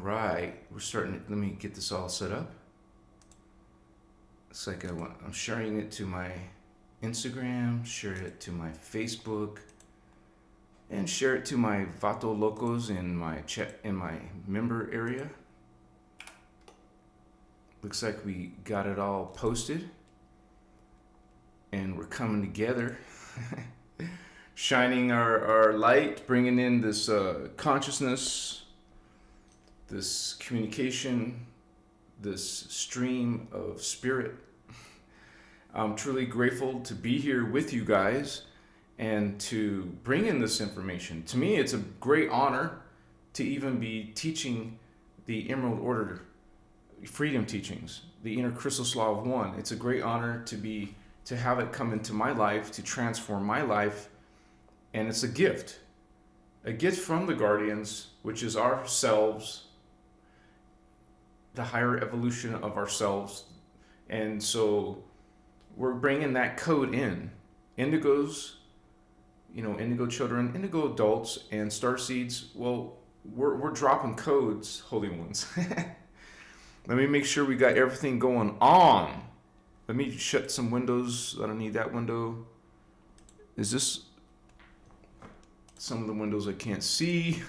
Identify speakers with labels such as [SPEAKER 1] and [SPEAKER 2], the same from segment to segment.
[SPEAKER 1] right, we're starting. Let me get this all set up. It's like I'm sharing it to my Instagram, share it to my Facebook, and share it to my Vato Locos in my chat in my member area. Looks like we got it all posted, and we're coming together, shining our light, bringing in this consciousness, this communication, this stream of spirit. I'm truly grateful to be here with you guys and to bring in this information. To me, it's a great honor to even be teaching the Emerald Order freedom teachings, the innerchristos law of one. It's a great honor to have it come into my life, to transform my life, and it's a gift from the guardians, which is ourselves, the higher evolution of ourselves. And so we're bringing that code in. Indigos, indigo children, indigo adults, and starseeds. Well, we're dropping codes, holy ones. Let me make sure we got everything going on. Let me shut some windows. I don't need that window. Is this some of the windows I can't see?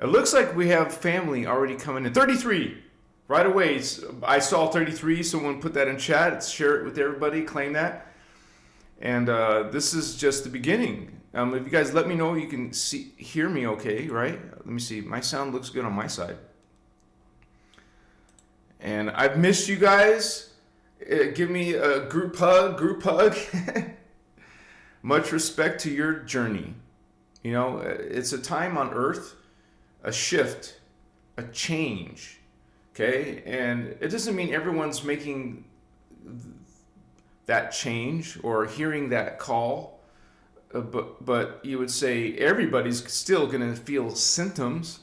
[SPEAKER 1] It looks like we have family already coming in. 33 right away. I saw 33. Someone put that in chat. Share it with everybody. Claim that. And this is just the beginning. If you guys let me know, you can hear me okay, right? Let me see. My sound looks good on my side. And I've missed you guys. Give me a group hug. Much respect to your journey. It's a time on Earth, a shift, a change, okay? And it doesn't mean everyone's making that change or hearing that call, but you would say everybody's still going to feel symptoms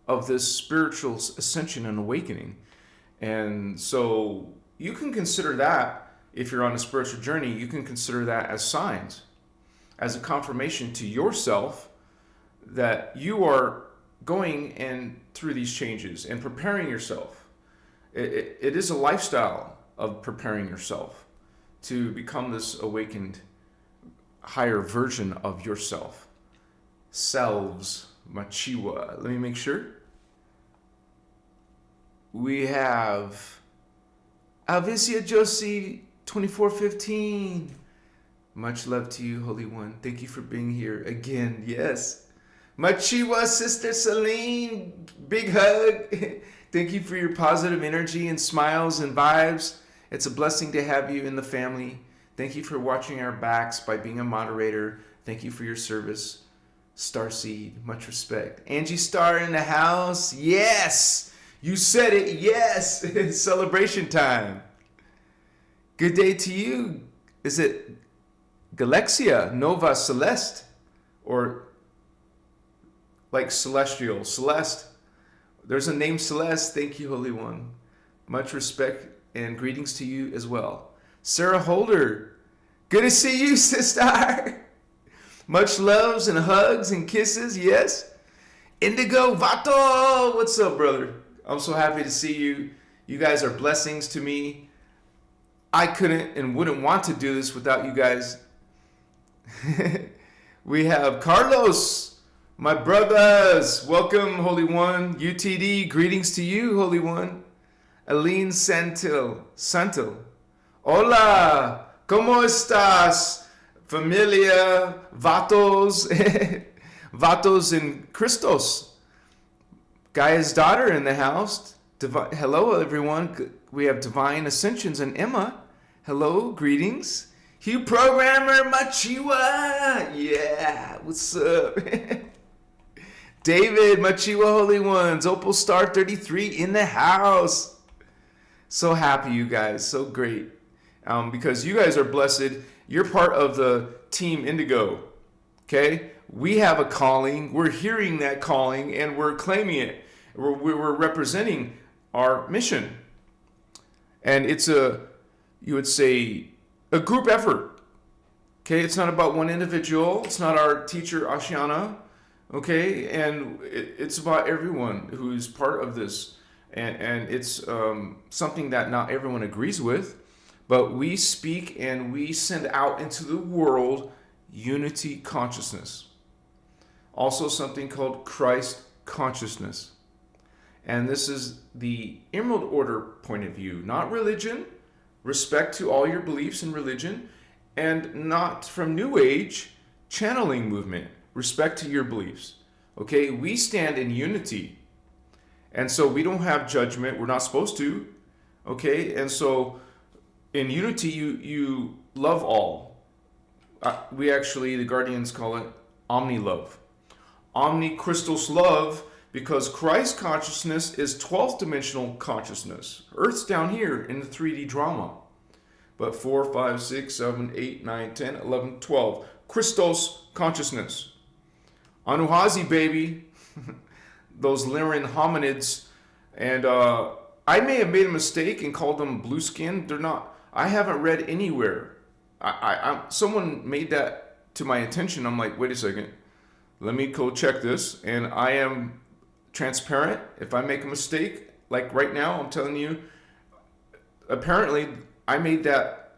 [SPEAKER 1] of this spiritual ascension and awakening. And so you can consider that, if you're on a spiritual journey, you can consider that as signs, as a confirmation to yourself that you are going and through these changes and preparing yourself. It is a lifestyle of preparing yourself to become this awakened, higher version of yourself. Selves, Machiwa. Let me make sure. We have Alvicia Josie 2415. Much love to you, Holy One. Thank you for being here again. Yes. Machiwa Sister Celine, big hug. Thank you for your positive energy and smiles and vibes. It's a blessing to have you in the family. Thank you for watching our backs by being a moderator. Thank you for your service. Starseed, much respect. Angie Star in the house. Yes. You said it, yes. It's celebration time. Good day to you. Is it Galexia Nova Celeste? Or like celestial, Celeste? There's a name Celeste. Thank you, Holy One. Much respect and greetings to you as well. Sarah Holder. Good to see you, sister. Much loves and hugs and kisses, yes. Indigo Vato. What's up, brother? I'm so happy to see you. You guys are blessings to me. I couldn't and wouldn't want to do this without you guys. We have Carlos, my brothers. Welcome, Holy One. UTD, greetings to you, Holy One. Aline Santil. Hola, ¿cómo estás? Familia, Vatos, Vatos and Christos. Gaia's daughter in the house. Hello, everyone. We have Divine Ascensions and Emma. Hello, greetings. Hugh Programmer Machiwa. Yeah, what's up? David Machiwa Holy Ones. Opal Star 33 in the house. So happy, you guys. So great. Because you guys are blessed. You're part of the Team Indigo. Okay? We have a calling. We're hearing that calling and we're claiming it. We're representing our mission. And it's you would say, a group effort. Okay, it's not about one individual. It's not our teacher, Ashiana. Okay, and it's about everyone who's part of this, and it's something that not everyone agrees with, but we speak and we send out into the world unity consciousness. Also, something called Christ consciousness. And this is the Emerald Order point of view, not religion, respect to all your beliefs in religion, and not from New Age channeling movement, respect to your beliefs. Okay, we stand in unity. And so we don't have judgment, we're not supposed to. Okay, and so in unity, you love all. We actually, the Guardians call it omni-love. Omni-Christos love, because Christ consciousness is 12th dimensional consciousness. Earth's down here in the 3D drama. But 4, 5, 6, 7, 8, 9, 10, 11, 12. Christos consciousness. Anuhazi, baby. Those Lyran hominids. And I may have made a mistake and called them blue skin. They're not. I haven't read anywhere. Someone made that to my attention. I'm like, wait a second. Let me go check this. And I am transparent. If I make a mistake, like right now, I'm telling you, apparently I made that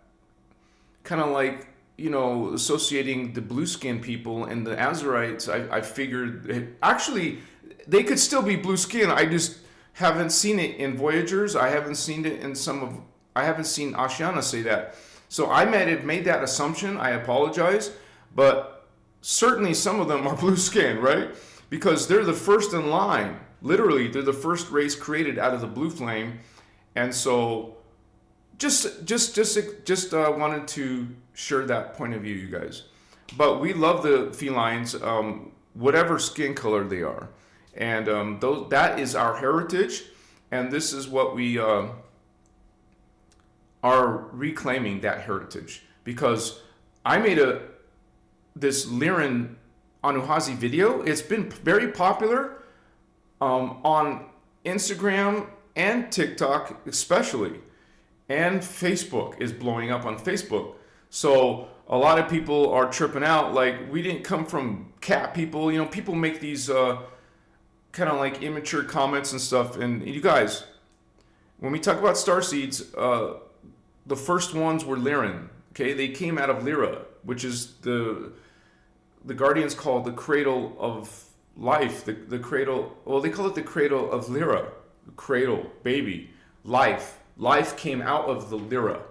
[SPEAKER 1] kind of like, associating the blue skin people and the Azurites. I figured, actually, they could still be blue skin. I just haven't seen it in Voyagers. I haven't seen it in I haven't seen Ashiana say that. So I might have made that assumption. I apologize. But certainly some of them are blue skin, right? Because they're the first in line. Literally, they're the first race created out of the blue flame. And so just wanted to share that point of view, you guys. But we love the felines, whatever skin color they are. And that is our heritage. And this is what we are reclaiming, that heritage. Because I made this Lyran Anuhazi video. It's been very popular on Instagram and TikTok especially. And Facebook is blowing up on Facebook. So a lot of people are tripping out like, we didn't come from cat people. People make these kind of like immature comments and stuff. And you guys, when we talk about starseeds, the first ones were Lyran. Okay, they came out of Lyra, which is the Guardians call the cradle of life, the cradle, well, they call it the cradle of Lyra, cradle, baby, life. Life came out of the Lyra.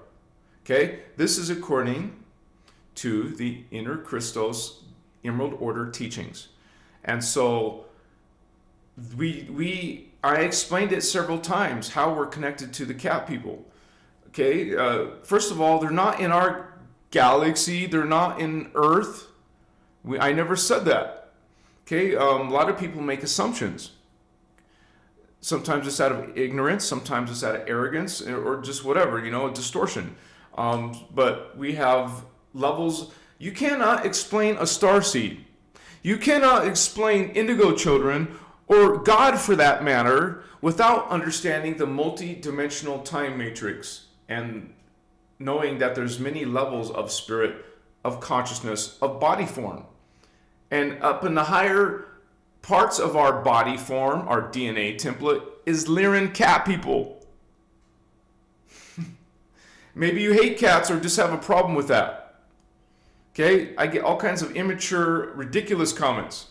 [SPEAKER 1] Okay, this is according to the innerchristos Emerald Order teachings. And so I explained it several times how we're connected to the cat people. Okay, first of all, they're not in our galaxy, they're not in Earth. I never said that. Okay, a lot of people make assumptions. Sometimes it's out of ignorance, sometimes it's out of arrogance, or just whatever, a distortion. But we have levels. You cannot explain a starseed. You cannot explain indigo children, or God for that matter, without understanding the multi-dimensional time matrix and knowing that there's many levels of spirit, of consciousness, of body form. And up in the higher parts of our body form, our DNA template, is Lyran cat people. Maybe you hate cats or just have a problem with that. Okay, I get all kinds of immature, ridiculous comments.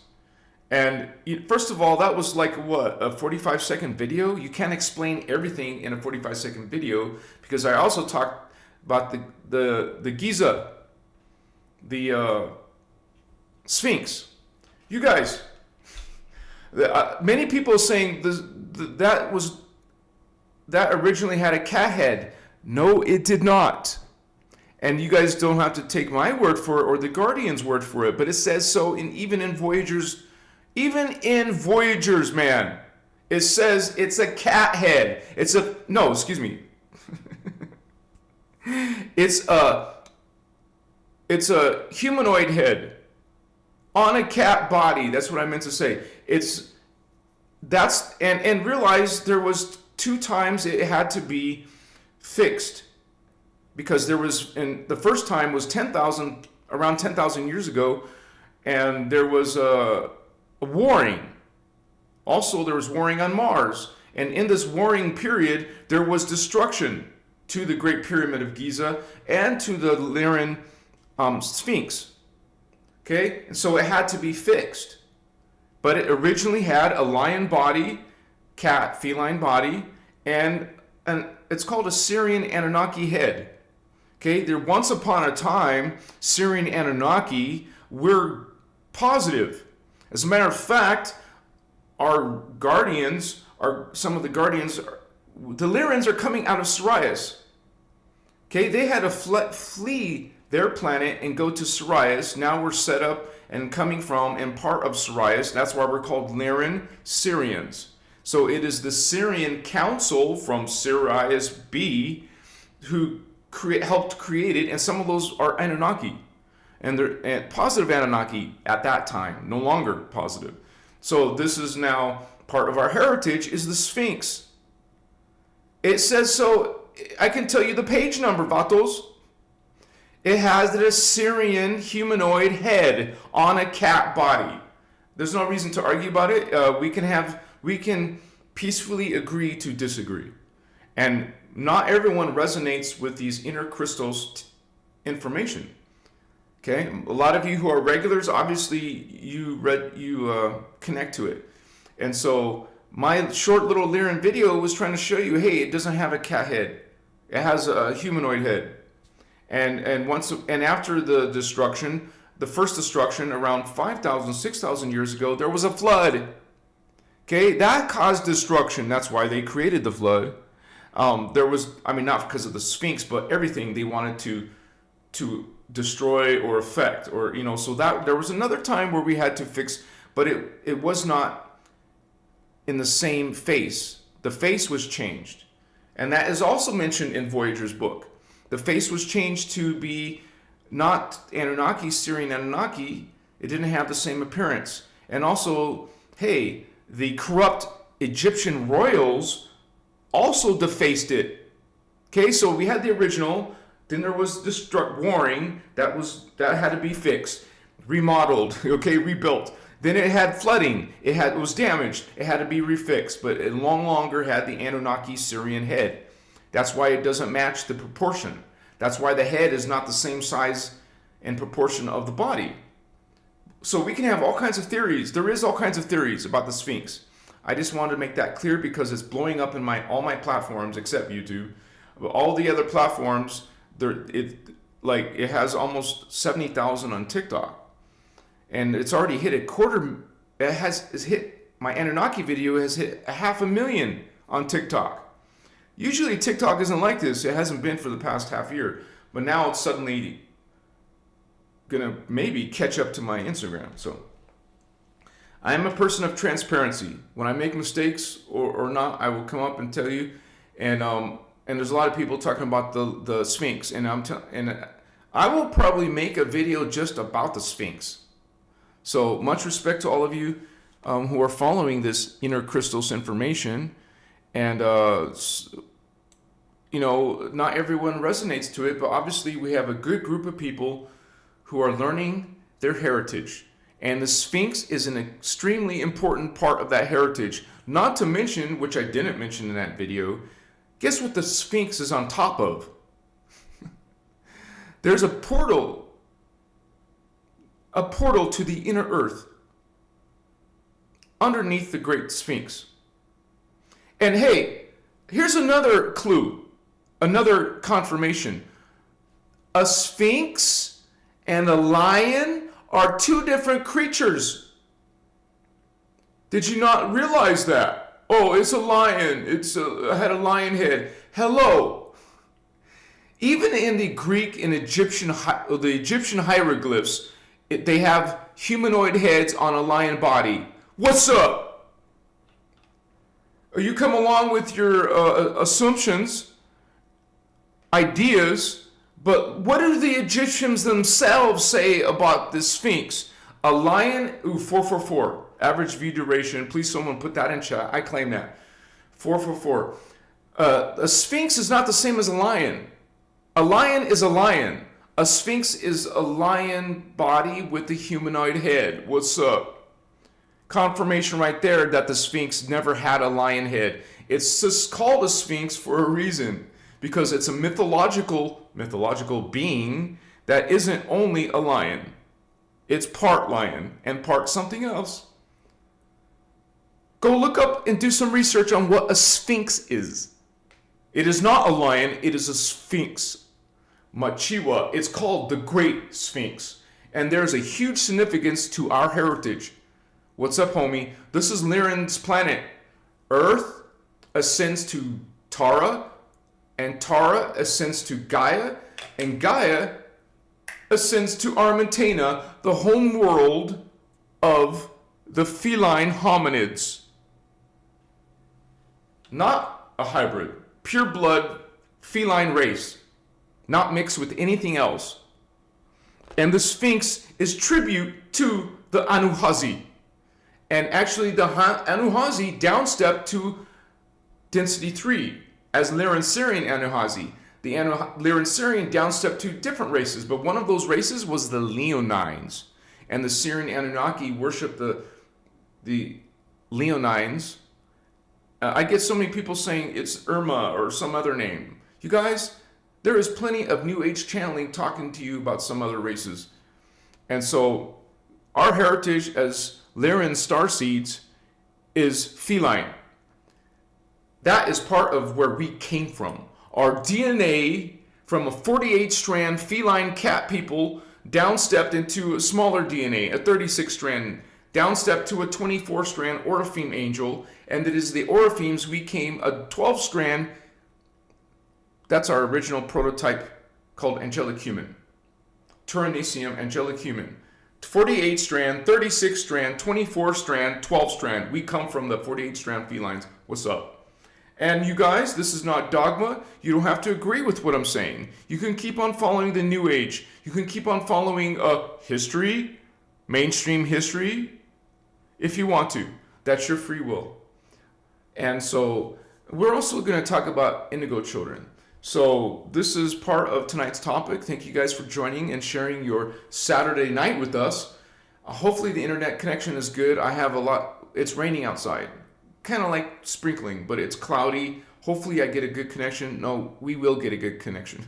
[SPEAKER 1] And first of all, that was like what, a 45-second video? You can't explain everything in a 45-second video, because I also talked about the Giza, the Sphinx. You guys, many people are saying that originally had a cat head. No, it did not. And you guys don't have to take my word for it or the Guardian's word for it, but it says so even in Voyagers. Even in Voyagers, man, it says it's a cat head. It's a humanoid head on a cat body. That's what I meant to say. And realize there was 2 times it had to be fixed, because the first time was around 10,000 years ago, and there was warring. Also, there was warring on Mars. And in this warring period, there was destruction to the Great Pyramid of Giza and to the Lyran Sphinx. Okay? And so it had to be fixed. But it originally had a lion body, cat, feline body, and it's called a Syrian Anunnaki head. Okay? There, once upon a time, Syrian Anunnaki were positive. As a matter of fact, our guardians, some of the guardians, the Lyrans are coming out of Sirius. Okay, they had to flee their planet and go to Sirius. Now we're set up and coming from and part of Sirius. That's why we're called Lyran Syrians. So it is the Syrian Council from Sirius B who helped create it, and some of those are Anunnaki. And they're positive Anunnaki at that time, no longer positive. So this is now part of our heritage is the Sphinx. It says so. I can tell you the page number, Vatos. It has an Assyrian humanoid head on a cat body. There's no reason to argue about it. We can peacefully agree to disagree. And not everyone resonates with these innerchristos information. Okay, a lot of you who are regulars, obviously you connect to it. And so my short little Lyran video was trying to show you, hey, it doesn't have a cat head. It has a humanoid head. And after the destruction, the first destruction around 5,000, 6,000 years ago, there was a flood. Okay, that caused destruction. That's why they created the flood. There was, not because of the Sphinx, but everything they wanted to destroy or affect, or so that there was another time where we had to fix, but it was not in the same face. The face was changed, and that is also mentioned in Voyager's book. The face was changed to be not Anunnaki, Syrian Anunnaki. It didn't have the same appearance. And also, hey, the corrupt Egyptian royals also defaced it. Okay, so we had the original. Then there was warring that had to be fixed, remodeled, okay, rebuilt. Then it had flooding. It was damaged. It had to be refixed, but it no longer had the Anunnaki Syrian head. That's why it doesn't match the proportion. That's why the head is not the same size and proportion of the body. So we can have all kinds of theories. There is all kinds of theories about the Sphinx. I just wanted to make that clear because it's blowing up in all my platforms except YouTube. But all the other platforms, it has almost 70,000 on TikTok, and it's already hit a quarter. It's hit, my Anunnaki video has hit 500,000 on TikTok. Usually TikTok isn't like this. It hasn't been for the past half year, but now it's suddenly gonna maybe catch up to my Instagram. So I am a person of transparency. When I make mistakes or not, I will come up and tell you. And there's a lot of people talking about the Sphinx, and I will probably make a video just about the Sphinx. So much respect to all of you who are following this innerchristos information, and not everyone resonates to it, but obviously we have a good group of people who are learning their heritage, and the Sphinx is an extremely important part of that heritage. Not to mention, which I didn't mention in that video, guess what the Sphinx is on top of? There's a portal to the inner earth underneath the Great Sphinx. And hey, here's another clue, another confirmation. A Sphinx and a lion are two different creatures. Did you not realize that? Oh, it's a lion. It had a lion head. Hello. Even in the Greek and Egyptian hieroglyphs, they have humanoid heads on a lion body. What's up? You come along with your assumptions, ideas, but what do the Egyptians themselves say about the Sphinx? A lion, 444. Average view duration. Please someone put that in chat. I claim that. 444. A Sphinx is not the same as a lion. A lion is a lion. A Sphinx is a lion body with a humanoid head. What's up? Confirmation right there that the Sphinx never had a lion head. It's just called a Sphinx for a reason, because it's a mythological being that isn't only a lion. It's part lion and part something else. Go look up and do some research on what a Sphinx is. It is not a lion, it is a Sphinx. Machiwa, it's called the Great Sphinx. And there's a huge significance to our heritage. What's up, homie? This is Lyran's planet. Earth ascends to Tara, and Tara ascends to Gaia, and Gaia ascends to Armentana, the home world of the feline hominids. Not a hybrid, pure blood feline race, not mixed with anything else. And the Sphinx is tribute to the Anuhazi. And actually the Anuhazi downstepped to density 3 as Lyran-Syrian Anuhazi. The Lyran-Syrian downstepped to different races, but one of those races was the Leonines. And the Syrian Anunnaki worship the Leonines. I get so many people saying it's Irma or some other name. You guys, there is plenty of New Age channeling talking to you about some other races. And so our heritage as Lyran starseeds is feline. That is part of where we came from. Our DNA from a 48-strand feline cat people downstepped into a smaller DNA, a 36-strand, downstepped to a 24-strand Orifeme angel, and it is the Orifemes we came a 12-strand. That's our original prototype called angelic human. Turanicium angelic human. 48-strand, 36-strand, 24-strand, 12-strand. We come from the 48-strand felines. What's up? And you guys, this is not dogma. You don't have to agree with what I'm saying. You can keep on following the New Age. You can keep on following history, mainstream history, if you want to. That's your free will. And so we're also going to talk about indigo children. So this is part of tonight's topic. Thank you guys for joining and sharing your Saturday night with us. Hopefully the internet connection is good. I have a lot. It's raining outside. Kind of like sprinkling, but it's cloudy. Hopefully I get a good connection. No, we will get a good connection.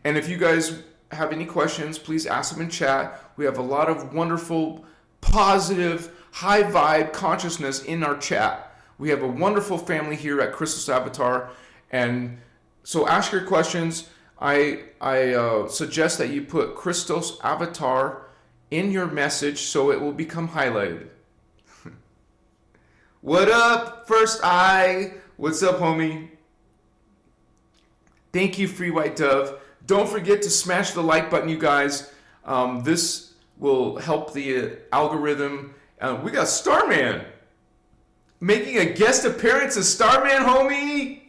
[SPEAKER 1] And if you guys have any questions, please ask them in chat. We have a lot of wonderful, positive, high vibe consciousness in our chat. We have a wonderful family here at Christos Avatar. And so ask your questions. I suggest that you put Christos Avatar in your message so it will become highlighted. What up, First Eye? What's up, homie? Thank you, Free White Dove. Don't forget to smash the like button, you guys. This will help the algorithm. We got Starman making a guest appearance as Starman, homie.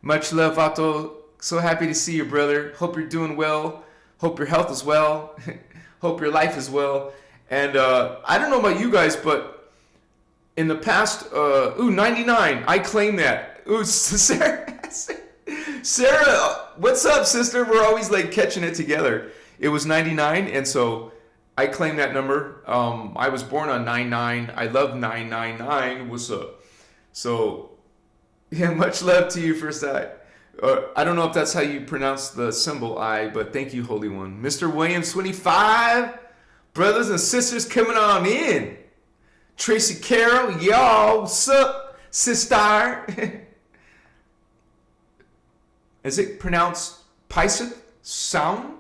[SPEAKER 1] Much love, Vato. So happy to see you, brother. Hope you're doing well. Hope your health is well. Hope your life is well. And I don't know about you guys, but in the past, 99, I claim that. Ooh, Sarah, what's up, sister? We're always like catching it together. It was 99, and so I claim that number. I was born on 99. I love 999. What's up? So, yeah, much love to you, First Eye. I don't know if that's how you pronounce the symbol I, but thank you, Holy One. Mr. Williams 25, brothers and sisters coming on in. Tracy Carroll, y'all, what's up, sister? Is it pronounced Piseth sound?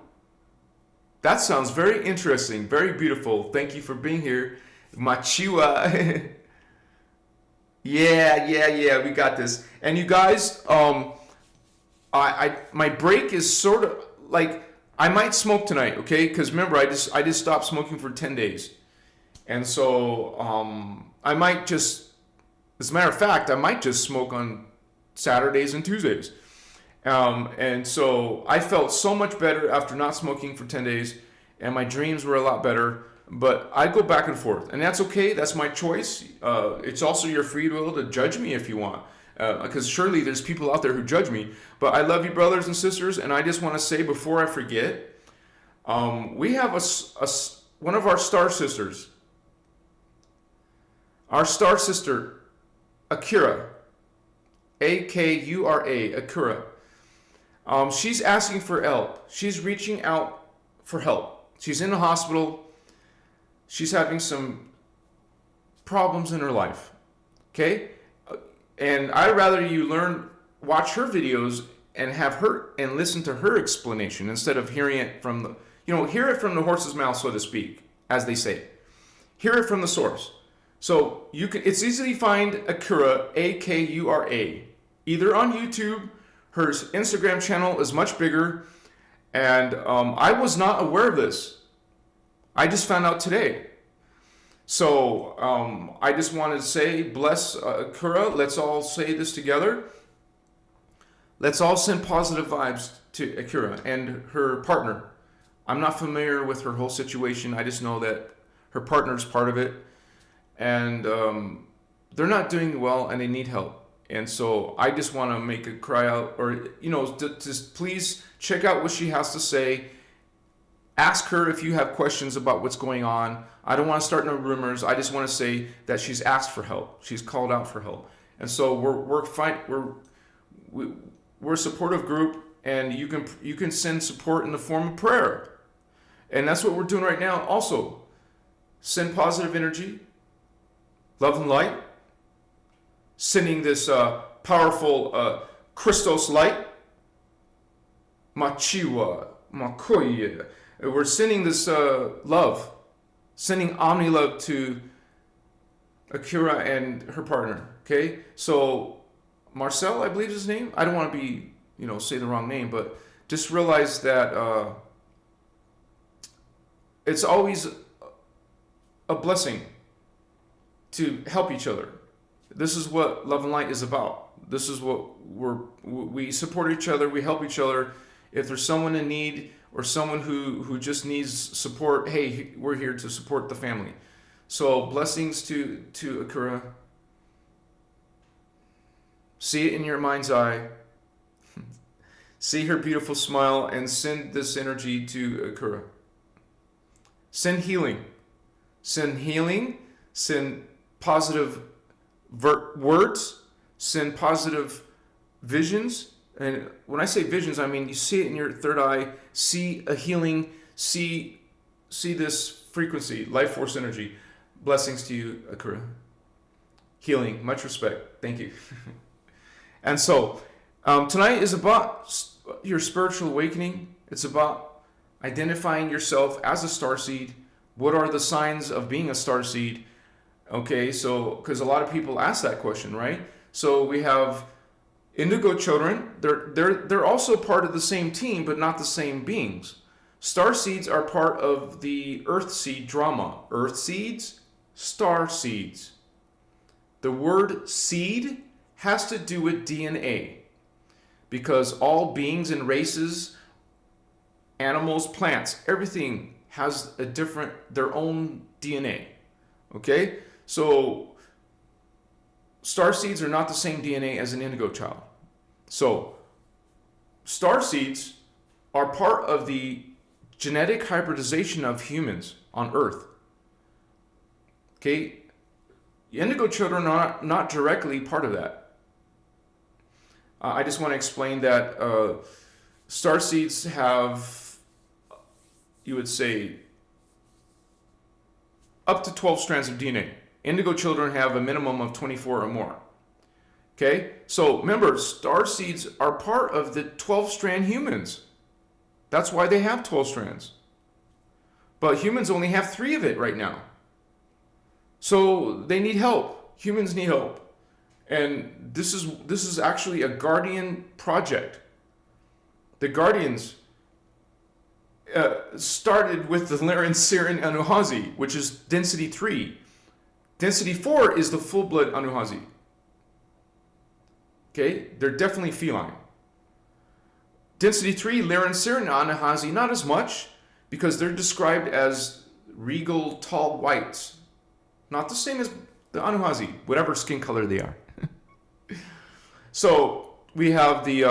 [SPEAKER 1] That sounds very interesting, very beautiful. Thank you for being here. Machiwa. Yeah, we got this. And you guys, my break is sort of like, I might smoke tonight, okay? Because remember, I just stopped smoking for 10 days. And so I might just, as a matter of fact, I might just smoke on Saturdays and Tuesdays. And so I felt so much better after not smoking for 10 days, and my dreams were a lot better. But I go back and forth, and that's okay. That's my choice. It's also your free will to judge me if you want, because surely there's people out there who judge me. But I love you, brothers and sisters, and I just want to say before I forget, we have one of our star sisters. Our star sister, Akira, Akura, Akira. She's asking for help. She's reaching out for help. She's in the hospital. She's having some problems in her life. Okay? And I'd rather you watch her videos and have her and listen to her explanation instead of hearing it from hear it from the horse's mouth, so to speak, as they say. Hear it from the source. So it's easy to find Akura, Akura, either on YouTube. Her Instagram channel is much bigger, and I was not aware of this. I just found out today. So I just wanted to say, bless Akura. Let's all say this together. Let's all send positive vibes to Akira and her partner. I'm not familiar with her whole situation. I just know that her partner's part of it. And they're not doing well and they need help. And so I just want to make a cry out, or, just please check out what she has to say. Ask her if you have questions about what's going on. I don't want to start no rumors. I just want to say that she's asked for help. She's called out for help. And so we're a supportive group, and you can send support in the form of prayer. And that's what we're doing right now. Also, send positive energy, love and light, sending this powerful Christos light, Machiwa, Makoye. We're sending this love, sending omni love to Akira and her partner. Okay, so Marcel, I believe is his name. I don't want to be, say the wrong name, but just realize that it's always a blessing to help each other. This is what Love and Light is about. This is what we support each other. We help each other. If there's someone in need or someone who just needs support, hey, we're here to support the family. So blessings to Akira. See it in your mind's eye. See her beautiful smile and send this energy to Akira. Send healing. Send healing. Send positive words. Send positive visions. And when I say visions, I mean you see it in your third eye. See a healing. See this frequency, life force energy. Blessings to you, Akira. Healing. Much respect. Thank you. And so, tonight is about your spiritual awakening. It's about identifying yourself as a starseed. What are the signs of being a starseed? Okay, so, because a lot of people ask that question, right? So we have indigo children. They're also part of the same team, but not the same beings. Starseeds are part of the Earth seed drama. Earth seeds, star seeds. The word seed has to do with DNA, because all beings and races, animals, plants, everything has their own DNA. Okay, so starseeds are not the same DNA as an indigo child. So starseeds are part of the genetic hybridization of humans on Earth. Okay, indigo children are not directly part of that. I just want to explain that starseeds have, you would say, up to 12 strands of DNA. Indigo children have a minimum of 24 or more. Okay? So remember, starseeds are part of the 12-strand humans. That's why they have 12 strands. But humans only have 3 of it right now. So they need help. Humans need help. And this is actually a guardian project. The guardians started with the Lyran, Siren, Anuhazi, which is density 3. Density 4 is the full-blood Anuhazi. Okay, they're definitely feline. Density 3, Lyran, Siren, Anuhazi, not as much, because they're described as regal, tall whites. Not the same as the Anuhazi, whatever skin color they are. So we have the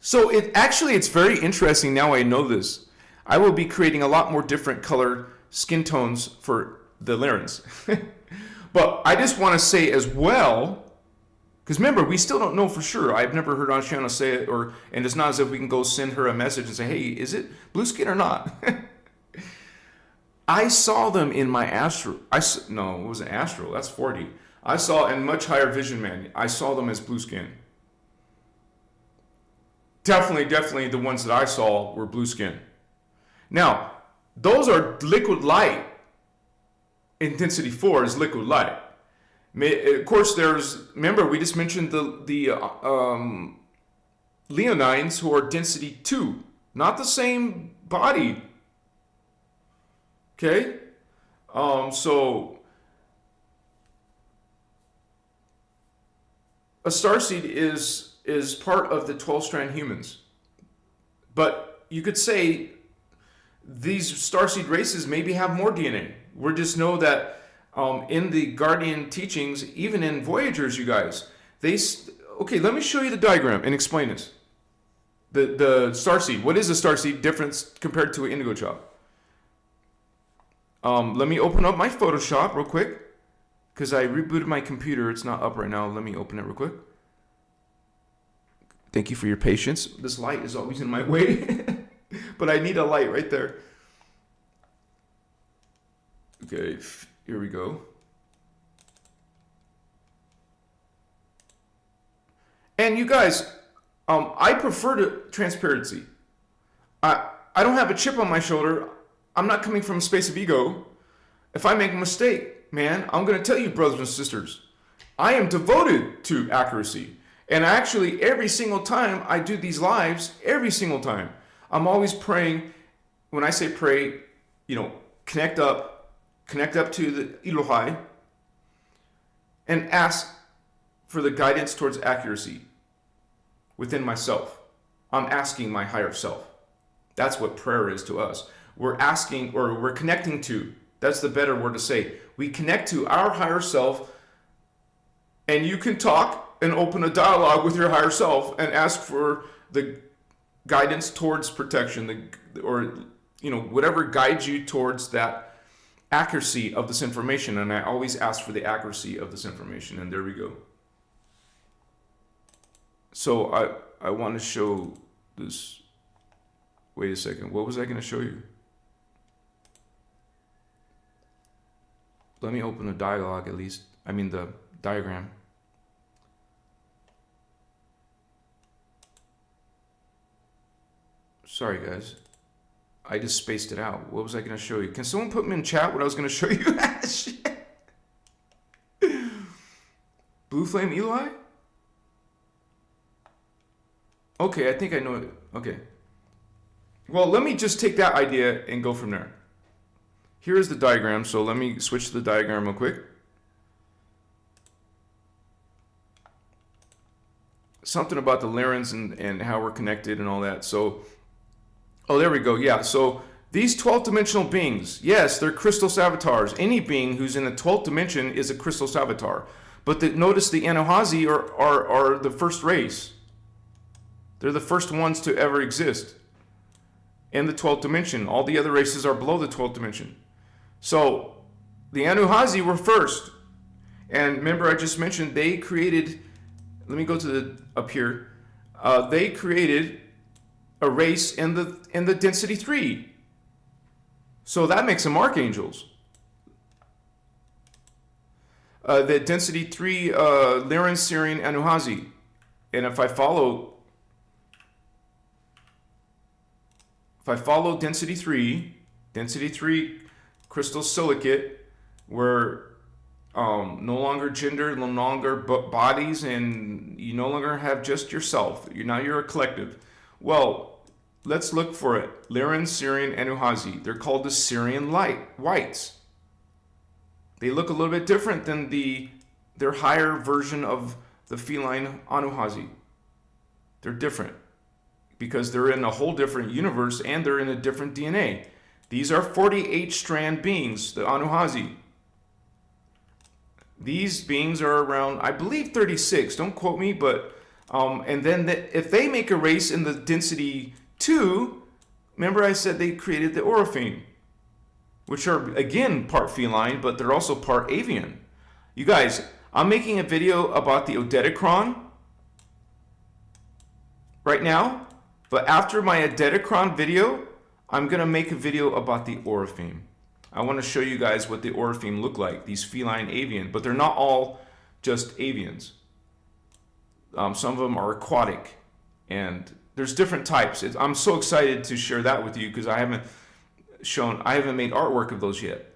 [SPEAKER 1] it's very interesting. Now I know this. I will be creating a lot more different color skin tones for the Lyrans. But I just want to say as well, because remember, we still don't know for sure. I've never heard Oceana say it, and it's not as if we can go send her a message and say, hey, is it blue skin or not? I saw them in my astral. No, it wasn't astral. That's 4D. I saw in much higher vision, man. I saw them as blue skin. Definitely the ones that I saw were blue skin. Now, those are liquid light. Intensity 4 is liquid light. Of course, remember, we just mentioned the Leonines who are density 2. Not the same body. Okay? So a starseed is part of the 12-strand humans. But you could say these starseed races maybe have more DNA. We just know that in the Guardian teachings, even in Voyagers, you guys, okay, let me show you the diagram and explain this. The starseed. What is a starseed difference compared to an indigo child? Let me open up my Photoshop real quick, because I rebooted my computer. It's not up right now. Let me open it real quick. Thank you for your patience. This light is always in my way, but I need a light right there. Okay, here we go. And you guys, I prefer transparency. I don't have a chip on my shoulder. I'm not coming from a space of ego. If I make a mistake, man, I'm going to tell you, brothers and sisters, I am devoted to accuracy. And actually, every single time I do these lives, every single time, I'm always praying. When I say pray, connect up to the Elohai, and ask for the guidance towards accuracy within myself. I'm asking my higher self. That's what prayer is to us. We're asking, or we're connecting to, that's the better word to say. We connect to our higher self, and you can talk and open a dialogue with your higher self and ask for the guidance towards protection, or whatever guides you towards that accuracy of this information. And I always ask for the accuracy of this information, and there we go. So I want to show this. Wait a second, what was I going to show you? Let me open a dialogue at least. I mean the diagram. Sorry guys, I just spaced it out. What was I going to show you? Can someone put me in chat what I was going to show you? Shit. Blue Flame Eli? Okay, I think I know it. Okay. Well, let me just take that idea and go from there. Here is the diagram, so let me switch to the diagram real quick. Something about the Lyrans and how we're connected and all that. So, oh, there we go. Yeah, so these 12th dimensional beings, yes, they're Christos avatars. Any being who's in the 12th dimension is a Christos avatar. But notice the Anuhazi are the first race. They're the first ones to ever exist in the 12th dimension. All the other races are below the 12th dimension. So the Anuhazi were first. And remember, I just mentioned they created, let me go to up here. They created a race in the density 3. So that makes them archangels. The density 3 Lyran, Syrian, Anuhazi. And if I follow density 3 crystal silicate, where no longer gender, no longer bodies, and you no longer have just yourself. You're a collective. Well, let's look for it. Lyran, Syrian, Anuhazi. They're called the Syrian whites. They look a little bit different than their higher version of the feline Anuhazi. They're different because they're in a whole different universe and they're in a different DNA. These are 48 strand beings, the Anuhazi. These beings are around, I believe, 36. Don't quote me, but and then if they make a race in the density 2, remember I said they created the Orophane, which are again part feline, but they're also part avian. You guys, I'm making a video about the Odedicron right now, but after my Odedicron video, I'm going to make a video about the Orifeme. I want to show you guys what the Orifeme look like, these feline avian, but they're not all just avians. Some of them are aquatic, and there's different types. I'm so excited to share that with you because I haven't made artwork of those yet.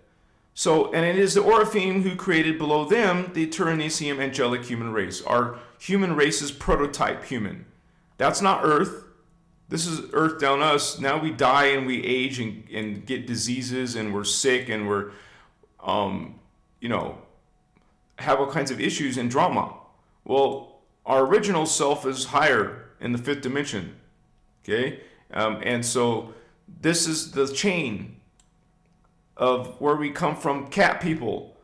[SPEAKER 1] So, and it is the Orifeme who created below them the Terahertz angelic human race. Our human race's prototype human. That's not Earth. This is Earth down us. Now we die and we age and get diseases and we're sick and we're, have all kinds of issues and drama. Well, our original self is higher in the fifth dimension. Okay? And so this is the chain of where we come from, cat people.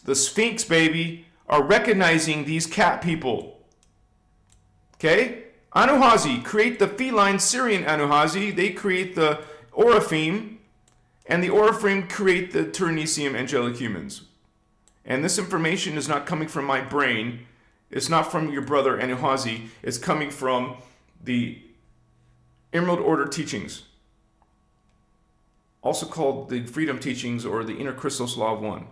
[SPEAKER 1] The Sphinx, baby, are recognizing these cat people. Okay? Anuhazi create the feline Syrian Anuhazi. They create the Orifeme, and the Orifeme create the Terahertz angelic humans. And this information is not coming from my brain. It's not from your brother Anuhazi. It's coming from the Emerald Order teachings, also called the Freedom Teachings or the Innerchristos Law of One.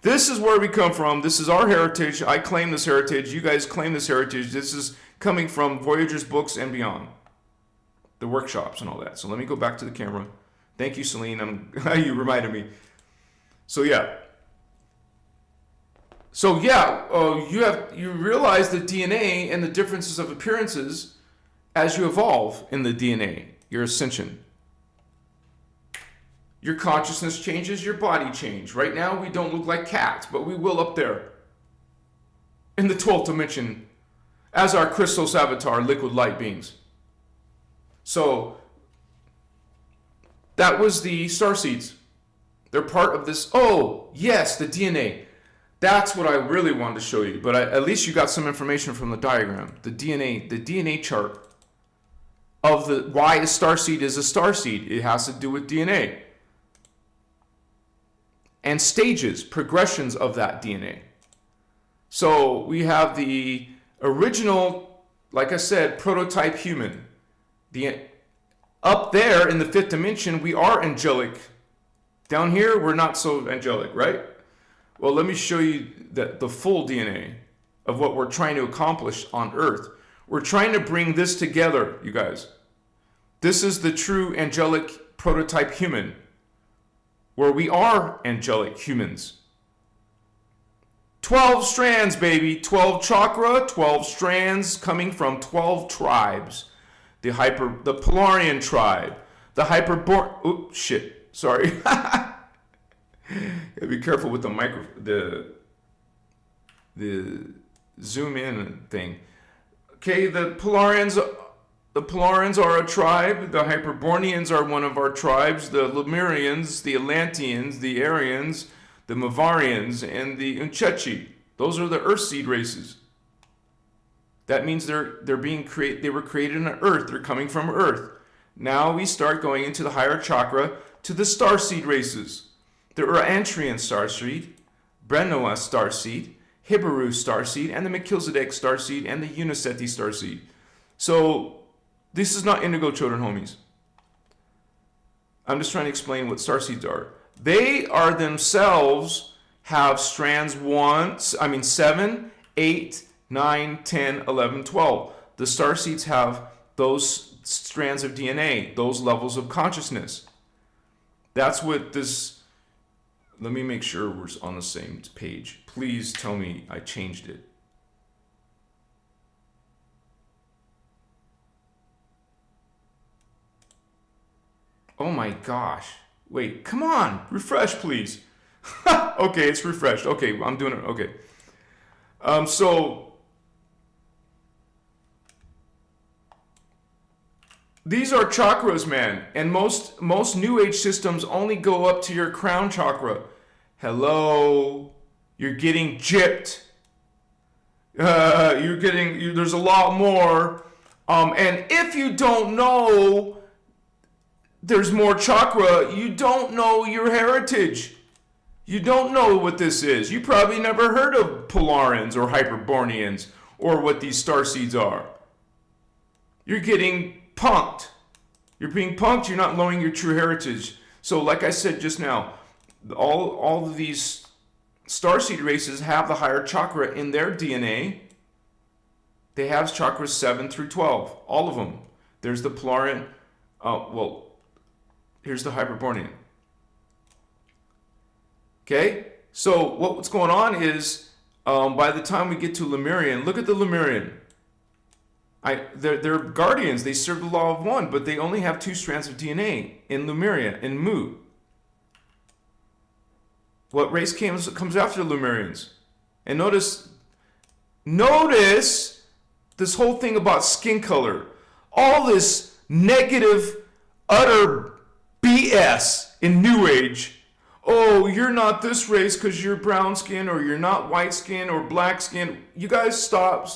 [SPEAKER 1] This is where we come from. This is our heritage. I claim this heritage. You guys claim this heritage. This is coming from Voyager's books and beyond, the workshops and all that. So let me go back to the camera. Thank you, Celine. You reminded me. So yeah. You realize the DNA and the differences of appearances as you evolve in the DNA, your ascension. Your consciousness changes, your body changes. Right now, we don't look like cats, but we will up there in the 12th dimension as our Christos avatar, liquid light beings. So that was the starseeds. They're part of this. Oh, yes, the DNA. That's what I really wanted to show you. But at least you got some information from the diagram. The DNA chart of why a starseed is a starseed. It has to do with DNA. And stages, progressions of that DNA. So we have the original, like I said, prototype human. Up there in the fifth dimension, we are angelic. Down here, we're not so angelic, right? Well, let me show you the full DNA of what we're trying to accomplish on Earth. We're trying to bring this together, you guys. This is the true angelic prototype human, where we are angelic humans. 12 strands, baby. 12 chakra, 12 strands coming from 12 tribes. The Polarian tribe. The Hyperborn... Oh, shit. Sorry. Be careful with the zoom in thing. Okay, the Polarians are a tribe. The Hyperbornians are one of our tribes. The Lemurians, the Atlanteans, the Aryans, the Mavarians, and the Unchechi. Those are the Earthseed races. That means they were created on Earth. They're coming from Earth. Now we start going into the higher chakra to the Starseed races. The Urantrian Starseed, Brenoa Starseed, Hibaru Starseed, and the Melchizedek Starseed, and the Uniseti Starseed. So this is not Indigo Children, homies. I'm just trying to explain what starseeds are. They are themselves have strands 7, 8, 9, 10, 11, 12. The starseeds have those strands of DNA, those levels of consciousness. That's what this... Let me make sure we're on the same page. Please tell me I changed it. Oh my gosh. Wait, come on. Refresh, please. Okay, it's refreshed. Okay, I'm doing it. Okay. So these are chakras, man. And most New Age systems only go up to your crown chakra. Hello. You're getting gypped. There's a lot more. And if you don't know there's more chakra, you don't know your heritage. You don't know what this is. You probably never heard of Polarans or Hyperbornians or what these starseeds are. You're getting punked. You're being punked. You're not knowing your true heritage. So like I said just now, all of these starseed races have the higher chakra in their DNA. They have chakras 7 through 12. All of them. There's the Polaran. Here's the Hyperbornian. Okay? So what's going on is, by the time we get to Lemurian, look at the Lemurian. They're guardians. They serve the law of one, but they only have 2 strands of DNA in Lemuria, in Mu. What race comes after the Lemurians? And notice this whole thing about skin color. All this negative, utter BS in New Age. Oh, you're not this race because you're brown skin, or you're not white skin or black skin. You guys stop.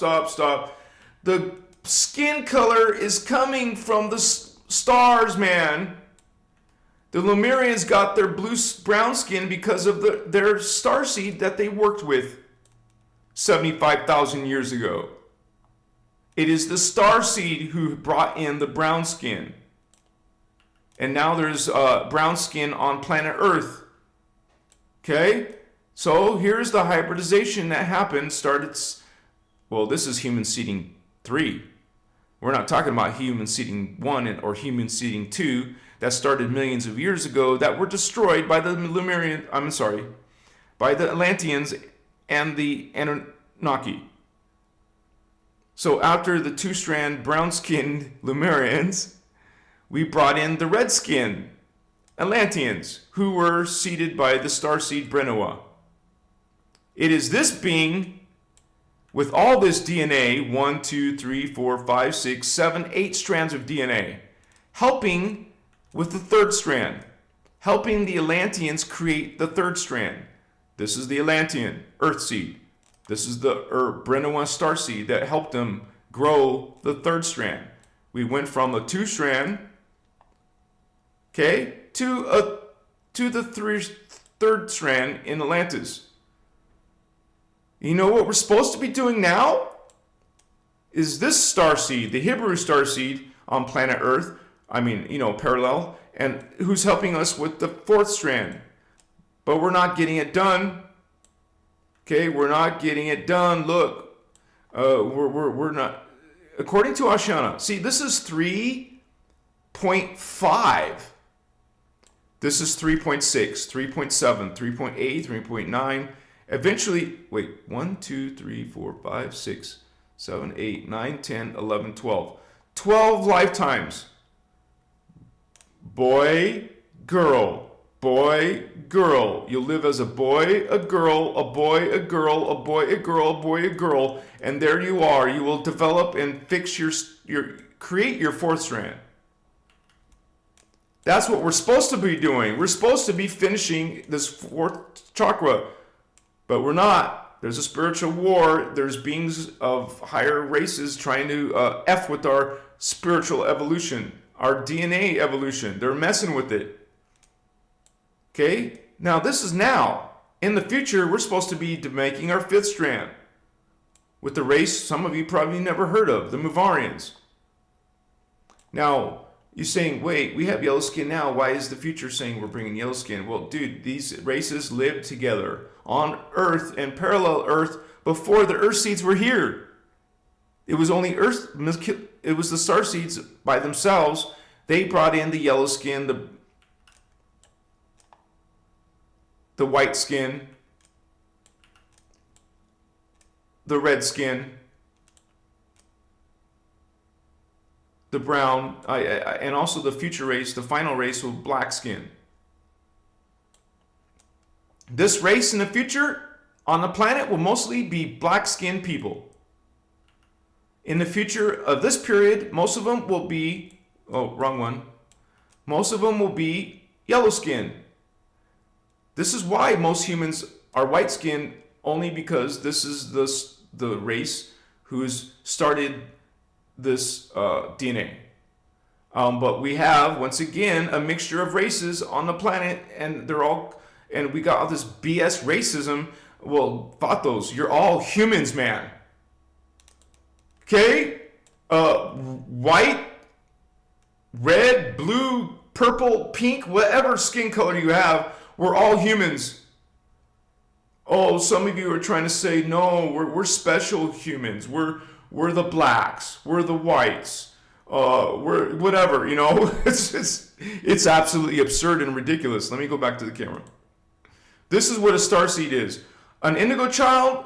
[SPEAKER 1] The skin color is coming from the stars, man. The Lemurians got their brown skin because of their starseed that they worked with 75,000 years ago. It is the starseed who brought in the brown skin. And now there's brown skin on planet Earth. Okay? So here's the hybridization that happened. This is human seeding 3. We're not talking about human seeding 1 or human seeding 2 that started millions of years ago that were destroyed by the by the Atlanteans and the Anunnaki. So after the 2-strand brown-skinned Lemurians, we brought in the red-skinned Atlanteans, who were seeded by the starseed Brenoa. It is this being, with all this DNA, 1, 2, 3, 4, 5, 6, 7, 8 strands of DNA, helping with the 3rd strand, helping the Atlanteans create the 3rd strand. This is the Atlantean Earth seed. This is the Brenoa starseed that helped them grow the 3rd strand. We went from a 2-strand, okay, to the 3rd strand in Atlantis. You know what we're supposed to be doing now? Is this starseed, the Hebrew starseed on planet Earth, parallel, and who's helping us with the 4th strand. But we're not getting it done. Okay, we're not getting it done. Look, we're not. According to Ashana, see, this is 3.5. This is 3.6, 3.7, 3.8, 3.9. Eventually, 1, 2, 3, 4, 5, 6, 7, 8, 9, 10, 11, 12. 12 lifetimes. Boy, girl. Boy, girl. You'll live as a boy, a girl, a boy, a girl, a boy, a girl, a boy, a girl, and there you are. You will develop and fix create your 4th strand. That's what we're supposed to be doing. We're supposed to be finishing this 4th chakra, but we're not. There's a spiritual war. There's beings of higher races trying to F with our spiritual evolution, our DNA evolution. They're messing with it. Okay, now this is now. In the future, we're supposed to be making our 5th strand with the race some of you probably never heard of, the Muvarians. Now, you're saying, wait, we have yellow skin now. Why is the future saying we're bringing yellow skin? Well, dude, these races lived together on Earth and parallel Earth before the Earth seeds were here. It was only Earth, it was the starseeds by themselves. They brought in the yellow skin, the white skin, the red skin, the brown, and also the future race, the final race with black skin. This race in the future on the planet will mostly be black-skinned people. In the future of this period, most of them will be, most of them will be yellow-skinned. This is why most humans are white-skinned, only because this is the race who's started this DNA. But we have, once again, a mixture of races on the planet, and they're all and we got all this BS racism. Well, vatos, you're all humans, man. Okay? White, red, blue, purple, pink, whatever skin color you have, we're all humans. Oh, some of you are trying to say, no, we're special humans. We're the blacks. We're the whites. We're whatever, you know. It's absolutely absurd and ridiculous. Let me go back to the camera. This is what a starseed is. An indigo child,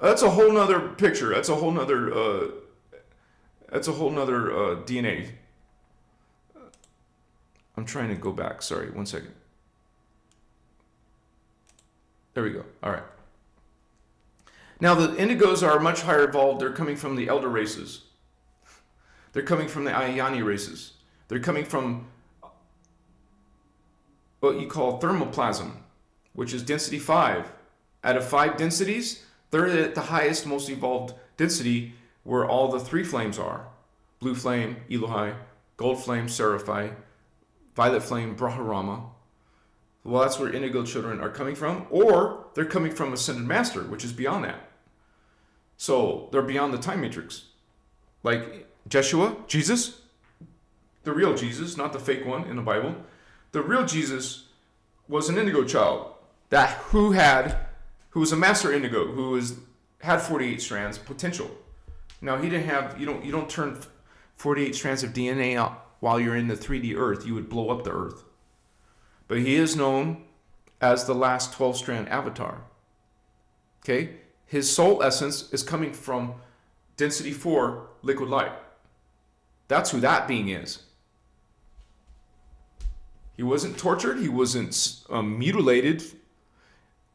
[SPEAKER 1] that's a whole nother picture. That's a whole nother DNA. I'm trying to go back. Sorry, one second. There we go. All right. Now the indigos are much higher evolved. They're coming from the elder races. They're coming from the Ayani races. They're coming from what you call thermoplasm, which is density 5. Out of 5 densities, they're at the highest, most evolved density where all the 3 flames are. Blue flame, Elohai, gold flame, Seraphai, violet flame, Brahmarama. Well, that's where indigo children are coming from, or they're coming from Ascended Master, which is beyond that. So they're beyond the time matrix. Like Jeshua, Jesus, the real Jesus, not the fake one in the Bible. The real Jesus was an indigo child who was a master indigo, who had 48 strands potential. Now he didn't have, you don't turn 48 strands of DNA out while you're in the 3D Earth. You would blow up the Earth. But he is known as the last 12-strand avatar. Okay? His soul essence is coming from density 4 liquid light. That's who that being is. He wasn't tortured. He wasn't mutilated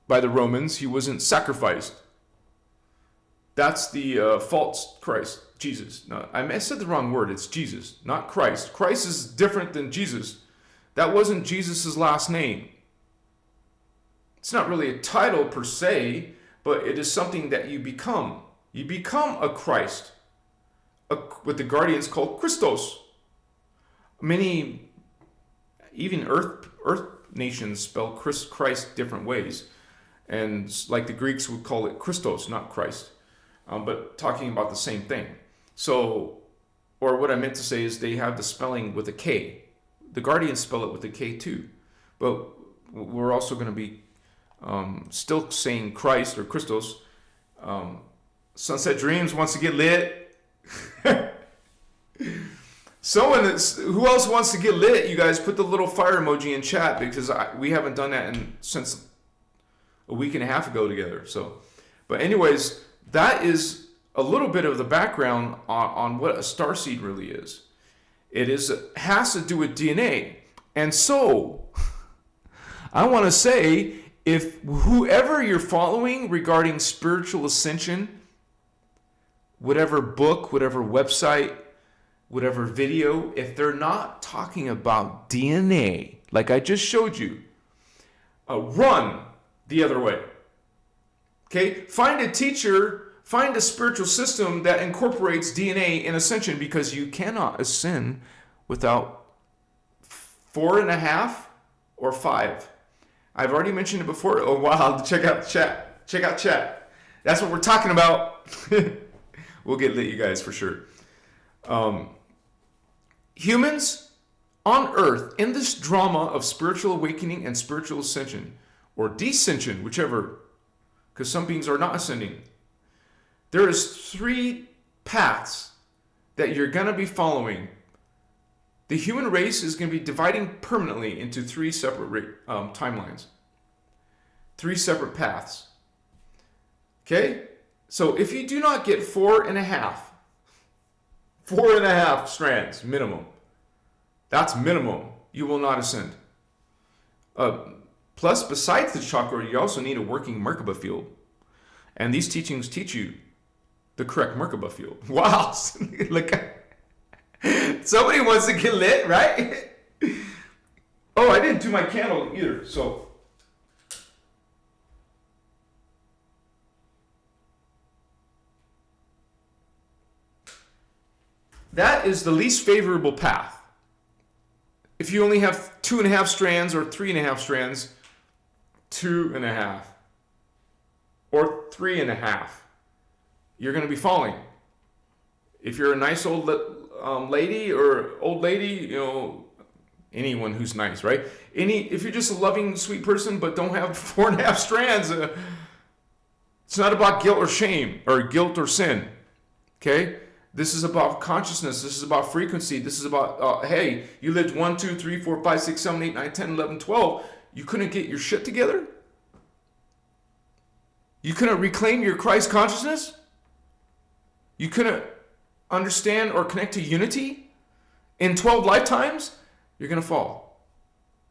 [SPEAKER 1] by the Romans. He wasn't sacrificed. That's the false Christ, Jesus. No, I said the wrong word. It's Jesus, not Christ. Christ is different than Jesus. That wasn't Jesus' last name. It's not really a title per se, but it is something that you become. You become a Christ. What the Guardians call Christos. Many, even Earth nations spell Christ different ways. And like the Greeks would call it Christos, not Christ. But talking about the same thing. So, or what I meant to say is they have the spelling with a K. The Guardians spell it with a K too. But we're also going to be still saying Christ or Christos. Sunset Dreams wants to get lit. Who else wants to get lit? You guys put the little fire emoji in chat, because we haven't done that since a week and a half ago together. So, but anyways, that is a little bit of the background on what a starseed really is. It has to do with DNA. And so, I want to say, if whoever you're following regarding spiritual ascension, whatever book, whatever website, whatever video, if they're not talking about DNA, like I just showed you, run the other way. Okay? Find a teacher, find a spiritual system that incorporates DNA in ascension, because you cannot ascend without 4.5 or 5. I've already mentioned it before. Oh, wow. Check out chat. Check out chat. That's what we're talking about. We'll get lit, you guys, for sure. Humans on Earth, in this drama of spiritual awakening and spiritual ascension, or descension, whichever, because some beings are not ascending, there is 3 paths that you're going to be following. The human race is going to be dividing permanently into 3 separate timelines. 3 separate paths. Okay? So if you do not get 4.5 strands minimum, that's minimum, you will not ascend. Plus, besides the chakra, you also need a working Merkaba field. And these teachings teach you the correct Merkaba field. Wow. Look, somebody wants to get lit, right? Oh, I didn't do my candle either, so. That is the least favorable path. If you only have 2.5 strands or 3.5 strands, 2.5, or 3.5, you're going to be falling. If you're a nice old lady or old lady, anyone who's nice, right? If you're just a loving, sweet person but don't have 4.5 strands, it's not about guilt or shame or guilt or sin. Okay? This is about consciousness. This is about frequency. This is about, hey, you lived 1, 2, 3, 4, 5, 6, 7, 8, 9, 10, 11, 12. You couldn't get your shit together? You couldn't reclaim your Christ consciousness? You couldn't understand or connect to unity in 12 lifetimes? You're going to fall.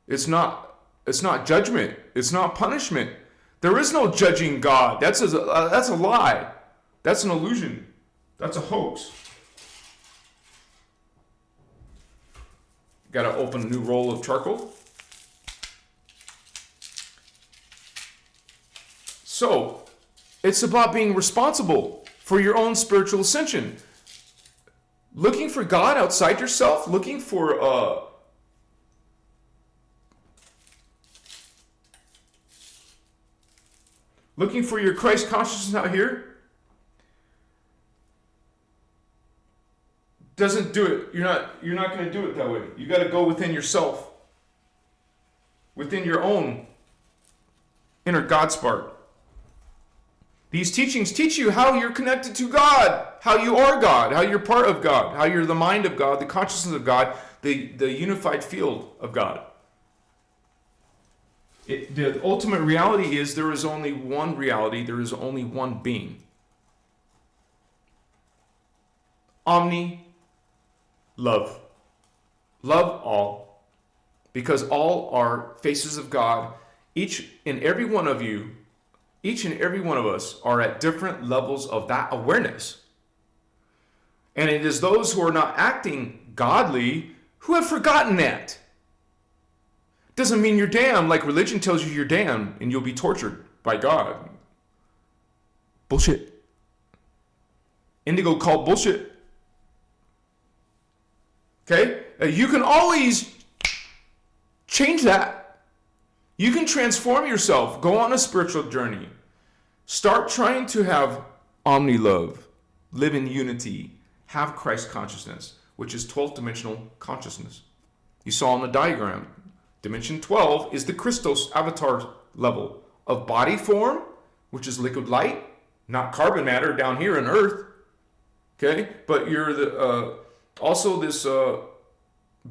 [SPEAKER 1] It's not judgment. It's not punishment. There is no judging God. That's a lie. That's an illusion. That's a hoax. Got to open a new roll of charcoal. So, it's about being responsible for your own spiritual ascension. Looking for God outside yourself, looking for your Christ consciousness out here doesn't do it. You're not going to do it that way. You got to go within yourself, within your own inner God spark. These teachings teach you how you're connected to God, how you are God, how you're part of God, how you're the mind of God, the consciousness of God, the unified field of God. The ultimate reality is there is only one reality, there is only one being. Omni, love. Love all, because all are faces of God. Each and every one of us are at different levels of that awareness. And it is those who are not acting godly who have forgotten that. Doesn't mean you're damned, like religion tells you you're damned and you'll be tortured by God. Bullshit. Indigo cult bullshit. Okay? You can always change that. You can transform yourself. Go on a spiritual journey. Start trying to have omni love, live in unity, have Christ consciousness, which is 12th dimensional consciousness. You saw on the diagram, dimension 12 is the Christos avatar level of body form, which is liquid light, not carbon matter down here on Earth. Okay, but you're the also this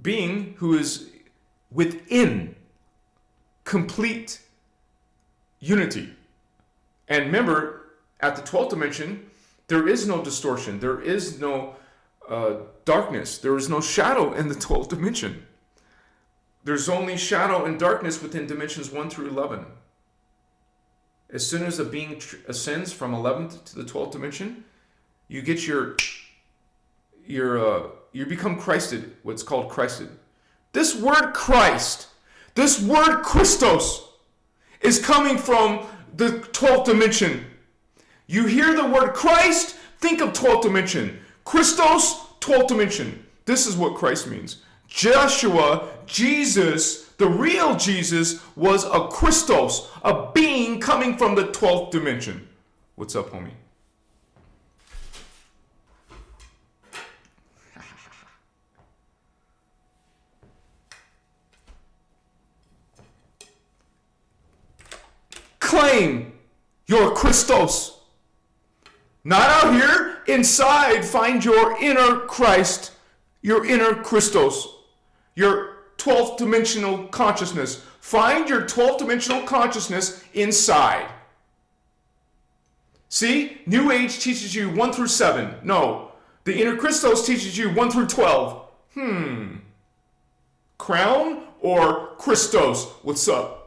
[SPEAKER 1] being who is within complete unity. And remember, at the 12th dimension, there is no distortion. There is no darkness. There is no shadow in the 12th dimension. There's only shadow and darkness within dimensions 1 through 11. As soon as a being ascends from 11th to the 12th dimension, you get you become Christed, what's called Christed. This word Christ, this word Christos, is coming from the 12th dimension. You hear the word Christ, think of 12th dimension. Christos, 12th dimension. This is what Christ means. Joshua, Jesus, the real Jesus, was a Christos, a being coming from the 12th dimension. What's up, homie? Claim your Christos. Not out here, inside, find your inner Christ, your inner Christos, your 12th dimensional consciousness. Find your 12th dimensional consciousness inside. See, New Age teaches you 1 through 7. No, the inner Christos teaches you 1 through 12. Crown or Christos? What's up?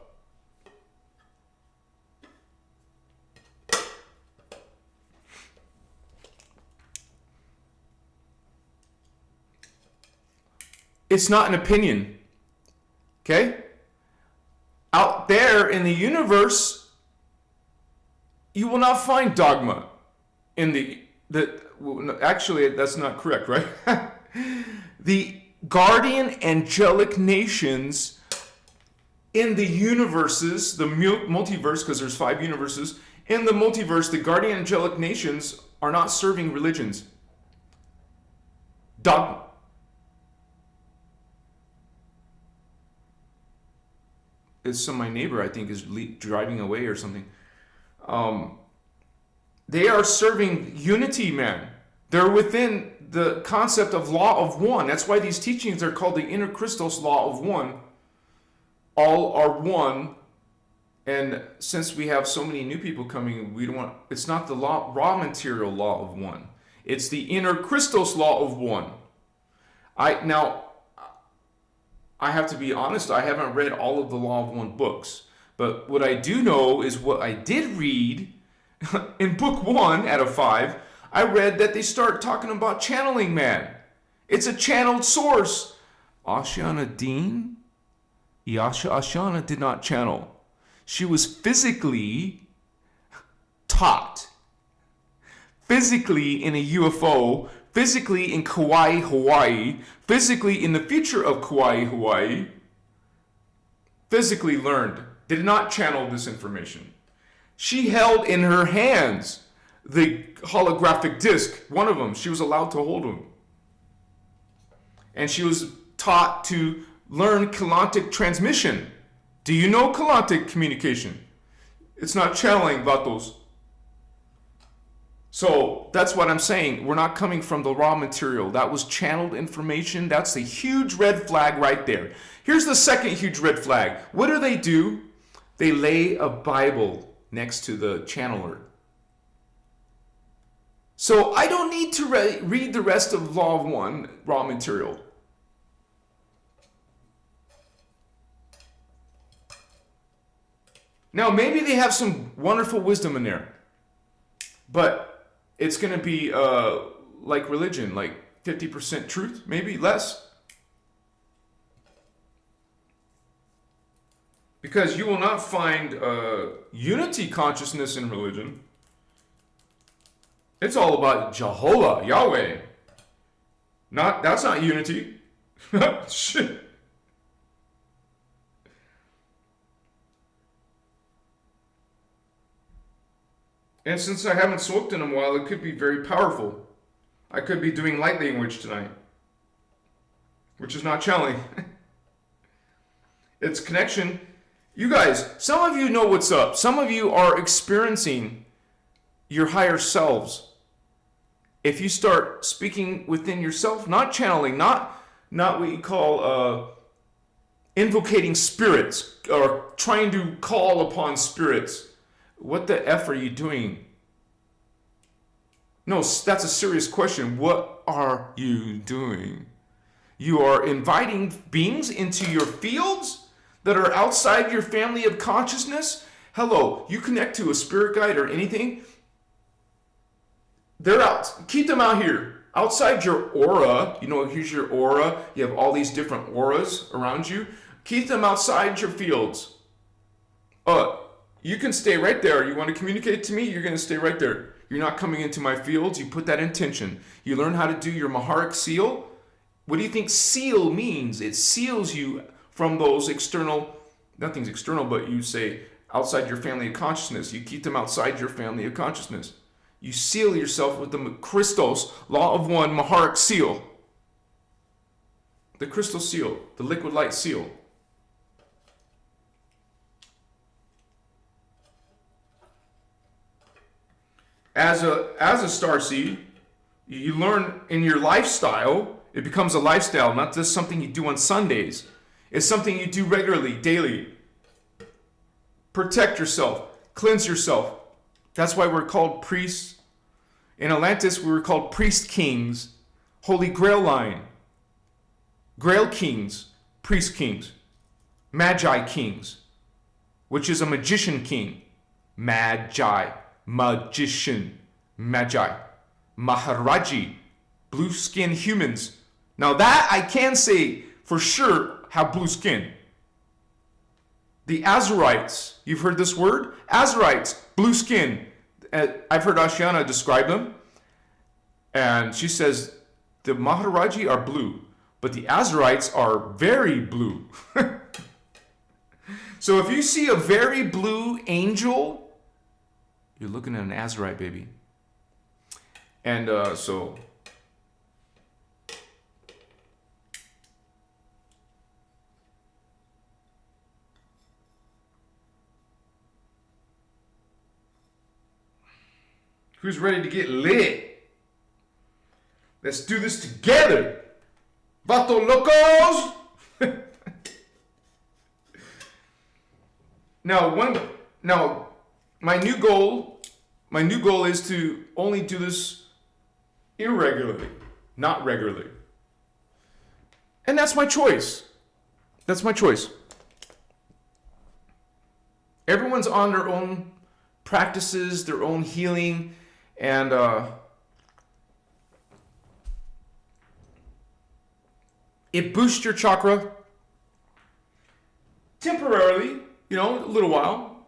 [SPEAKER 1] It's not an opinion. Okay? Out there in the universe, you will not find dogma actually, that's not correct, right? The guardian angelic nations in the universes, the multiverse, because there's 5 universes, in the multiverse, the guardian angelic nations are not serving religions. Dogma. It's my neighbor, I think, is driving away or something. They are serving unity, man. They're within the concept of law of one. That's why these teachings are called the innerchristos law of one. All are one. And since we have so many new people coming, we don't want, it's not the raw material law of one. It's the innerchristos law of one. Now, I have to be honest, I haven't read all of the Law of One books. But what I do know is what I did read in book 1 out of 5. I read that they start talking about channeling, man. It's a channeled source. Ashana Dean? Ashana did not channel. She was physically taught. Physically in a UFO, physically in Kauai, Hawaii, physically in the future of Kauai, Hawaii, physically learned, did not channel this information. She held in her hands the holographic disc, one of them. She was allowed to hold them. And she was taught to learn Kelantic transmission. Do you know Kelantic communication? It's not channeling, vatos. So that's what I'm saying. We're not coming from the raw material. That was channeled information. That's a huge red flag right there. Here's the second huge red flag. What do? They lay a Bible next to the channeler. So I don't need to read the rest of Law of One, raw material. Now, maybe they have some wonderful wisdom in there. But it's going to be like religion, like 50% truth, maybe less. Because you will not find unity consciousness in religion. It's all about Jehovah, Yahweh. That's not unity. Shit. And since I haven't smoked in a while, it could be very powerful. I could be doing light language tonight, which is not channeling. It's connection. You guys, some of you know what's up. Some of you are experiencing your higher selves. If you start speaking within yourself, not channeling, not what you call invocating spirits or trying to call upon spirits. What the F are you doing? No, that's a serious question. What are you doing? You are inviting beings into your fields that are outside your family of consciousness. Hello, you connect to a spirit guide or anything, they're out. Keep them out here. Outside your aura, here's your aura. You have all these different auras around you. Keep them outside your fields. You can stay right there. You want to communicate to me? You're going to stay right there. You're not coming into my fields. You put that intention. You learn how to do your Maharic seal. What do you think seal means? It seals you from those external, nothing's external, but you say outside your family of consciousness. You keep them outside your family of consciousness. You seal yourself with the Christos, law of one, Maharic seal. The crystal seal, the liquid light seal. As a starseed, you learn in your lifestyle, it becomes a lifestyle, not just something you do on Sundays. It's something you do regularly, daily. Protect yourself, cleanse yourself. That's why we're called priests. In Atlantis, we were called priest kings, Holy Grail line, Grail kings, priest kings, Magi kings, which is a magician king, Magi. Magician, Magi, Maharaji, blue skin humans. Now that I can say for sure have blue skin. The Azurites, you've heard this word? Azurites, blue skin. I've heard Ashiana describe them. And she says the Maharaji are blue, but the Azurites are very blue. So if you see a very blue angel, you're looking at an azurite, baby. And so who's ready to get lit? Let's do this together. Vato locos! Now, my new goal is to only do this irregularly, not regularly. And that's my choice. That's my choice. Everyone's on their own practices, their own healing, and it boosts your chakra temporarily, you know, a little while,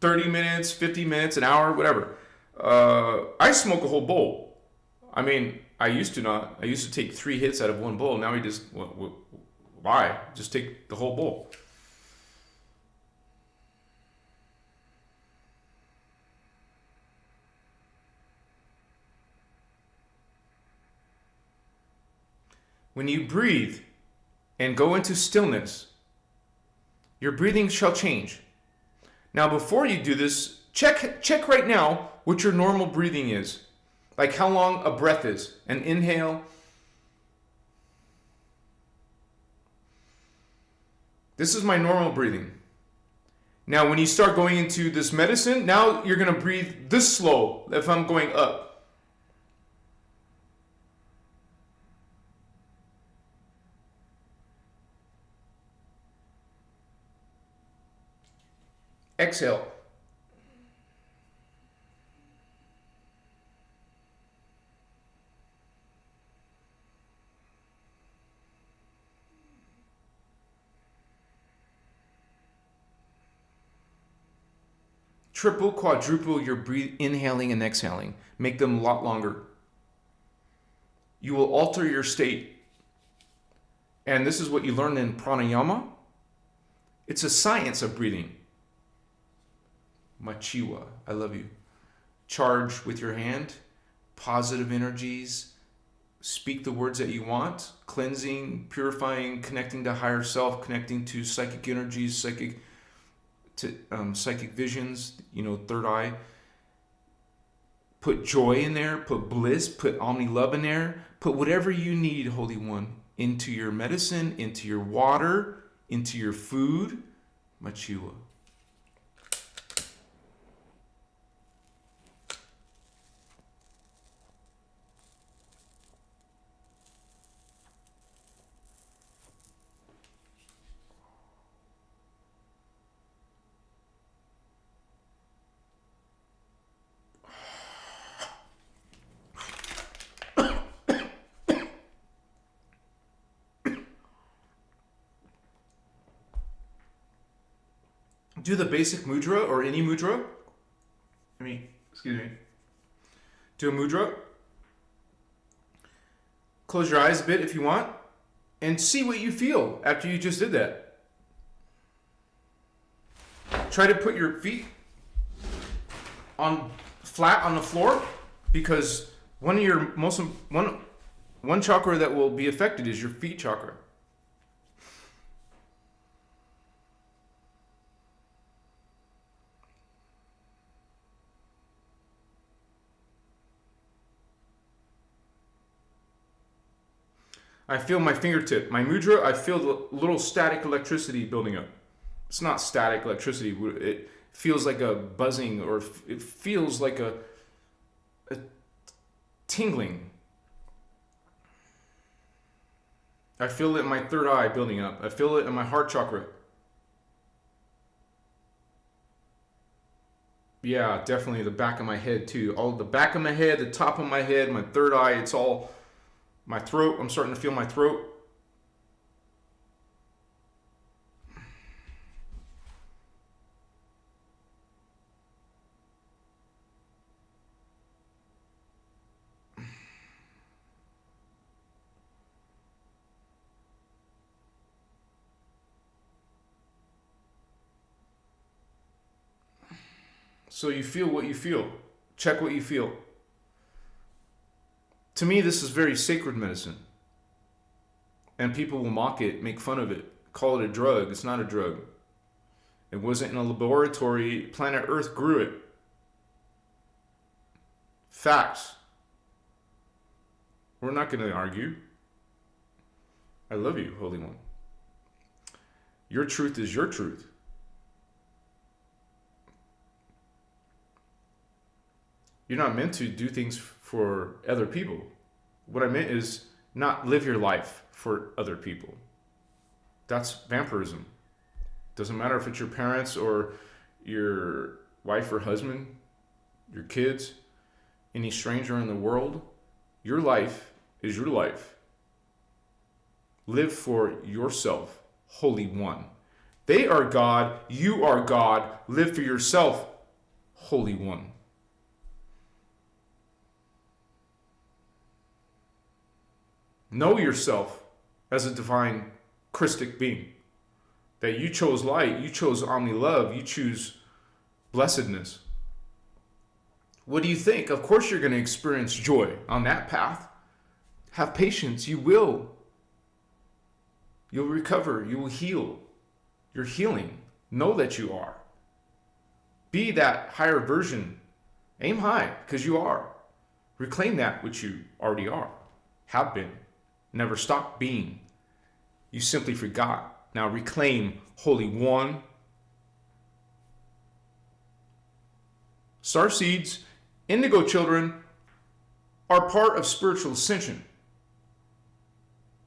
[SPEAKER 1] 30 minutes, 50 minutes, an hour, whatever. I smoke a whole bowl. I mean, I used to take 3 hits out of one bowl. Now why? Just take the whole bowl. When you breathe and go into stillness, your breathing shall change. Now, before you do this, check right now what your normal breathing is. Like how long a breath is. An inhale. This is my normal breathing. Now, when you start going into this medicine, now you're going to breathe this slow if I'm going up. Exhale. Triple, quadruple your inhaling and exhaling. Make them a lot longer. You will alter your state. And this is what you learn in pranayama. It's a science of breathing. Machiwa, I love you. Charge with your hand, positive energies, speak the words that you want, cleansing, purifying, connecting to higher self, connecting to psychic energies, psychic visions, you know, third eye. Put joy in there, put bliss, put omni love in there, put whatever you need, Holy One, into your medicine, into your water, into your food. Machiwa. Do the basic mudra or any mudra. Excuse me. Do a mudra. Close your eyes a bit if you want. And see what you feel after you just did that. Try to put your feet flat on the floor, because one chakra that will be affected is your feet chakra. I feel my fingertip, my mudra, I feel the little static electricity building up. It's not static electricity. It feels like a buzzing, or it feels like a tingling. I feel it in my third eye building up. I feel it in my heart chakra. Yeah, definitely the back of my head too. All the back of my head, the top of my head, my third eye, it's all my throat. I'm starting to feel my throat. So you feel what you feel. Check what you feel. To me, this is very sacred medicine. And people will mock it, make fun of it, call it a drug. It's not a drug. It wasn't in a laboratory. Planet Earth grew it. Facts. We're not going to argue. I love you, Holy One. Your truth is your truth. You're not meant to do things for other people. What I meant is not live your life for other people. That's vampirism. Doesn't matter if it's your parents or your wife or husband, your kids, any stranger in the world. Your life is your life. Live for yourself, Holy One. They are God, you are God. Live for yourself, Holy One. Know yourself as a divine Christic being. That you chose light, you chose omni-love, you choose blessedness. What do you think? Of course you're going to experience joy on that path. Have patience, you will. You'll recover, you will heal. You're healing. Know that you are. Be that higher version. Aim high, because you are. Reclaim that which you already are, have been. Never stop being. You simply forgot. Now reclaim, Holy One. Starseeds, Indigo Children are part of spiritual ascension.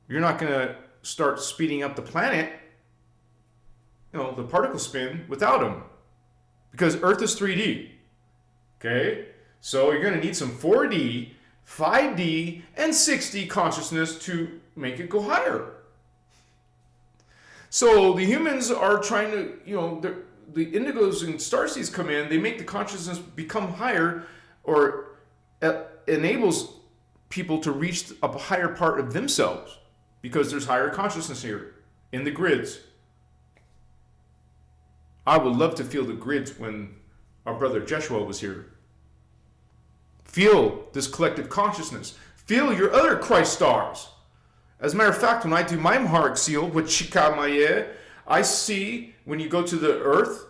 [SPEAKER 1] You're not going to start speeding up the planet, the particle spin, without them. Because Earth is 3D. Okay? So you're going to need some 4D, 5D, and 6D consciousness to make it go higher. So the humans are trying to, the indigos and starseeds come in, they make the consciousness become higher, or enables people to reach a higher part of themselves, because there's higher consciousness here in the grids. I would love to feel the grids when our brother Jeshua was here. Feel this collective consciousness. Feel your other Christ stars. As a matter of fact, when I do my Maharic seal with Shikamaye, I see when you go to the earth,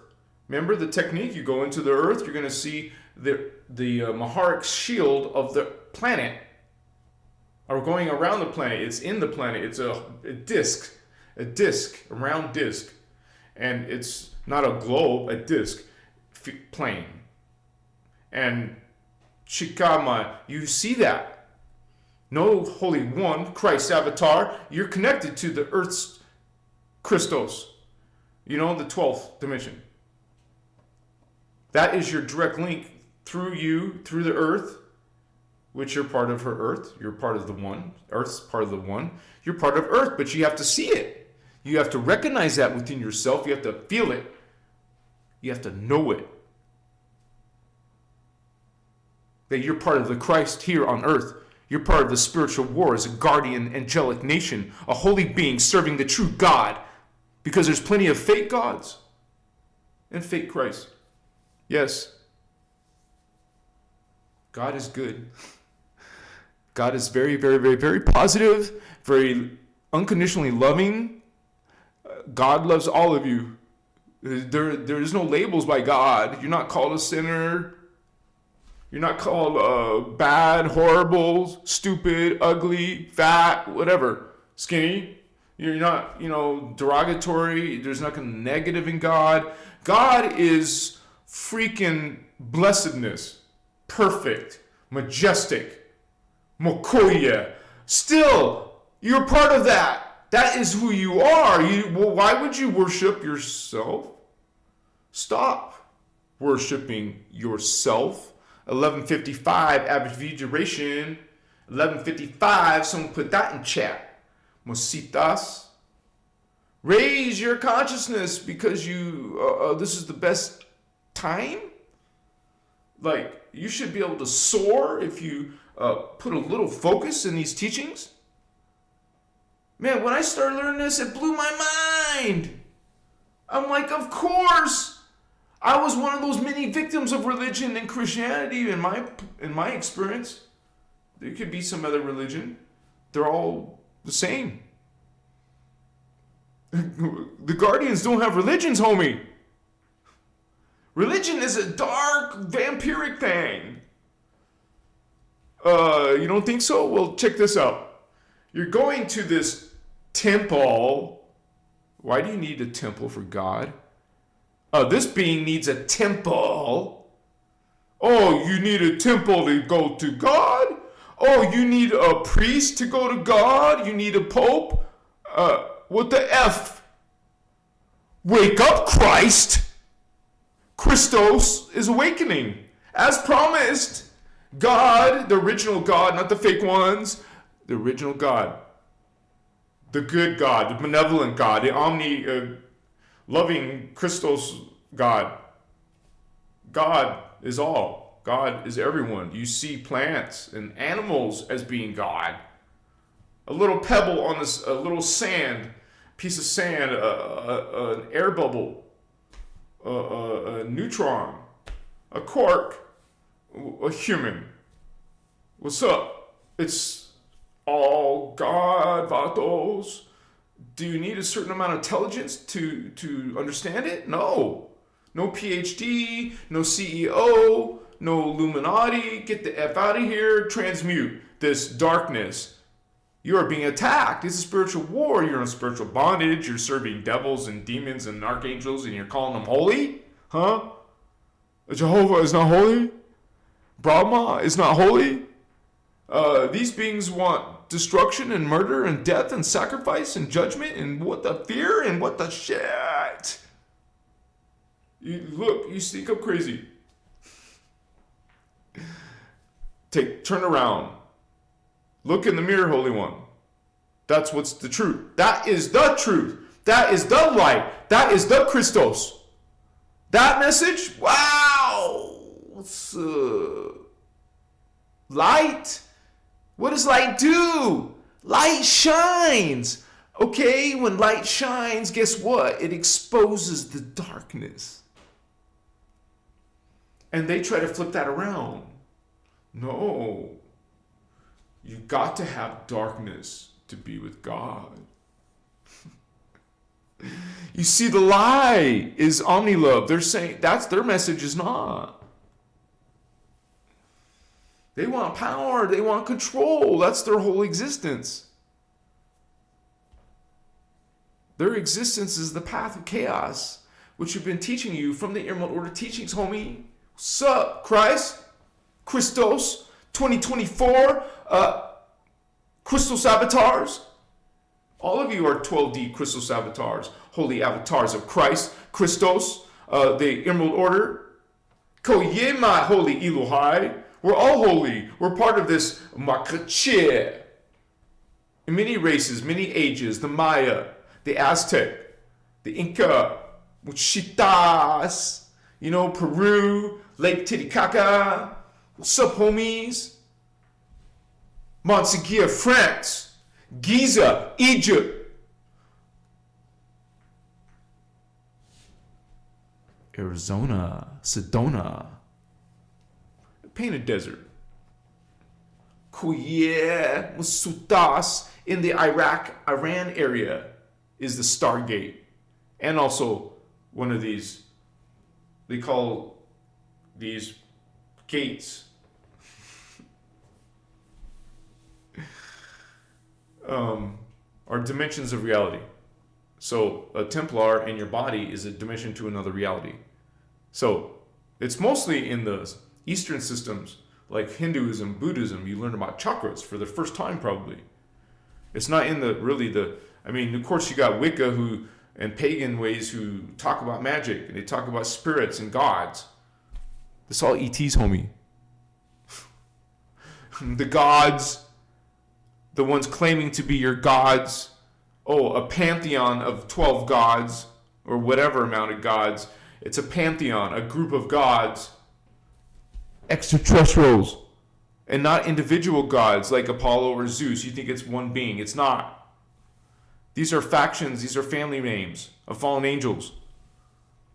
[SPEAKER 1] remember the technique, you go into the earth, you're going to see the Maharic shield of the planet, or going around the planet. It's in the planet. It's a disc, a round disc. And it's not a globe, a disc, plane. And Shikama, you see that. No, Holy One, Christ avatar, you're connected to the Earth's Christos, the 12th dimension. That is your direct link through you, through the Earth, which you're part of her Earth. You're part of the One. Earth's part of the One. You're part of Earth, but you have to see it. You have to recognize that within yourself. You have to feel it. You have to know it. That you're part of the Christ here on Earth. You're part of the spiritual war as a guardian angelic nation, a holy being serving the true God, because there's plenty of fake gods and fake Christ. Yes, God is good. God is very, very, very, very positive, very unconditionally loving. God loves all of you. There is no labels by God. You're not called a sinner. You're not called bad, horrible, stupid, ugly, fat, whatever, skinny. You're not, derogatory. There's nothing negative in God. God is freaking blessedness, perfect, majestic, mokoye. Still, you're part of that. That is who you are. Why would you worship yourself? Stop worshiping yourself. 11:55 average view duration. 11:55. Someone put that in chat. Mositas. Raise your consciousness because this is the best time. Like, you should be able to soar if you put a little focus in these teachings. Man, when I started learning this, it blew my mind. I'm like, of course. I was one of those many victims of religion and Christianity in my experience. There could be some other religion. They're all the same. The Guardians don't have religions, homie. Religion is a dark, vampiric thing. You don't think so? Well, check this out. You're going to this temple. Why do you need a temple for God? This being needs a temple. Oh, you need a temple to go to God? Oh, you need a priest to go to God? You need a pope? What the F? Wake up, Christ! Christos is awakening. As promised, God, the original God, not the fake ones, the original God, the good God, the benevolent God, the loving Christos God. God is all. God is everyone. You see plants and animals as being God. A little pebble on this, a little sand, piece of sand, an air bubble, a neutron, a quark, a human. What's up? It's all God, vatos. Do you need a certain amount of intelligence to understand it? No. No PhD, no CEO, no Illuminati. Get the F out of here. Transmute this darkness. You are being attacked. It's a spiritual war. You're in spiritual bondage. You're serving devils and demons and archangels and you're calling them holy? Huh? Jehovah is not holy? Brahma is not holy? These beings want destruction and murder and death and sacrifice and judgment and what the fear and what the shit. You sneak up crazy. Turn around. Look in the mirror, Holy One. That's what's the truth. That is the truth. That is the light. That is the Christos. That message, wow. It's, light. What does light do? Light shines. Okay, when light shines, guess what? It exposes the darkness. And they try to flip that around. No. You got to have darkness to be with God. You see, the lie is omni-love. They're saying that's their message is not. They want power. They want control. That's their whole existence. Their existence is the path of chaos, which we've been teaching you from the Emerald Order teachings, homie. What's up, Christ? Christos, 2024, Christos avatars. All of you are 12D Christos avatars, holy avatars of Christ, Christos, the Emerald Order. Koyema, holy Elohai. We're all holy. We're part of this Makache. In many races, many ages, the Maya, the Aztec, the Inca, Muchitas, Peru, Lake Titicaca. What's up, homies? Montseguia, France, Giza, Egypt, Arizona, Sedona, Painted Desert, Kuye, Musutas, in the Iran area is the Stargate. And also one of these, they call these gates. Are dimensions of reality. So a Templar in your body is a dimension to another reality. So it's mostly in the Eastern systems like Hinduism, Buddhism. You learn about chakras for the first time probably. It's not in of course you got Wicca and pagan ways who talk about magic and they talk about spirits and gods. It's all ETs, homie. The gods, the ones claiming to be your gods. Oh, a pantheon of 12 gods or whatever amount of gods. It's a pantheon, a group of gods. Extraterrestrials. And not individual gods like Apollo or Zeus. You think it's one being. It's not. These are factions. These are family names of fallen angels.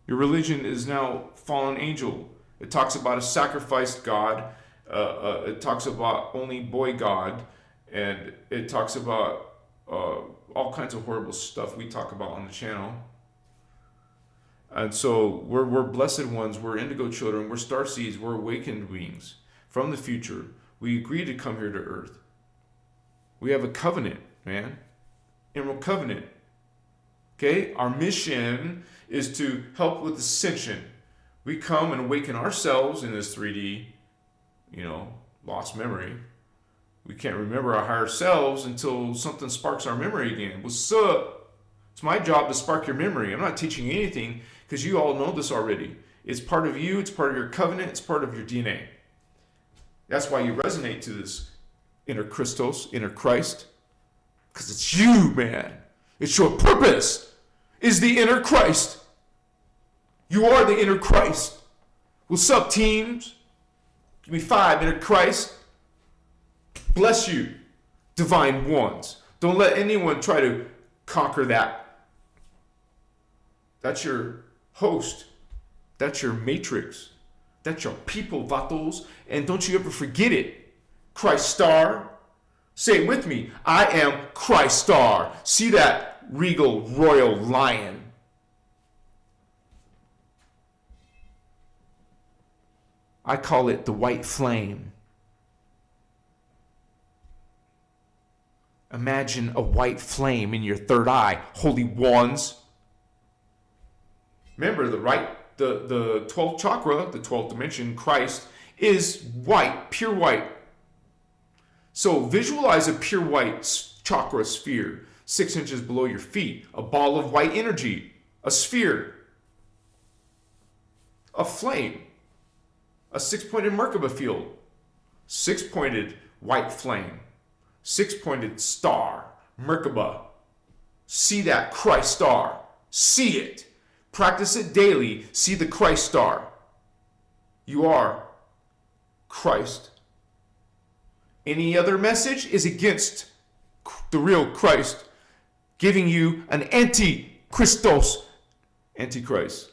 [SPEAKER 1] Your religion is now fallen angel. It talks about a sacrificed God. It talks about only boy God. And it talks about all kinds of horrible stuff we talk about on the channel. And so we're blessed ones, we're indigo children, we're starseeds, we're awakened beings from the future. We agree to come here to earth. We have a covenant, man. Emerald covenant. Okay? Our mission is to help with ascension. We come and awaken ourselves in this 3D, lost memory. We can't remember our higher selves until something sparks our memory again. What's up? It's my job to spark your memory. I'm not teaching you anything because you all know this already. It's part of you. It's part of your covenant. It's part of your DNA. That's why you resonate to this inner Christos, inner Christ. Because it's you, man. It's your purpose is the inner Christ. You are the inner Christ. What's up, teams? Give me 5, inner Christ. Bless you, divine ones. Don't let anyone try to conquer that. That's your host. That's your matrix. That's your people, vatos. And don't you ever forget it. Christ star. Say it with me. I am Christ star. See that regal royal lion. I call it the white flame. Imagine a white flame in your third eye, holy ones. Remember, the 12th chakra, the 12th dimension, Christ, is white, pure white. So visualize a pure white chakra sphere, 6 inches below your feet, a ball of white energy, a sphere, a flame, a 6-pointed Merkaba field, 6-pointed white flame. 6-pointed star, Merkaba. See that Christ star. See it. Practice it daily. See the Christ star. You are Christ. Any other message is against the real Christ, giving you an anti-Christos, antichrist.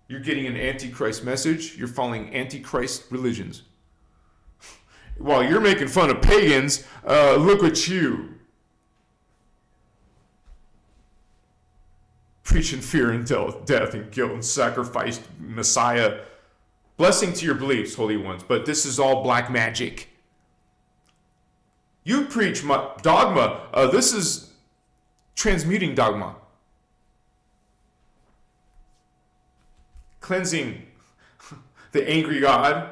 [SPEAKER 1] You're getting an antichrist message. You're following antichrist religions. While you're making fun of pagans, look at you. Preaching fear and death and guilt and sacrifice, Messiah. Blessing to your beliefs, holy ones, but this is all black magic. You preach dogma. This is transmuting dogma. Cleansing the angry God.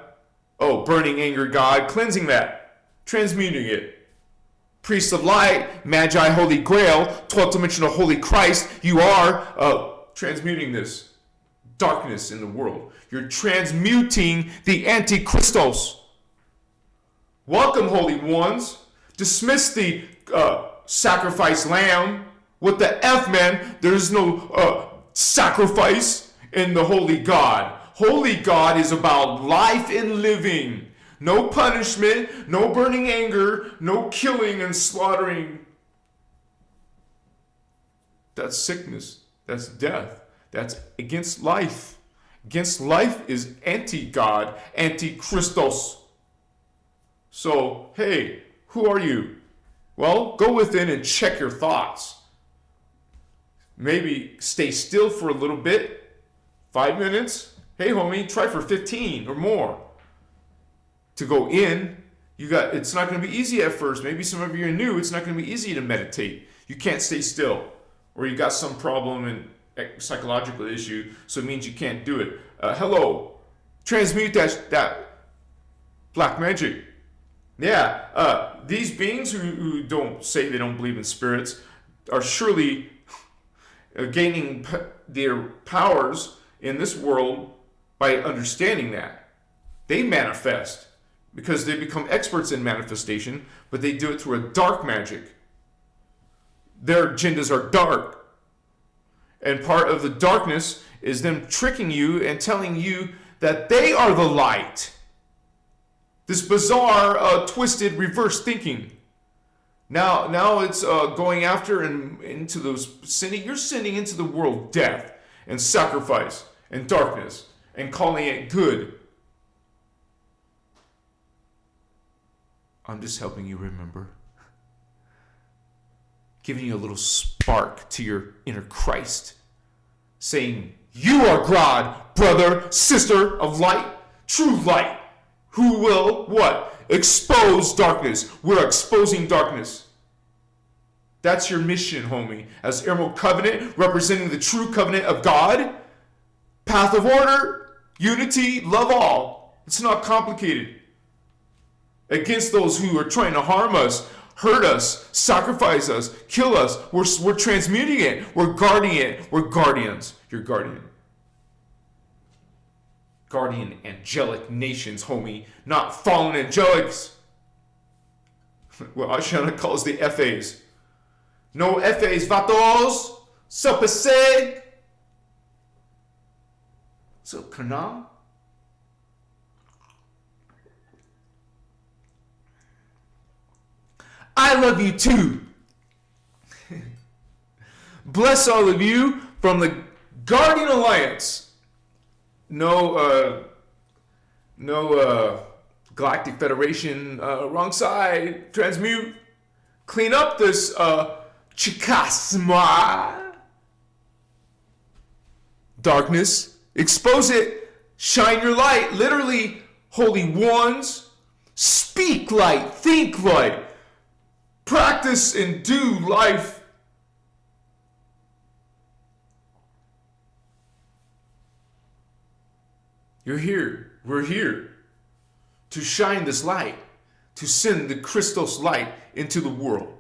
[SPEAKER 1] Oh, burning anger God, cleansing that, transmuting it. Priests of light, Magi, Holy Grail, 12th dimensional Holy Christ, you are transmuting this darkness in the world. You're transmuting the anti-Christos. Welcome, holy ones. Dismiss the sacrifice lamb. What the F, man? There's no sacrifice in the holy God. Holy God is about life and living. No punishment, no burning anger, no killing and slaughtering. That's sickness. That's death. That's against life. Against life is anti-God, anti-Christos. So, hey, who are you? Well, go within and check your thoughts. Maybe stay still for a little bit, 5 minutes. Hey, homie, try for 15 or more. To go in, it's not going to be easy at first. Maybe some of you are new. It's not going to be easy to meditate. You can't stay still. Or you got some problem and psychological issue, so it means you can't do it. Hello. Transmute that black magic. Yeah, these beings who don't say they don't believe in spirits are surely gaining their powers in this world by understanding that. They manifest because they become experts in manifestation, but they do it through a dark magic. Their agendas are dark. And part of the darkness is them tricking you and telling you that they are the light. This bizarre, twisted, reverse thinking. Now it's going after and into those sinning. You're sending into the world death and sacrifice and darkness and calling it good. I'm just helping you remember. Giving you a little spark to your inner Christ. Saying, you are God, brother, sister of light, true light, who will, what? Expose darkness. We're exposing darkness. That's your mission, homie. As Emerald Covenant, representing the true covenant of God, path of order, unity, love all. It's not complicated. Against those who are trying to harm us, hurt us, sacrifice us, kill us, we're transmuting it. We're guarding it. We're guardians. You're guardian. Guardian angelic nations, homie. Not fallen angelics. Well, Ashana calls the FAs. No FAs, vatos. Sopese. So, Kana. I love you too. Bless all of you from the Guardian Alliance. No Galactic Federation, wrong side, transmute, clean up this chikasma, darkness, expose it, shine your light, literally, holy ones, speak light, think light, practice and do life. You're here. We're here to shine this light, to send the Christos light into the world.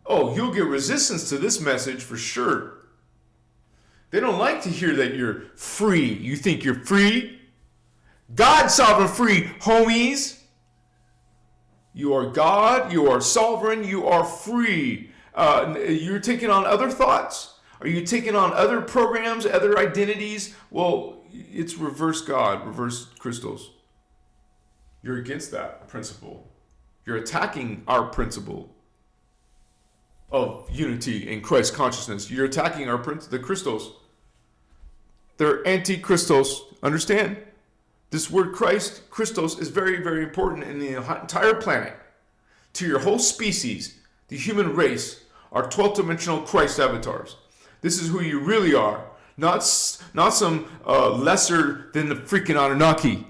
[SPEAKER 1] Oh, you'll get resistance to this message for sure. They don't like to hear that you're free. You think you're free? God sovereign free, homies. You are God, you are sovereign, you are free. You're taking on other thoughts? Are you taking on other programs, other identities? Well, it's reverse God, reverse Christos. You're against that principle. You're attacking our principle of unity in Christ consciousness. You're attacking the Christos. They're anti-Christos. Understand? This word Christ, Christos, is very, very important in the entire planet. To your whole species, the human race, are 12th dimensional Christ avatars. This is who you really are. Not some lesser than the freaking Anunnaki.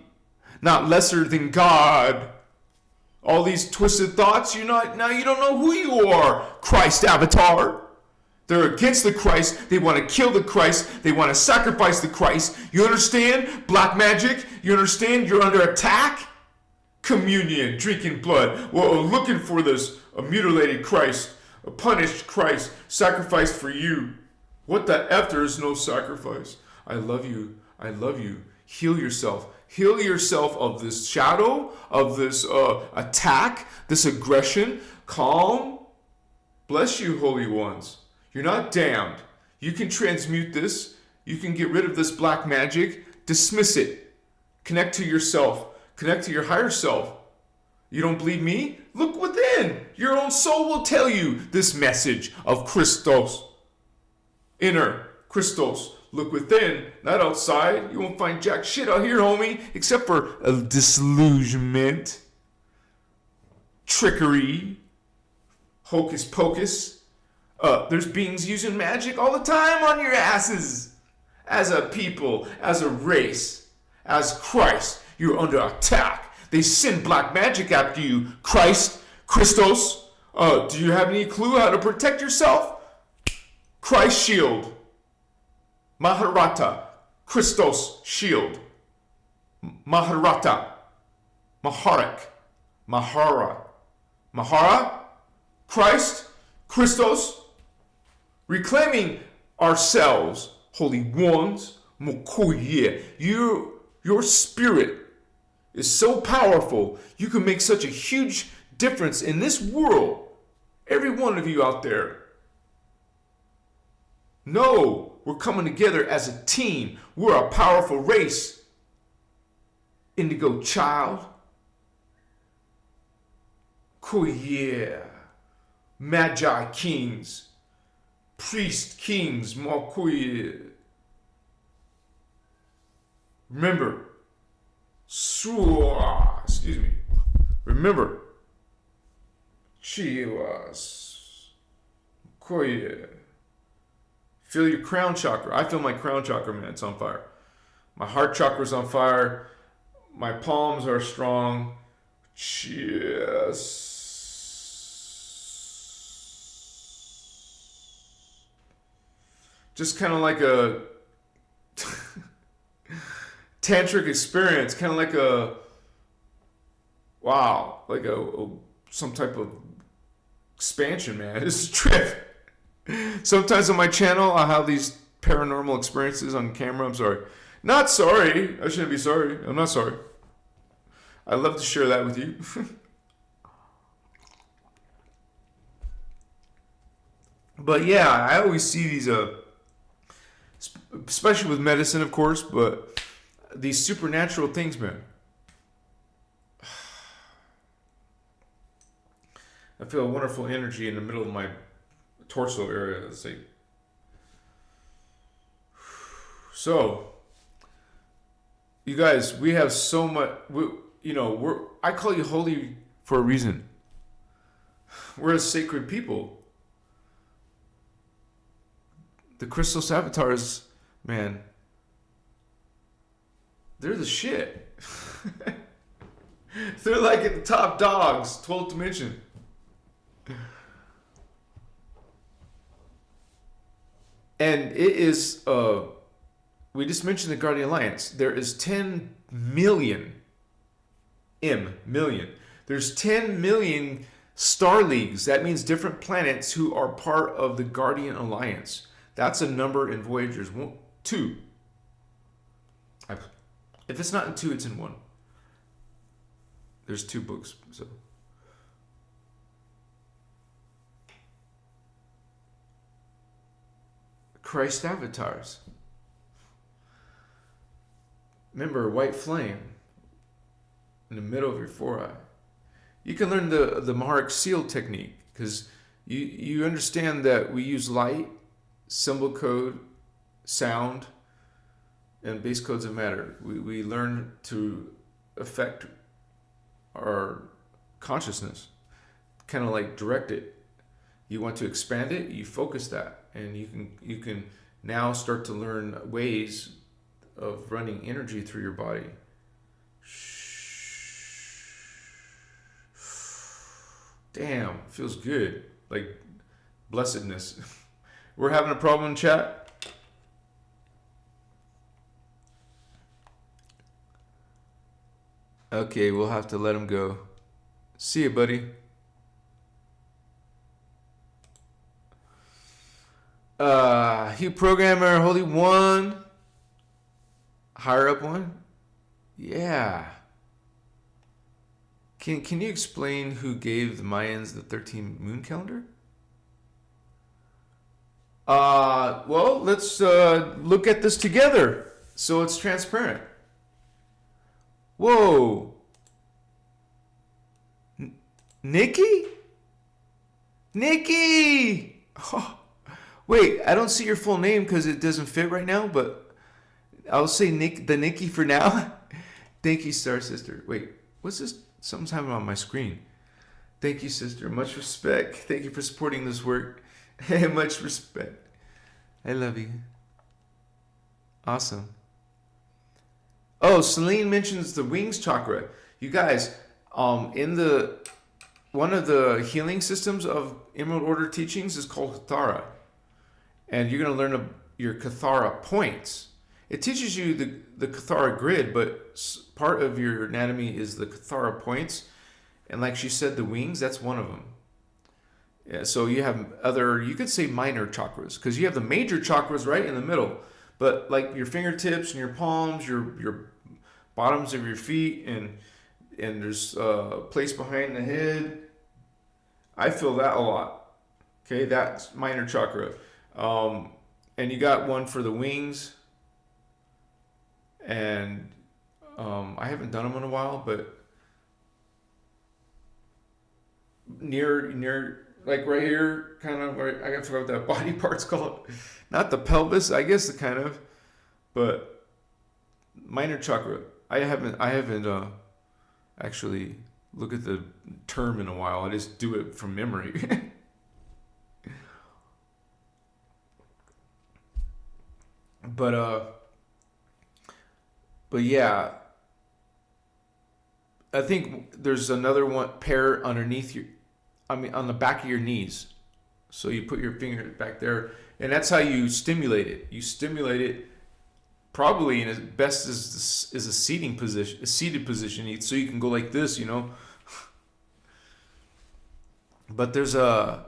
[SPEAKER 1] Not lesser than God. All these twisted thoughts, now you don't know who you are, Christ avatar. They're against the Christ. They want to kill the Christ. They want to sacrifice the Christ. You understand? Black magic. You understand? You're under attack. Communion, drinking blood. Well, looking for this a mutilated Christ, a punished Christ, sacrificed for you. What the F? There is no sacrifice. I love you. I love you. Heal yourself. Heal yourself of this shadow, of this attack, this aggression. Calm. Bless you, holy ones. You're not damned. You can transmute this. You can get rid of this black magic. Dismiss it. Connect to yourself. Connect to your higher self. You don't believe me? Look within. Your own soul will tell you this message of Christos. Inner Christos. Look within, not outside. You won't find jack shit out here, homie, except for a disillusionment, trickery, hocus pocus. There's beings using magic all the time on your asses. As a people, as a race, as Christ, you're under attack. They send black magic after you. Christos. Do you have any clue how to protect yourself? Christ shield. Maharata. Christos shield. Maharata. Maharak. Mahara. Mahara. Christ. Christos. Reclaiming ourselves, holy ones. Mokoye. Your spirit is so powerful. You can make such a huge difference in this world. Every one of you out there. No, we're coming together as a team. We're a powerful race. Indigo child. Cool, yeah. Magi kings. Priest kings. More cool, yeah. Remember. Excuse me. Remember. Chivas. Cool, yeah. Feel your crown chakra. I feel my crown chakra, man. It's on fire. My heart chakra's on fire. My palms are strong. Cheers. Just kind of like a tantric experience. Kind of like a wow, like a some type of expansion, man. It's a trip. Sometimes on my channel, I'll have these paranormal experiences on camera. I'm sorry. Not sorry. I shouldn't be sorry. I'm not sorry. I'd love to share that with you. But yeah, I always see these, especially with medicine, of course, but these supernatural things, man. I feel a wonderful energy in the middle of my torso area. Let's see. So, you guys, we have so much. I call you holy for a reason. We're a sacred people. The Christos avatars, man, they're the shit. They're like the top dogs, 12th dimension. And it is, we just mentioned the Guardian Alliance. There is 10 million, million. There's 10 million star leagues. That means different planets who are part of the Guardian Alliance. That's a number in Voyager's 2. If it's not in 2, it's in 1. There's 2 books, so. Christ avatars. Remember, white flame in the middle of your foreeye. You can learn the Maharic seal technique because you understand that we use light, symbol code, sound, and base codes of matter. We learn to affect our consciousness, kind of like direct it. You want to expand it, you focus that, and you can now start to learn ways of running energy through your body. Damn, feels good, like blessedness. We're having a problem in chat. Okay, we'll have to let him go. See you, buddy. Hugh Programmer, Holy One. Higher up one? Yeah. Can you explain who gave the Mayans the 13 moon calendar? Well, let's look at this together so it's transparent. Whoa. Nikki? Nikki! Oh, wait, I don't see your full name because it doesn't fit right now, but I'll say the Nikki for now. Thank you, Star Sister. Wait, what's this? Something's happening on my screen. Thank you, sister. Much respect. Thank you for supporting this work. Much respect. I love you. Awesome. Oh, Celine mentions the wings chakra. You guys, in one of the healing systems of Emerald Order teachings is called Cathara. And you're going to learn your Cathara points. It teaches you the Cathara grid, but part of your anatomy is the Cathara points. And like she said, the wings, that's one of them. Yeah, so you have you could say minor chakras, because you have the major chakras right in the middle. But like your fingertips and your palms, your bottoms of your feet, and there's a place behind the head. I feel that a lot. Okay, that's minor chakra. And you got one for the wings. And I haven't done them in a while, but near like right here, kind of where I forgot what that body part's called. Not the pelvis, I guess, the kind of, but minor chakra. I haven't actually looked at the term in a while. I just do it from memory. But yeah, I think there's another one pair underneath your, I mean, on the back of your knees. So you put your finger back there, and that's how you stimulate it. You stimulate it probably in as best as a seating position, a seated position, so you can go like this, you know. But there's a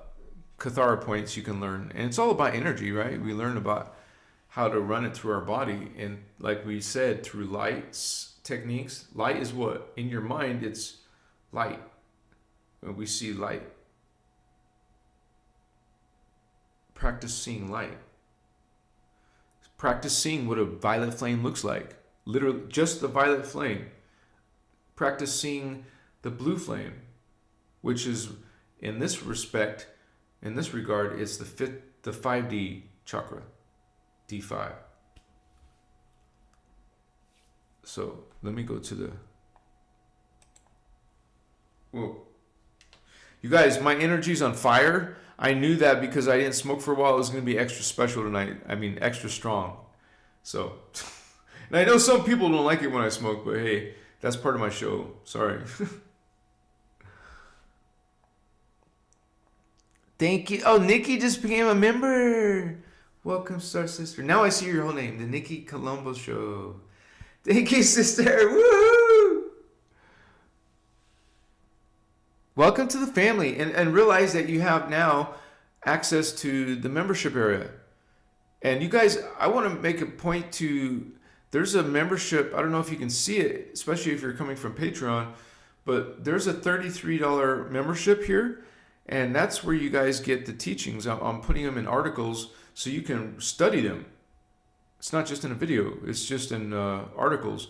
[SPEAKER 1] Cathara points you can learn, and it's all about energy, right? We learn about how to run it through our body, and like we said, through lights techniques. Light is what? In your mind, it's light. When we see light, practice seeing light. Practice seeing what a violet flame looks like. Literally, just the violet flame. Practice seeing the blue flame, which is, in this respect, in this regard, it's the 5D chakra, D5. So let me go to the. Whoa. You guys, my energy's on fire. I knew that because I didn't smoke for a while. It was going to be extra special tonight. I mean, extra strong. So, and I know some people don't like it when I smoke, but hey, that's part of my show. Sorry. Thank you. Oh, Nikki just became a member. Welcome, Star Sister. Now I see your whole name, the Nikki Colombo Show. Thank you, sister. Woohoo! Welcome to the family, and realize that you have now access to the membership area. And you guys, I want to make a point to, there's a membership, I don't know if you can see it, especially if you're coming from Patreon, but there's a $33 membership here, and that's where you guys get the teachings. I'm putting them in articles so you can study them. It's not just in a video, it's just in articles.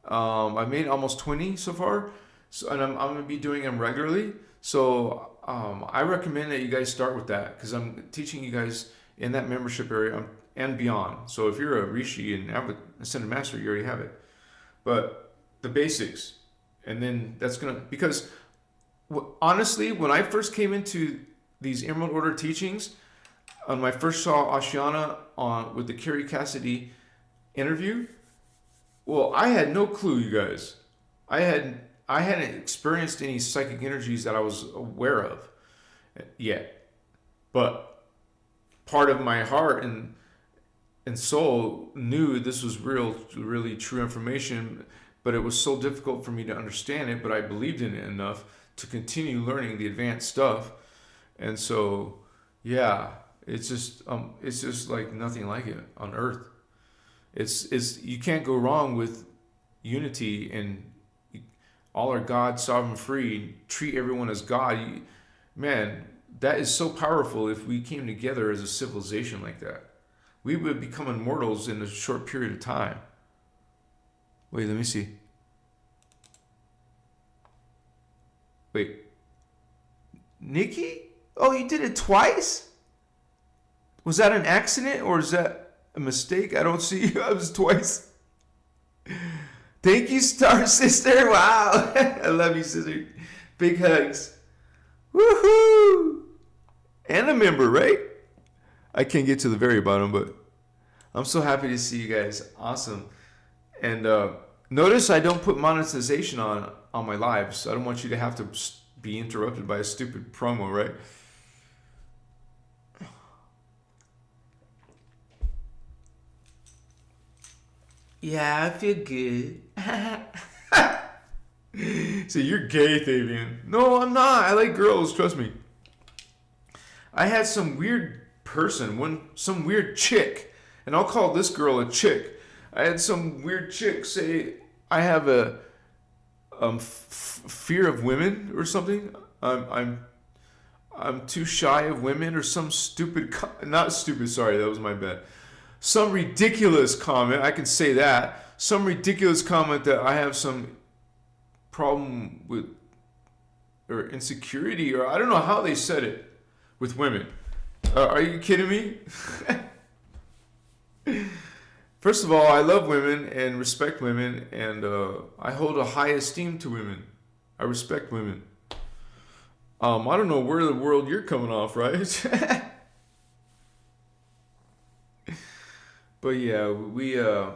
[SPEAKER 1] I've made almost 20 so far. So, and I'm going to be doing them regularly. So I recommend that you guys start with that, because I'm teaching you guys in that membership area and beyond. So if you're a Rishi and Ascended Master, you already have it. But the basics, and then that's going to, because honestly, when I first came into these Emerald Order teachings, when I first saw Ashiana with the Carrie Cassidy interview, well, I had no clue, you guys. I hadn't experienced any psychic energies that I was aware of yet. But part of my heart and soul knew this was really true information, but it was so difficult for me to understand it, but I believed in it enough to continue learning the advanced stuff. And so, yeah, it's just like nothing like it on earth. It's you can't go wrong with unity, and all are God, sovereign, free. Treat everyone as God. Man, that is so powerful. If we came together as a civilization like that, we would become immortals in a short period of time. Wait, let me see. Wait, Nikki? Oh, you did it twice? Was that an accident or is that a mistake? I don't see you. I was twice. Thank you, Star Sister. Wow. I love you, sister. Big hugs. Woohoo! And a member, right? I can't get to the very bottom, but I'm so happy to see you guys. Awesome. And notice I don't put monetization on my lives. I don't want you to have to be interrupted by a stupid promo, right? Yeah, I feel good. So you're gay, Thavian. No, I'm not. I like girls, trust me. I had some weird person, some weird chick, and I'll call this girl a chick. I had some weird chick say I have a fear of women or something. I'm too shy of women or some stupid, not stupid, sorry, that was my bad. Some ridiculous comment, I can say that. Some ridiculous comment that I have some problem with or insecurity, or I don't know how they said it with women. Are you kidding me? First of all, I love women and respect women, and I hold a high esteem to women. I respect women. I don't know where in the world you're coming off, right? But yeah, we are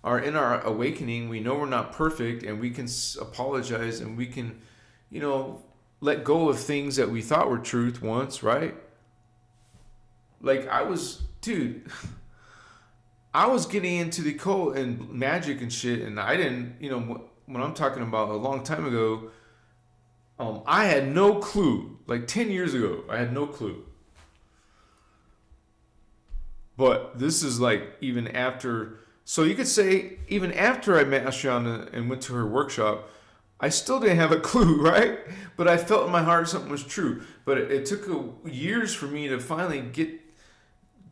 [SPEAKER 1] in our awakening. We know we're not perfect, and we can apologize, and we can, let go of things that we thought were truth once, right? Like I was getting into the occult and magic and shit, and I didn't, when I'm talking about a long time ago, I had no clue. Like 10 years ago, I had no clue. But this is like even after, so you could say even after I met Ashiana and went to her workshop, I still didn't have a clue, right? But I felt in my heart something was true. But it took years for me to finally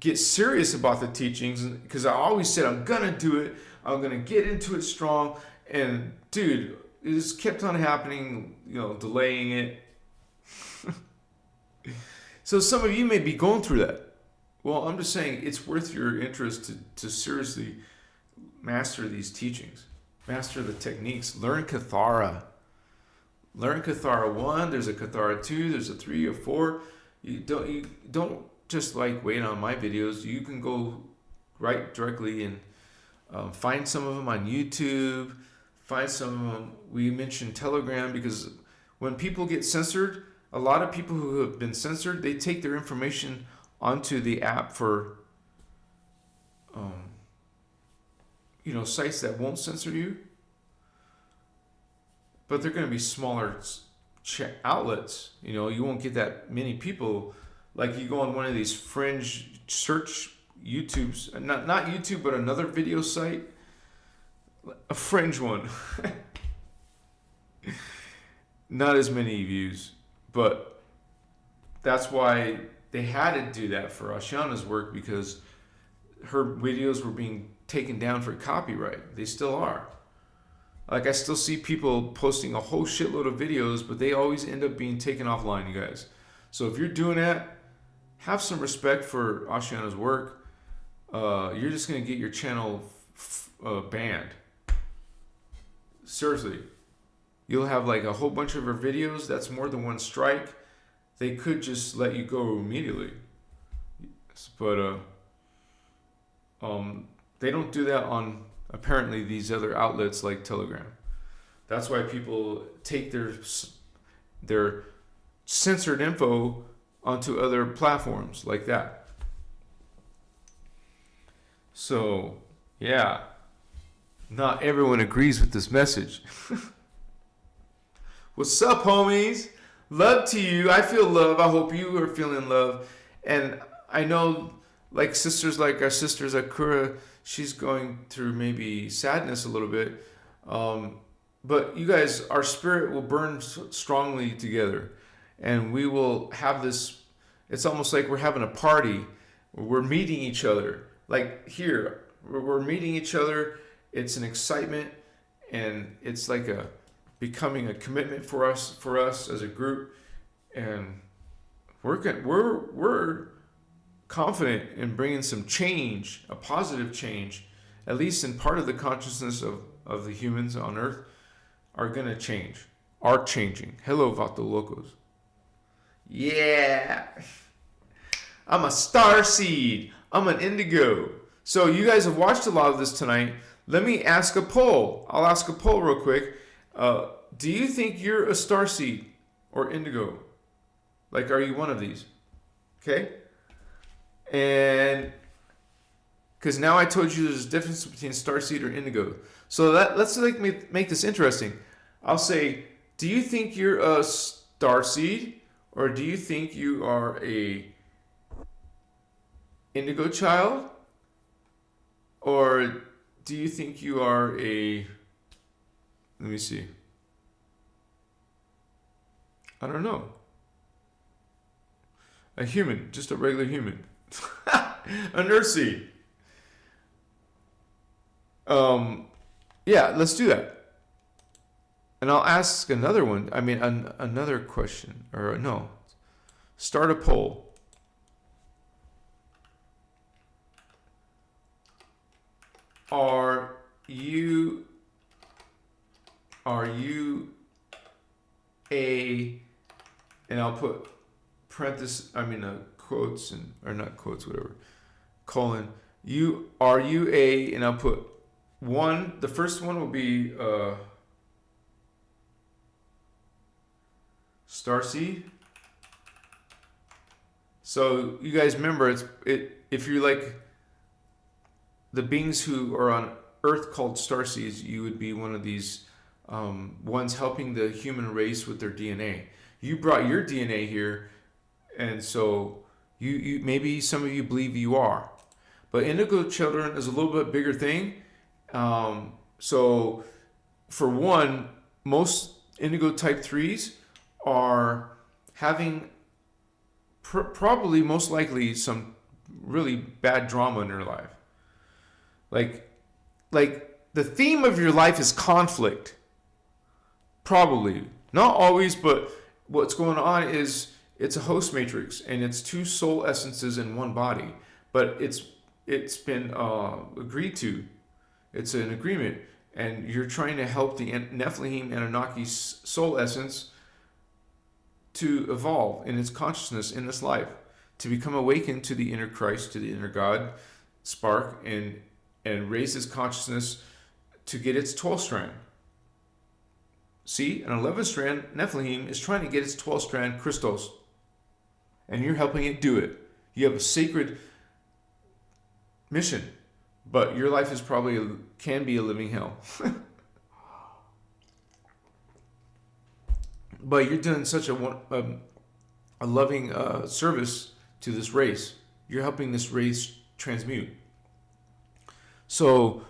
[SPEAKER 1] get serious about the teachings, because I always said I'm gonna do it, I'm gonna get into it strong, and dude, it just kept on happening, delaying it. So some of you may be going through that. Well, I'm just saying it's worth your interest to seriously master these teachings, master the techniques, learn Kathara. Learn Kathara 1, there's a Kathara 2, there's a 3 or 4. You don't just like wait on my videos. You can go right directly and find some of them on YouTube. Find some of them. We mentioned Telegram, because when people get censored, a lot of people who have been censored, they take their information onto the app for sites that won't censor you, but they're going to be smaller outlets. You won't get that many people. Like you go on one of these fringe search YouTubes, not YouTube, but another video site, a fringe one. Not as many views, but that's why they had to do that for Ashiana's work, because her videos were being taken down for copyright. They still are. Like I still see people posting a whole shitload of videos, but they always end up being taken offline, you guys. So if you're doing that, have some respect for Ashiana's work. You're just going to get your channel banned. Seriously. You'll have like a whole bunch of her videos. That's more than one strike. They could just let you go immediately. But they don't do that on apparently these other outlets like Telegram. That's why people take their censored info onto other platforms like that. So, yeah. Not everyone agrees with this message. What's up, homies? Love to you. I feel love. I hope you are feeling love. And I know, like our sisters Akura, she's going through maybe sadness a little bit. But you guys, our spirit will burn strongly together. And we will have this, it's almost like we're having a party. We're meeting each other. Like here, we're meeting each other. It's an excitement, and it's like becoming a commitment for us as a group. And we're confident in bringing some change, a positive change, at least in part of the consciousness of the humans on Earth are changing. Hello, Vato Locos. Yeah. I'm a starseed. I'm an indigo. So you guys have watched a lot of this tonight. Let me ask a poll. I'll ask a poll real quick. Do you think you're a starseed or indigo? Like, are you one of these? Okay? And because now I told you there's a difference between starseed or indigo. So let's make this interesting. I'll say, do you think you're a starseed, or do you think you are a indigo child, or do you think you are a, let me see, I don't know, a human, just a regular human, a nurse seed? Yeah, let's do that. And I'll ask another one. I mean, another question. Or no. Start a poll. Are you a, and I'll put parentheses, quotes, and, or not quotes, whatever, colon, are you a, and I'll put one, the first one will be Starseed. So you guys remember, if you're like the beings who are on Earth called starseeds, you would be one of these ones helping the human race with their DNA. You brought your DNA here, and so you maybe some of you believe you are. But Indigo Children is a little bit bigger thing. So for one, most Indigo Type 3s are having probably most likely some really bad drama in their life. Like the theme of your life is conflict. Probably. Not always, but what's going on is it's a host matrix and it's two soul essences in one body. But it's been agreed to. It's an agreement. And you're trying to help the Nephilim Anunnaki's soul essence to evolve in its consciousness in this life, to become awakened to the inner Christ, to the inner God spark, and raise its consciousness to get its 12th strand. See, an 11th strand Nephilim is trying to get its 12th strand Christos, and you're helping it do it. You have a sacred mission, but your life is can be a living hell. But you're doing such a loving service to this race. You're helping this race transmute. So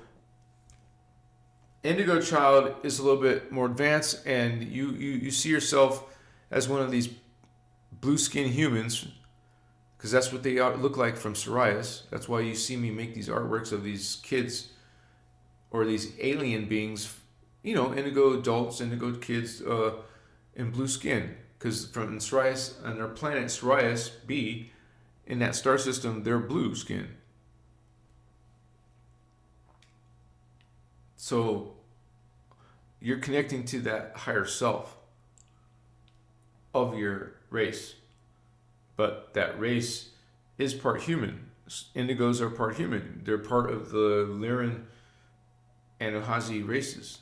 [SPEAKER 1] Indigo Child is a little bit more advanced, and you see yourself as one of these blue skin humans, because that's what they look like from Sirius. That's why you see me make these artworks of these kids or these alien beings, indigo adults, indigo kids in blue skin, because from Sirius and their planet Sirius B, in that star system, they're blue skin. So you're connecting to that higher self of your race. But that race is part human. Indigos are part human. They're part of the Lyran and Ohazi races.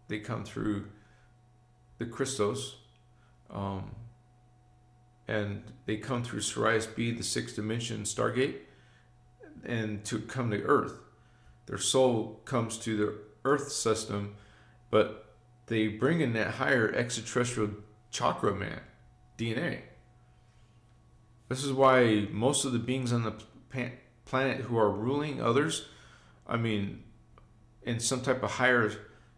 [SPEAKER 1] They come through the Christos, and they come through Sirius B, the 6th dimension Stargate, and to come to Earth. Their soul comes to the Earth system, but they bring in that higher extraterrestrial chakra man DNA. This is why most of the beings on the planet who are ruling others, in some type of higher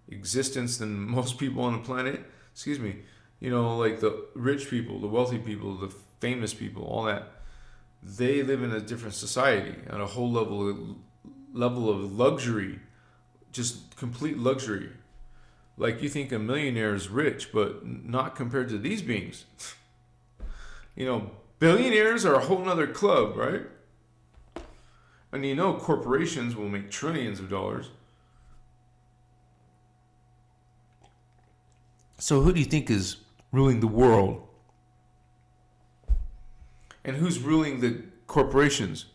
[SPEAKER 1] existence than most people on the planet, like the rich people, the wealthy people, the famous people, all that, they live in a different society on a whole level of luxury, just complete luxury. Like, you think a millionaire is rich, but not compared to these beings. Billionaires are a whole nother club, right? And corporations will make trillions of dollars. So who do you think is ruling the world? And who's ruling the corporations?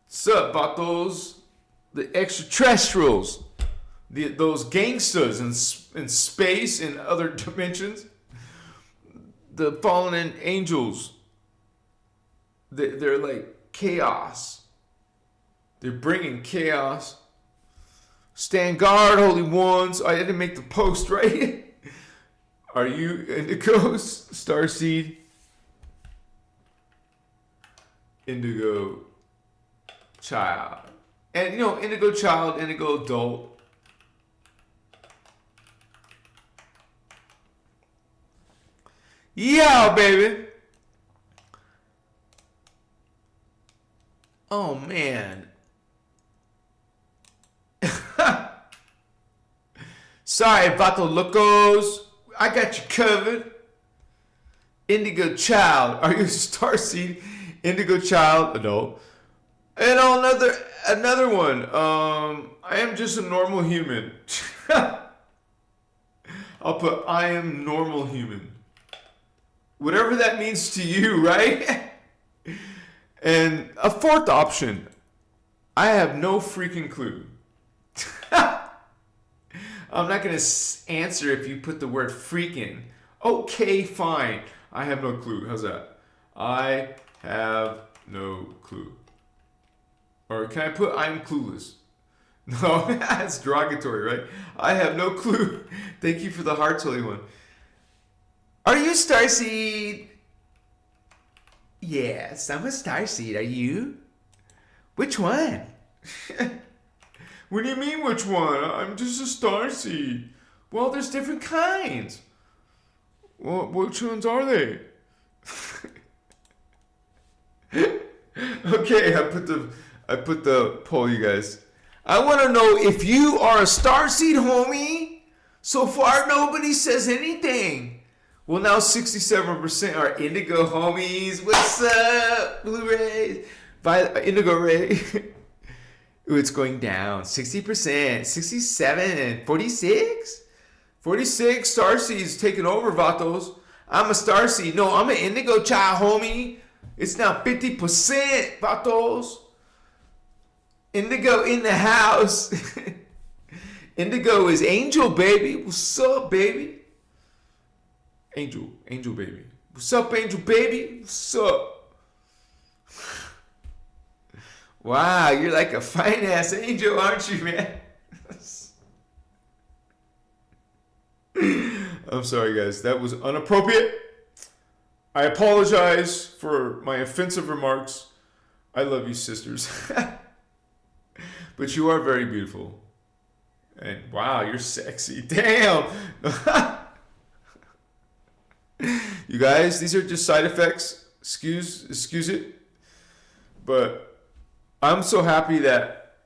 [SPEAKER 1] Sup, vatos? The extraterrestrials. Those gangsters in space and other dimensions. The fallen angels. They're like chaos. They're bringing chaos. Stand guard, holy ones. I didn't make the post, right? Are you Indigo Starseed? Indigo Child. And Indigo Child, Indigo Adult. Yeah, baby. Oh, man. Sorry, Vato Locos. I got you covered. Indigo Child. Are you a starseed? Indigo Child. No. And another one. I am just a normal human. I'll put I am normal human. Whatever that means to you, right? And a fourth option. I have no freaking clue. I'm not going to answer if you put the word freaking. Okay, fine. I have no clue. How's that? I have no clue. Or can I put I'm clueless? No, that's derogatory, right? I have no clue. Thank you for the heart holy one. Are you a starseed? Yes, I'm a starseed. Are you? Which one? What do you mean which one? I'm just a starseed. Well, there's different kinds. Well, which ones are they? Okay, I put the poll, you guys. I want to know if you are a starseed, homie. So far, nobody says anything. Well, now 67% are indigo homies. What's up, Blu-rays? Indigo Ray. Ooh, it's going down. 60%, 67, 46? 46 starseeds taking over, Vatos. I'm a starseed. No, I'm an indigo child, homie. It's now 50%, Vatos. Indigo in the house. Indigo is Angel, baby. What's up, baby? Angel baby. What's up, Angel baby? What's up? Wow, you're like a fine-ass angel, aren't you, man? I'm sorry, guys. That was inappropriate. I apologize for my offensive remarks. I love you, sisters. But you are very beautiful. And wow, you're sexy. Damn. You guys, these are just side effects. Excuse it. But I'm so happy that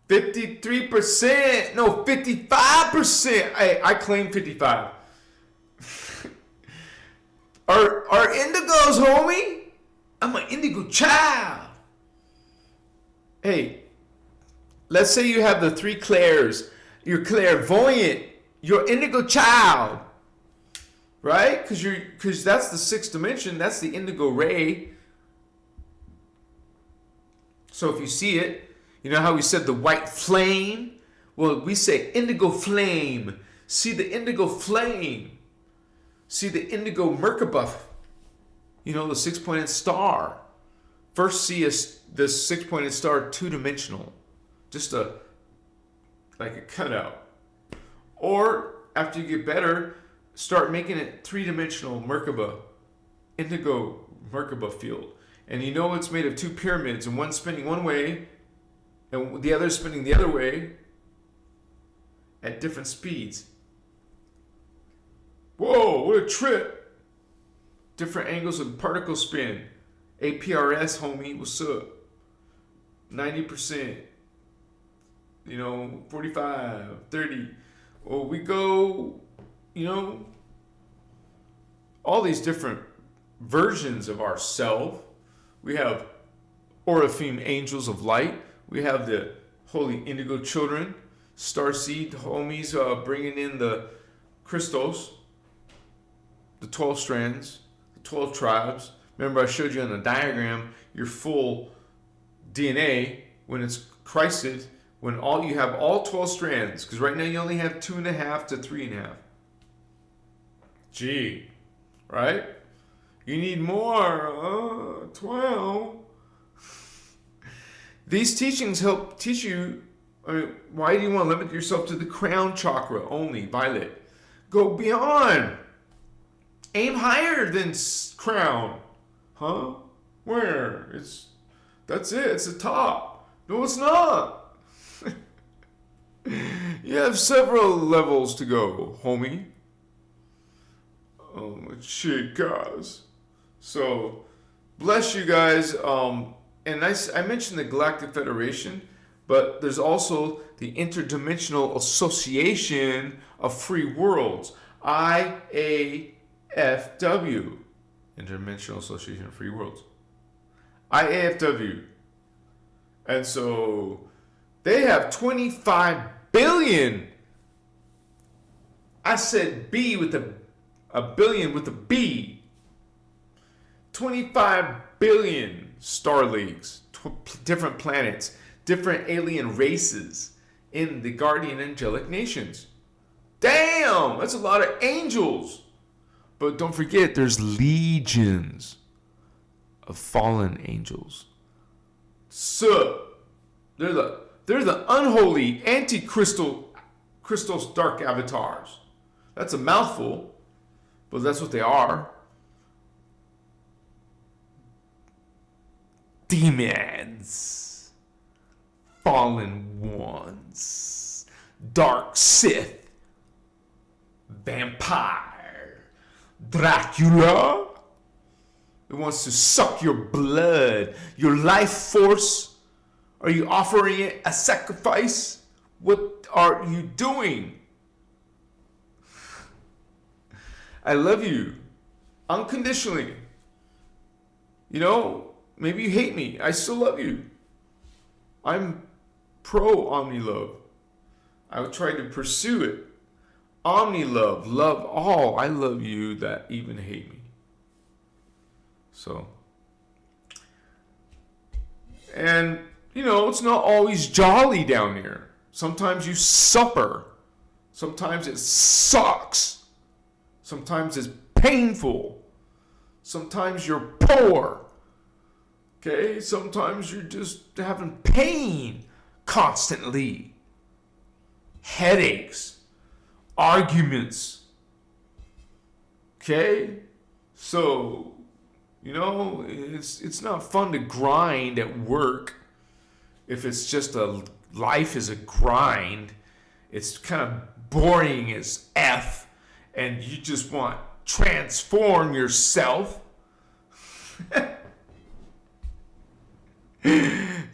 [SPEAKER 1] 53%, no, 55%, I claim 55. are indigos, homie? I'm an indigo child. Hey, let's say you have the three clairs. You're clairvoyant. You're indigo child. Right? Because that's the sixth dimension. That's the indigo ray. So if you see it, you know how we said the white flame? Well, we say indigo flame. See the indigo flame. See the indigo Merkaba. You know, the six-pointed star. First see the six-pointed star two-dimensional. Just like a cutout. Or, after you get better, start making it three-dimensional Merkaba. Indigo Merkaba field. And you know it's made of two pyramids, and one spinning one way, and the other spinning the other way at different speeds. Whoa, what a trip. Different angles of particle spin. APRS, homie, what's up? 90%. 45, 30. Well, we go, all these different versions of ourself. We have Oraphim Angels of Light. We have the Holy Indigo Children, Starseed homies bringing in the Christos, the 12 strands, the 12 tribes. Remember I showed you on the diagram your full DNA when it's Christed, when you have all 12 strands, because right now you only have 2.5 to 3.5. Gee, right? You need more. 12. These teachings help teach you. Why do you want to limit yourself to the crown chakra only, Violet? Go beyond. Aim higher than crown. Huh? Where? That's it. It's the top. No, it's not. You have several levels to go, homie. Oh, shit, guys. So, bless you guys. And I mentioned the Galactic Federation. But there's also the Interdimensional Association of Free Worlds, IAFW, Interdimensional Association of Free Worlds, IAFW. And so they have 25 billion. I said B with a billion with a B. 25 billion star leagues, different planets, different alien races in the guardian angelic nations. Damn, that's a lot of angels. But don't forget, there's legions of fallen angels. So they're the unholy Christos dark avatars. That's a mouthful, but that's what they are. Demons, fallen ones, dark Sith, vampire, Dracula. It wants to suck your blood, your life force. Are you offering it a sacrifice? What are you doing? I love you unconditionally. You know, maybe you hate me. I still love you. I'm pro Omni Love. I would try to pursue it. Omni Love, love all. I love you that even hate me. So, and you know, it's not always jolly down here. Sometimes you suffer. Sometimes it sucks. Sometimes it's painful. Sometimes you're poor. Okay? Sometimes you're just having pain constantly. Headaches. Arguments. Okay? So, you know, it's not fun to grind at work. If it's just life is a grind, it's kind of boring as F. And you just want to transform yourself.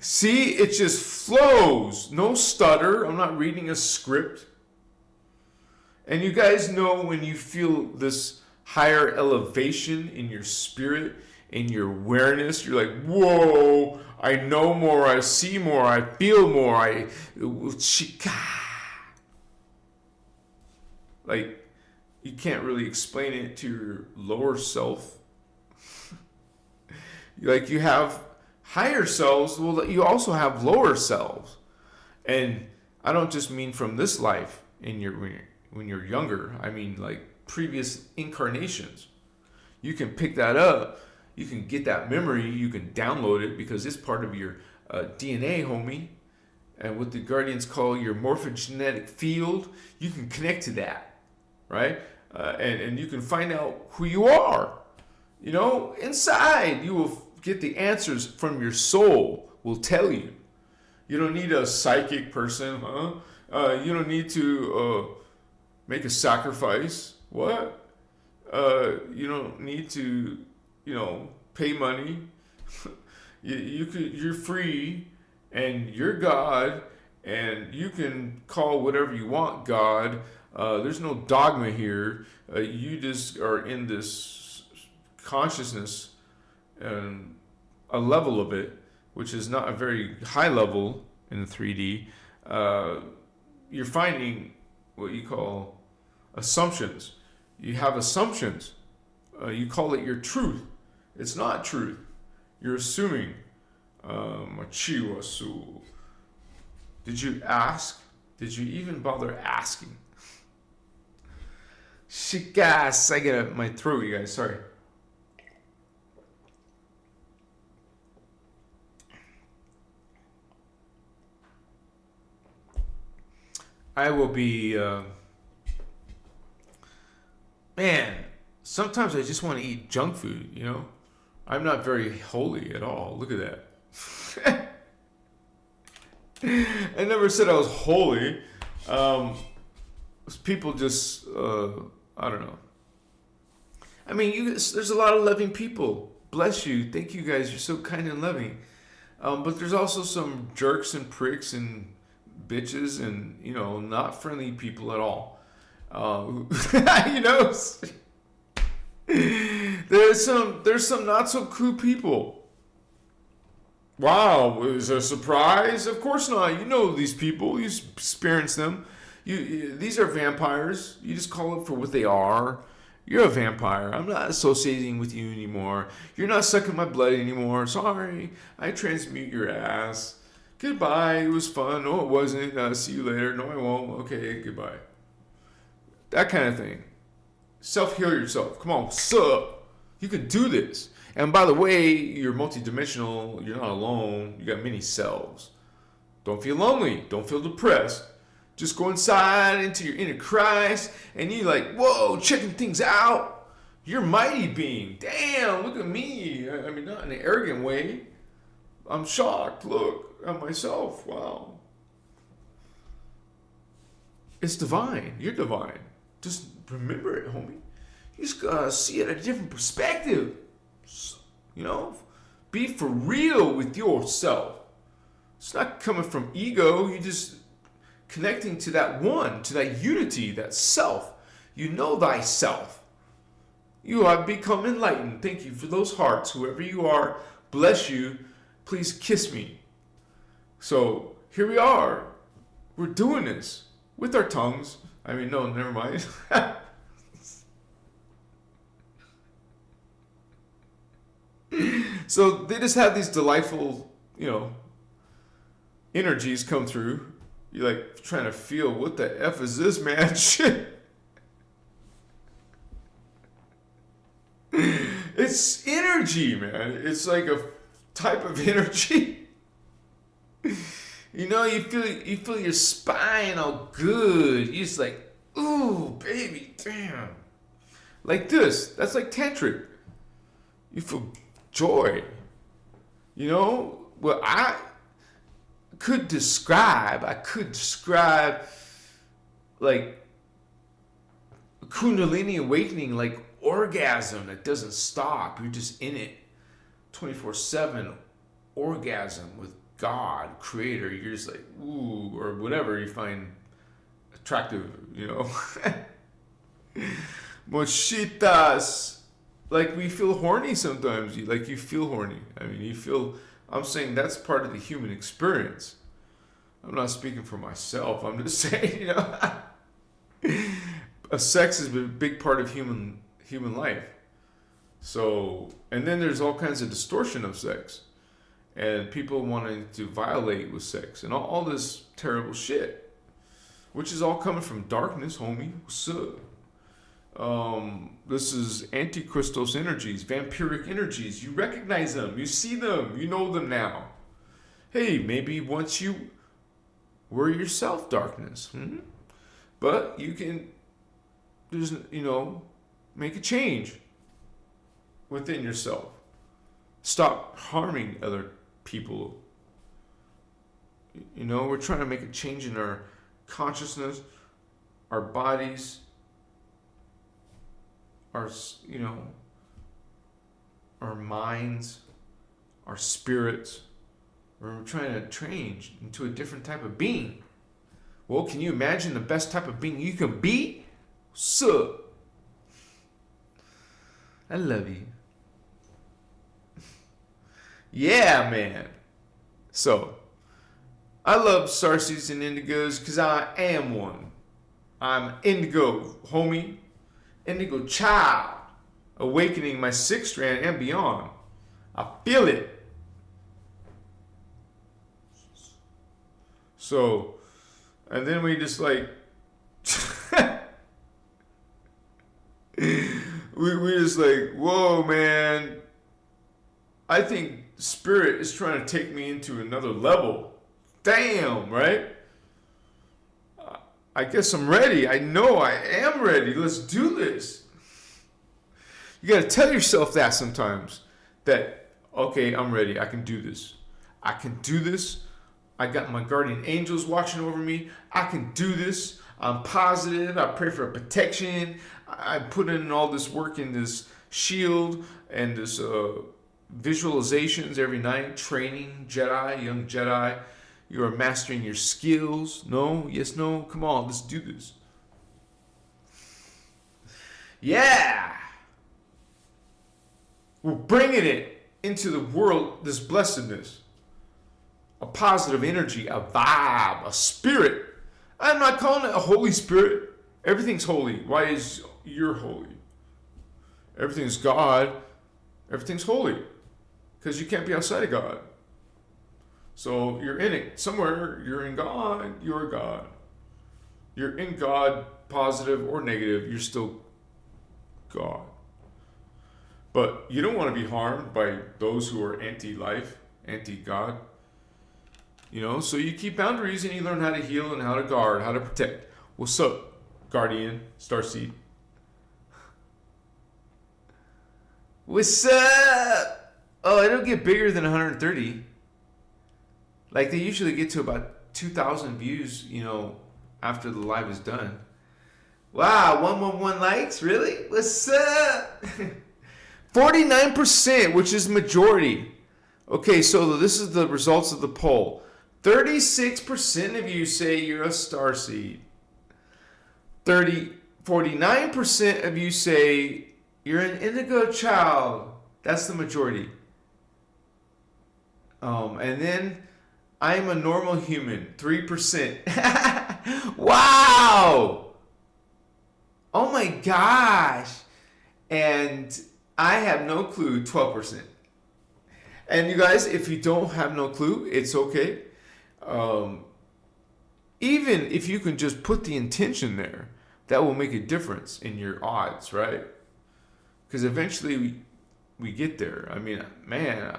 [SPEAKER 1] See, it just flows. No stutter. I'm not reading a script. And you guys know when you feel this higher elevation in your spirit, in your awareness, you're like, whoa, I know more, I see more, I feel more, like, you can't really explain it to your lower self. Like, you have higher selves, well, you also have lower selves. And I don't just mean from this life when you're younger. I mean, like, previous incarnations. You can pick that up. You can get that memory. You can download it because it's part of your DNA, homie. And what the Guardians call your morphogenetic field, you can connect to that. Right? And you can find out who you are. You know, inside you will get the answers from your soul will tell you. You don't need a psychic person, huh? You don't need to make a sacrifice. What? You don't need to, you know, pay money. You're free and you're God and you can call whatever you want God. There's no dogma here. You just are in this consciousness and a level of it, which is not a very high level in the 3D. You're finding what you call assumptions. You have assumptions. You call it your truth. It's not truth. You're assuming. Machiwasu. Did you ask? Did you even bother asking? Shikas, I get my throat, you guys. Sorry. I will be. Man, sometimes I just want to eat junk food. You know, I'm not very holy at all. Look at that. I never said I was holy. People just. I don't know. I mean, there's a lot of loving people. Bless you. Thank you guys. You're so kind and loving. But there's also some jerks and pricks and bitches and, not friendly people at all. You know, there's some not so cool people. Wow, is it a surprise? Of course not. You know these people. You experience them. These are vampires. You just call it for what they are. You're a vampire. I'm not associating with you anymore. You're not sucking my blood anymore. Sorry. I transmute your ass. Goodbye. It was fun. No, it wasn't. See you later. No, I won't. Okay, goodbye. That kind of thing. Self-heal yourself. Come on, sup. You can do this. And by the way, you're multidimensional. You're not alone. You got many selves. Don't feel lonely. Don't feel depressed. Just go inside into your inner Christ, and you're like, whoa, checking things out. You're mighty being. Damn, look at me. I mean, not in an arrogant way. I'm shocked. Look at myself. Wow. It's divine. You're divine. Just remember it, homie. You just gotta see it at a different perspective. Be for real with yourself. It's not coming from ego. You just connecting to that one, to that unity, that self. You know thyself. You have become enlightened. Thank you for those hearts. Whoever you are, bless you. Please kiss me. So here we are. We're doing this with our tongues. I mean, no, never mind. So they just have these delightful, energies come through. You're like trying to feel, what the F is this, man? Shit. It's energy, man. It's like a type of energy. You feel your spine all good. You're just like, ooh, baby, damn. Like this. That's like tantric. You feel joy. Well, I could describe like Kundalini awakening, like orgasm that doesn't stop. You're just in it 24/7 orgasm with God, creator. You're just like, ooh, or whatever you find attractive, Mochitas. Like we feel horny sometimes. You feel horny. I mean, I'm saying that's part of the human experience. I'm not speaking for myself. I'm just saying, sex is a big part of human life. So, and then there's all kinds of distortion of sex, and people wanting to violate with sex, and all this terrible shit, which is all coming from darkness, homie. What's up? This is anti-Christos energies, vampiric energies. You recognize them, you see them, you know them now. Hey, maybe once you were yourself darkness, but you can, make a change within yourself. Stop harming other people. We're trying to make a change in our consciousness, our bodies, our minds, our spirits. We're trying to change into a different type of being. Well, can you imagine the best type of being you can be? Sup? I love you. Yeah, man. So, I love Starseeds and Indigos because I am one. I'm indigo, homie. Indigo child. Awakening my sixth strand and beyond. I feel it. So, and then we just like, we just like, whoa, man. I think spirit is trying to take me into another level. Damn, right? I guess I'm ready. I know I am ready. Let's do this. You got to tell yourself that sometimes. That, okay, I'm ready. I can do this. I can do this. I got my guardian angels watching over me. I can do this. I'm positive. I pray for protection. I put in all this work in this shield and this visualizations every night, training Jedi, young Jedi. You are mastering your skills. No, yes, no, come on, let's do this. Yeah! We're bringing it into the world, this blessedness. A positive energy, a vibe, a spirit. I'm not calling it a Holy Spirit. Everything's holy. Why is you're holy? Everything's God. Everything's holy. Because you can't be outside of God. So you're in it. Somewhere you're in God, you're God. You're in God, positive or negative, you're still God. But you don't want to be harmed by those who are anti-life, anti-God. You know, so you keep boundaries and you learn how to heal and how to guard, how to protect. What's up, Guardian, Starseed? What's up? Oh, it'll get bigger than 130. Like, they usually get to about 2,000 views, you know, after the live is done. Wow, 111 likes? Really? What's up? 49%, which is majority. Okay, so this is the results of the poll. 36% of you say you're a starseed. 49% of you say you're an indigo child. That's the majority. And then I'm a normal human. 3%. Wow! Oh my gosh! And I have no clue. 12%. And you guys, if you don't have no clue, it's okay. Even if you can just put the intention there, that will make a difference in your odds, right? Because eventually we get there. I mean, man,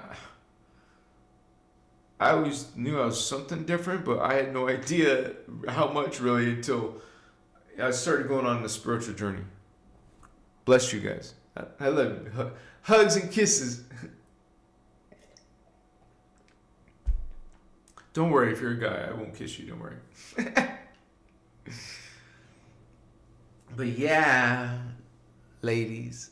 [SPEAKER 1] I always knew I was something different, but I had no idea how much really until I started going on the spiritual journey. Bless you guys. I love you. Hugs and kisses. Don't worry, if you're a guy, I won't kiss you. Don't worry. But yeah, ladies.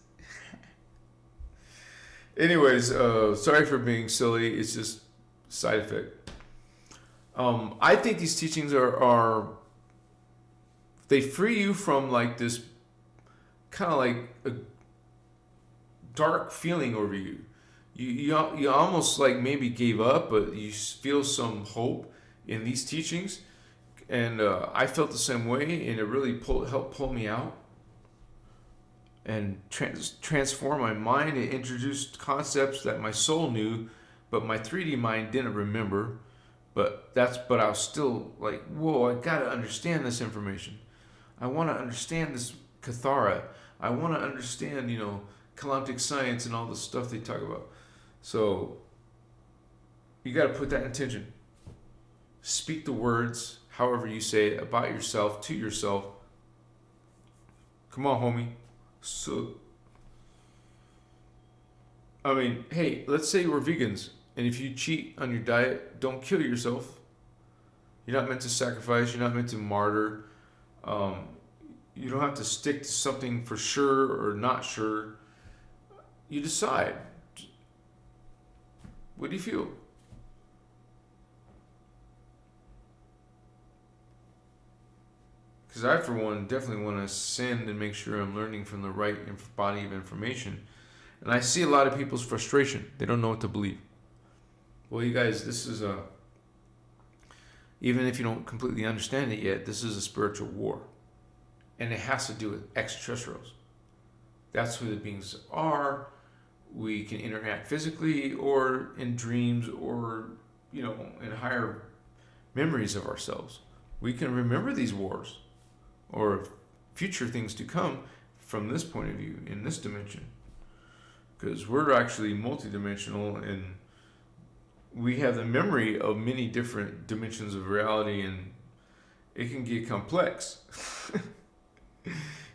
[SPEAKER 1] Anyways, sorry for being silly. It's just side effect. I think these teachings are they free you from like this kind of like a dark feeling over you. You almost like maybe gave up, but you feel some hope in these teachings. And I felt the same way, and it really helped pull me out and transform my mind. It introduced concepts that my soul knew, but my 3D mind didn't remember. But I was still like, whoa, I gotta understand this information. I want to understand this Cathara. I want to understand, Kalamtic science and all the stuff they talk about. So you got to put that intention. Speak the words, however you say it, about yourself, to yourself. Come on, homie. So, I mean, hey, let's say we're vegans, and if you cheat on your diet, don't kill yourself. You're not meant to sacrifice. You're not meant to martyr. You don't have to stick to something for sure or not sure. You decide. What do you feel? Because I, for one, definitely want to send and make sure I'm learning from the right body of information. And I see a lot of people's frustration. They don't know what to believe. Well, you guys, this is even if you don't completely understand it yet, this is a spiritual war. And it has to do with extraterrestrials. That's who the beings are. We can interact physically or in dreams or, in higher memories of ourselves. We can remember these wars or future things to come from this point of view, in this dimension. Because we're actually multidimensional and we have the memory of many different dimensions of reality, and it can get complex.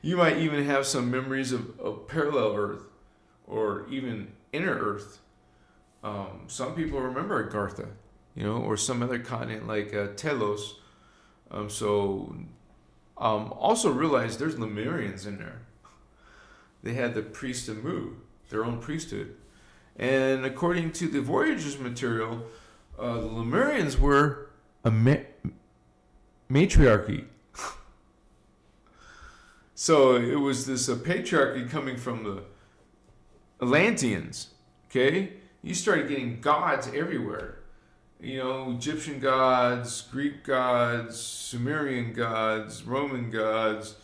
[SPEAKER 1] You might even have some memories of parallel Earth or even inner Earth. Some people remember Agartha, or some other continent like Telos. Also realize there's Lemurians in there. They had the priest of Mu, their own priesthood. And according to the Voyager's material, the Lemurians were a matriarchy. So it was this patriarchy coming from the Atlanteans. Okay, you started getting gods everywhere. You know, Egyptian gods, Greek gods, Sumerian gods, Roman gods.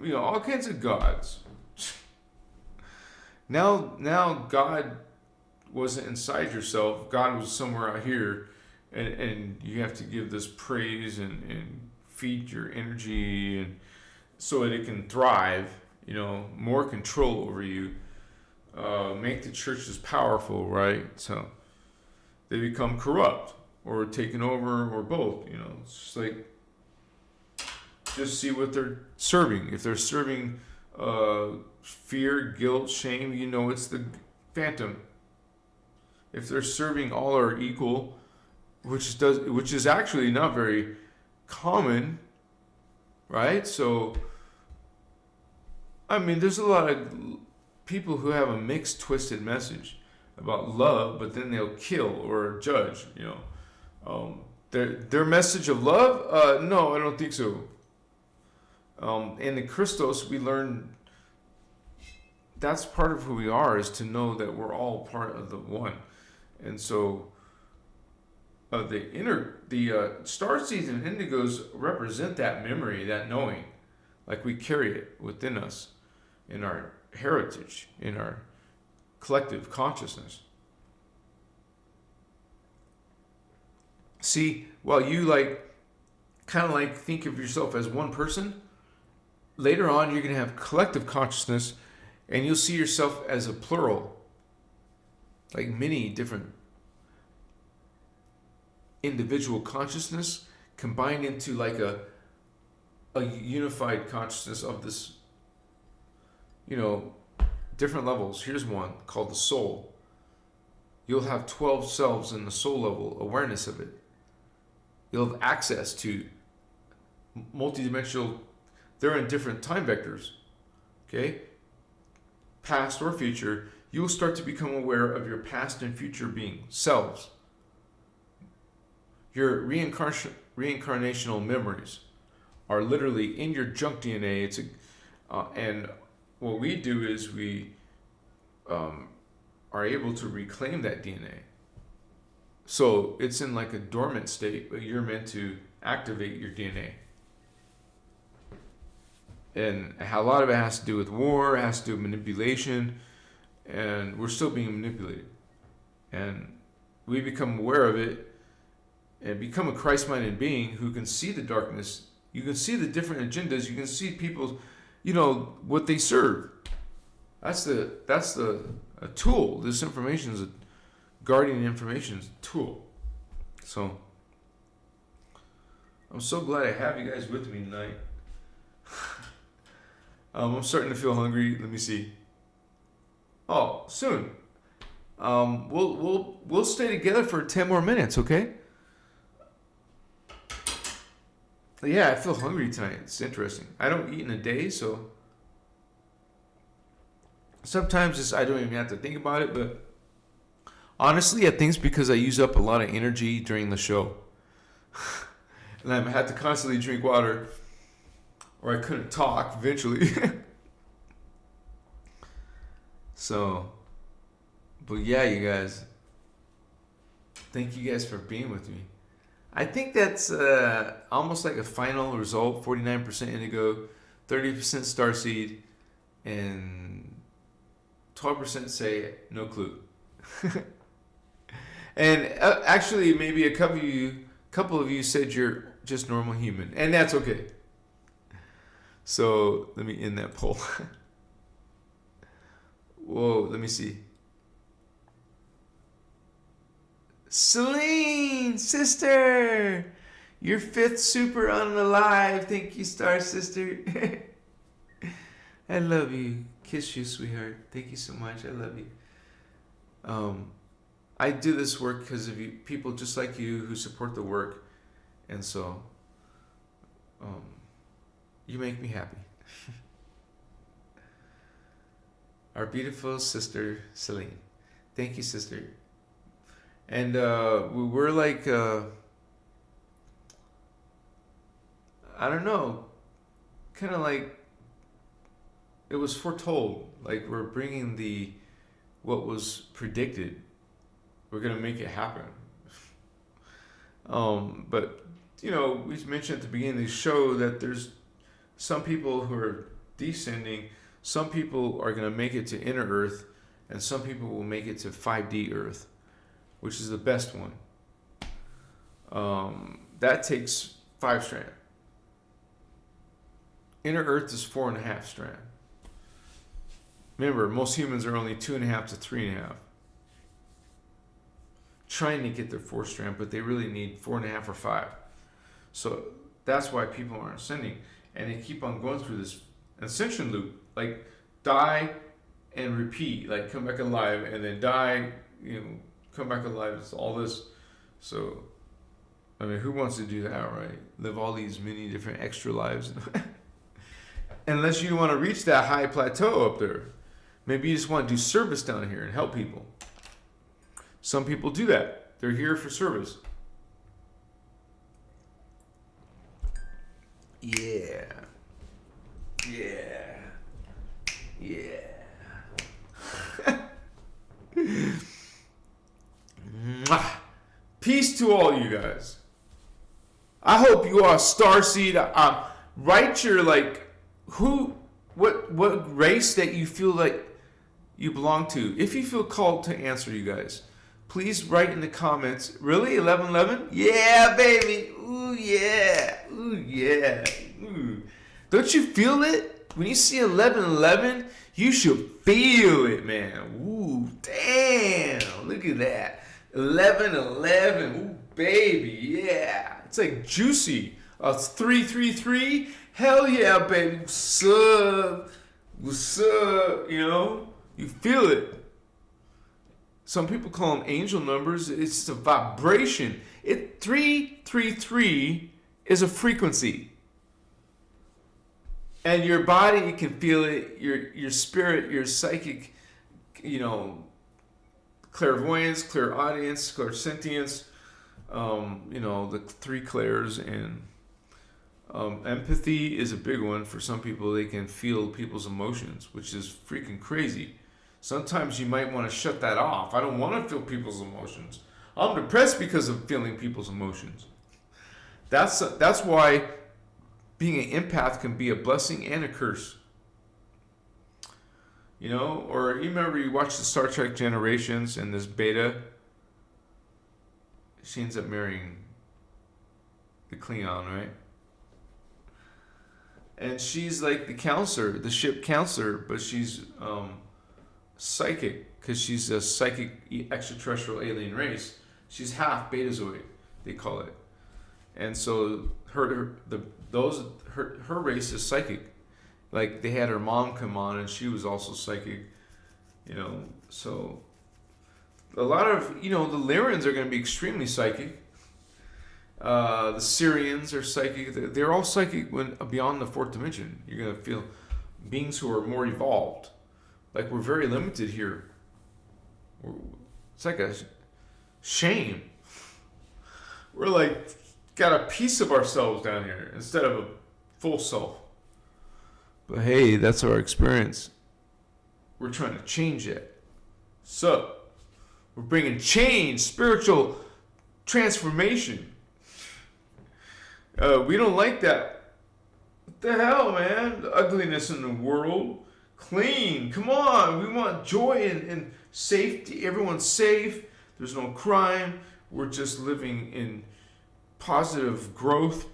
[SPEAKER 1] You know, all kinds of gods. Now God wasn't inside yourself. God was somewhere out here, and you have to give this praise and feed your energy, and so that it can thrive. You know, more control over you. Make the churches powerful, right? So they become corrupt or taken over or both. You know, it's just like, just see what they're serving. If they're serving fear, guilt, shame, you know it's the phantom. If they're serving all are equal, which is actually not very common, right? So, I mean, there's a lot of people who have a mixed, twisted message about love, but then they'll kill or judge. You know, their message of love. No, I don't think so. In the Christos, we learn that's part of who we are, is to know that we're all part of the one. And so the Starseeds and Indigos represent that memory, that knowing, like we carry it within us, in our heritage, in our collective consciousness. See, while you kind of think of yourself as one person, later on you're going to have collective consciousness, and you'll see yourself as a plural, like many different individual consciousness combined into like a unified consciousness of this, you know, different levels. Here's one called the soul. You'll have 12 selves in the soul level, awareness of it. You'll have access to multidimensional, they're in different time vectors, okay? Past or future, you'll start to become aware of your past and future being, selves. Your reincarnational memories are literally in your junk DNA. And what we do is we are able to reclaim that DNA. So it's in like a dormant state, but you're meant to activate your DNA. And a lot of it has to do with war, has to do with manipulation, and we're still being manipulated. And we become aware of it and become a Christ-minded being who can see the darkness. You can see the different agendas. You can see people, you know, what they serve. That's a tool. This information is a guardian information is a tool. So I'm so glad I have you guys with me tonight. I'm starting to feel hungry. Let me see. Oh, soon. We'll stay together for 10 more minutes, okay? Yeah, I feel hungry tonight. It's interesting. I don't eat in a day, so sometimes I don't even have to think about it, but honestly, I think it's because I use up a lot of energy during the show. And I had to constantly drink water, or I couldn't talk eventually. So, but yeah, you guys, thank you guys for being with me. I think that's almost like a final result. 49% indigo, 30% starseed, and 12% say no clue. And actually, maybe a couple of you said you're just normal human, and that's okay. So let me end that poll. Whoa, let me see. Celine, sister, your 5th super unalive. Thank you, Star Sister. I love you. Kiss you, sweetheart. Thank you so much. I love you. I do this work because of you, people just like you who support the work, and so you make me happy. Our beautiful sister Celine. Thank you, sister. And we're like, I don't know, kind of like it was foretold. Like we're bringing what was predicted. We're gonna make it happen. But we mentioned at the beginning of the show that there's some people who are descending. Some people are gonna make it to inner Earth, and some people will make it to 5D Earth, which is the best one. That takes 5 strand. Inner Earth is 4.5 strand. Remember, most humans are only 2.5 to 3.5. Trying to get their 4 strand, but they really need 4.5 or 5. So that's why people aren't ascending. And they keep on going through this ascension loop. Like, die and repeat. Like, come back alive and then die, come back alive. It's all this. So, I mean, who wants to do that, right? Live all these many different extra lives. Unless you want to reach that high plateau up there. Maybe you just want to do service down here and help people. Some people do that. They're here for service. Yeah. Yeah. Yeah. Peace to all you guys. I hope you are Starseed. Write your what race that you feel like you belong to. If you feel called to answer, you guys, please write in the comments. Really, 1111? Yeah, baby. Ooh yeah. Ooh yeah. Ooh. Don't you feel it when you see 1111? You should feel it, man. Ooh, damn. Look at that. 1111. Ooh, baby. Yeah. It's like juicy. 333. Hell yeah, baby. What's up? What's up? You feel it. Some people call them angel numbers. It's a vibration. 333 is a frequency. And your body can feel it. Your spirit, your psychic, clairvoyance, clairaudience, clairsentience, the 3 clairs, and empathy is a big one for some people. They can feel people's emotions, which is freaking crazy. Sometimes you might want to shut that off. I don't want to feel people's emotions. I'm depressed because of feeling people's emotions. That's why being an empath can be a blessing and a curse. Or you remember you watched the Star Trek Generations, and this Beta, she ends up marrying the Klingon, right? And she's like the counselor, the ship counselor, but she's psychic, because she's a psychic extraterrestrial alien race. She's half Betazoid, they call it. And so her race is psychic. Like, they had her mom come on, and she was also psychic. So a lot of the Lyrians are going to be extremely psychic. The Syrians are psychic. They're all psychic when beyond the 4th dimension. You're going to feel beings who are more evolved. Like, we're very limited here. It's like a shame. We're like got a piece of ourselves down here instead of a full self. But hey, that's our experience. We're trying to change it. So, we're bringing change, spiritual transformation. We don't like that. What the hell, man? The ugliness in the world. Clean. Come on. We want joy and safety. Everyone's safe. There's no crime. We're just living in positive growth.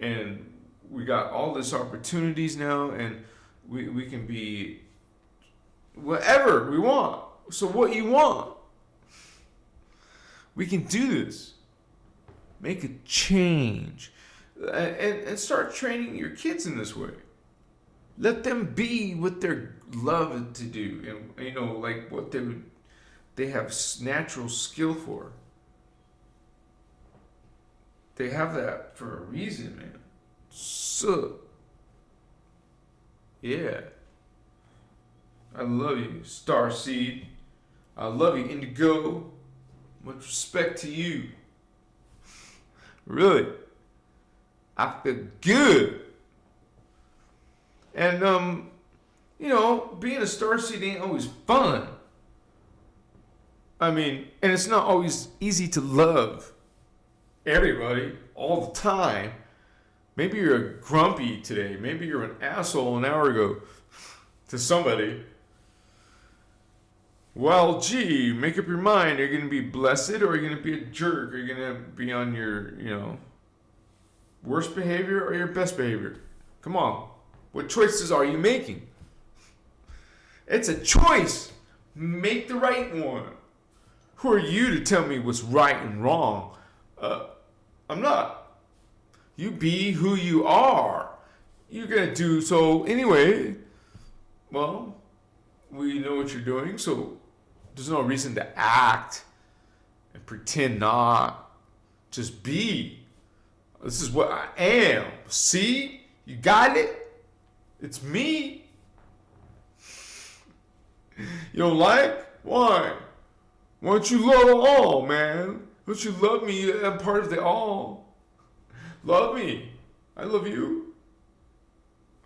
[SPEAKER 1] And we got all these opportunities now. And we can be whatever we want. So what you want. We can do this. Make a change. And start training your kids in this way. Let them be what they're loved to do, and like what they have natural skill for. They have that for a reason, man. So, yeah, I love you, Starseed. I love you, Indigo. Much respect to you. Really. I feel good. And, you know, being a starseed ain't always fun. I mean, and it's not always easy to love everybody all the time. Maybe you're grumpy today. Maybe you're an asshole an hour ago to somebody. Well, gee, make up your mind. Are you going to be blessed or are you going to be a jerk? Are you going to be on your, you know, worst behavior or your best behavior? Come on. What choices are you making? It's a choice. Make the right one. Who are you to tell me what's right and wrong? I'm not. You be who you are. You're going to do so anyway. Well, we know what you're doing, so there's no reason to act and pretend not. Just be. This is what I am. See? You got it? It's me. You don't like? Why? Why don't you love all, man? Don't you love me? I'm part of the all. Love me. I love you.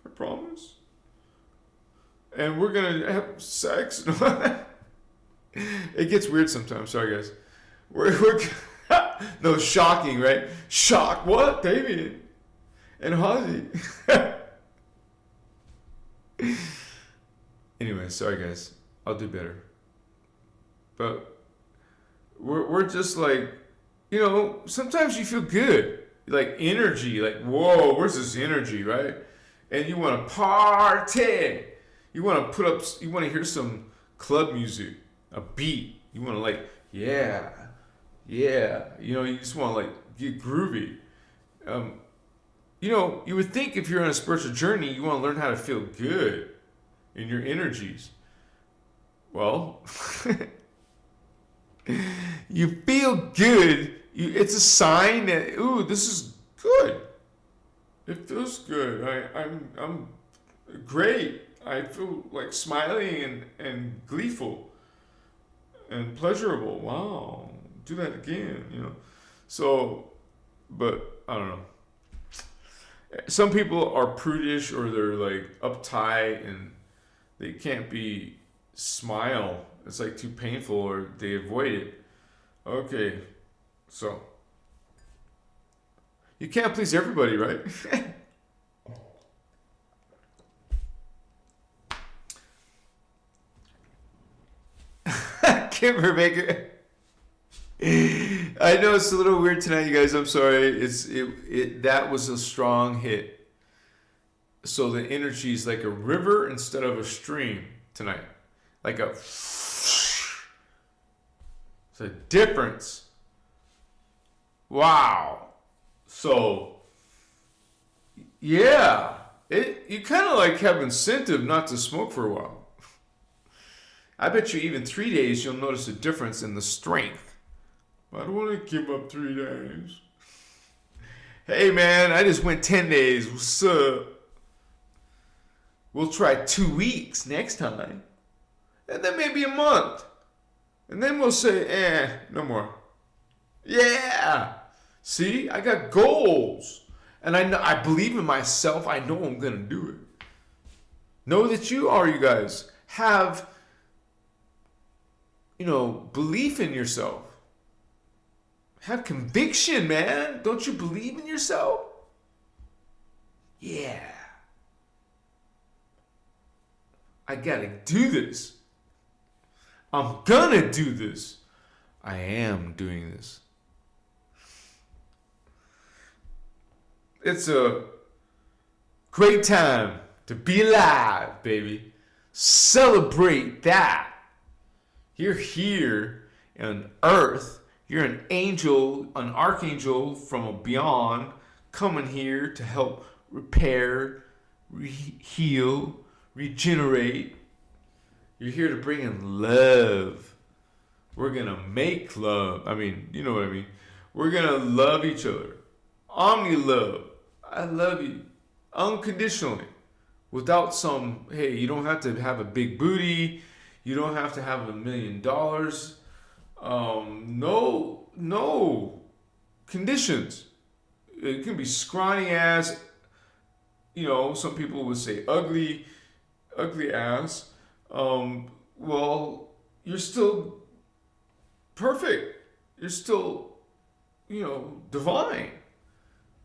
[SPEAKER 1] I promise. And we're going to have sex. It gets weird sometimes. Sorry, guys. We're no, shocking, right? Shock. What? David and Hazi. Anyway, sorry, guys. I'll do better. But we're just like, you know, sometimes you feel good. Like energy. Like, whoa, where's this energy, right? And you want to party. You want to put up, you want to hear some club music, a beat. You want to like, yeah. You know, you just want to like get groovy. You know, you would think if you're on a spiritual journey, you want to learn how to feel good in your energies. Well, you feel good. It's a sign that, ooh, this is good. It feels good. I'm great. I feel like smiling and gleeful and pleasurable. Wow. Do that again, you know. So, but I don't know. Some people are prudish or they're like uptight and they can't smile. It's like too painful or they avoid it. Okay. So, you can't please everybody, right? Kimber Baker. I know it's a little weird tonight, you guys. I'm sorry. That was a strong hit. So the energy is like a river instead of a stream tonight. Like a. It's a difference. Wow. So. Yeah. You kind of like have incentive not to smoke for a while. I bet you even 3 days you'll notice a difference in the strength. I don't want to give up 3 days. Hey man, I just went 10 days. What's up? We'll try 2 weeks next time. And then maybe a month. And then we'll say, no more. Yeah. See, I got goals. And I believe in myself. I know I'm going to do it. Know that you guys. Have, belief in yourself. Have conviction, man. Don't you believe in yourself? Yeah. I gotta do this. I'm gonna do this. I am doing this. It's a great time to be alive, baby. Celebrate that. You're here on earth. You're an angel, an archangel from beyond, coming here to help repair, heal, regenerate. You're here to bring in love. We're going to make love. I mean, you know what I mean. We're going to love each other. Omni love. I love you. Unconditionally. Without some, hey, you don't have to have a big booty. You don't have to have $1 million. No conditions. It can be scrawny ass, some people would say ugly ass. Well, you're still perfect. You're still, divine.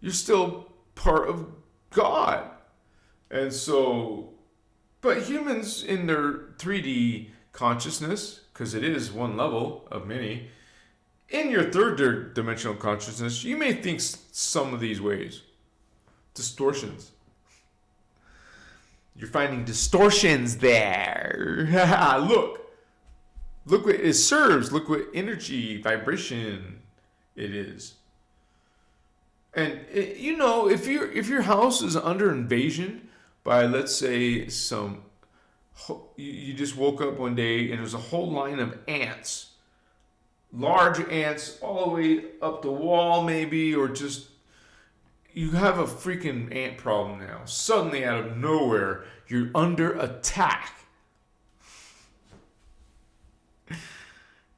[SPEAKER 1] You're still part of God. And so, but humans in their 3D consciousness, because it is one level of many, in your third dimensional consciousness, you may think some of these ways. Distortions. You're finding distortions there. Look what it serves. Look what energy, vibration it is. And if your house is under invasion by, let's say, you just woke up one day and there's a whole line of ants, large ants all the way up the wall maybe, or just you have a freaking ant problem now. Suddenly out of nowhere, you're under attack.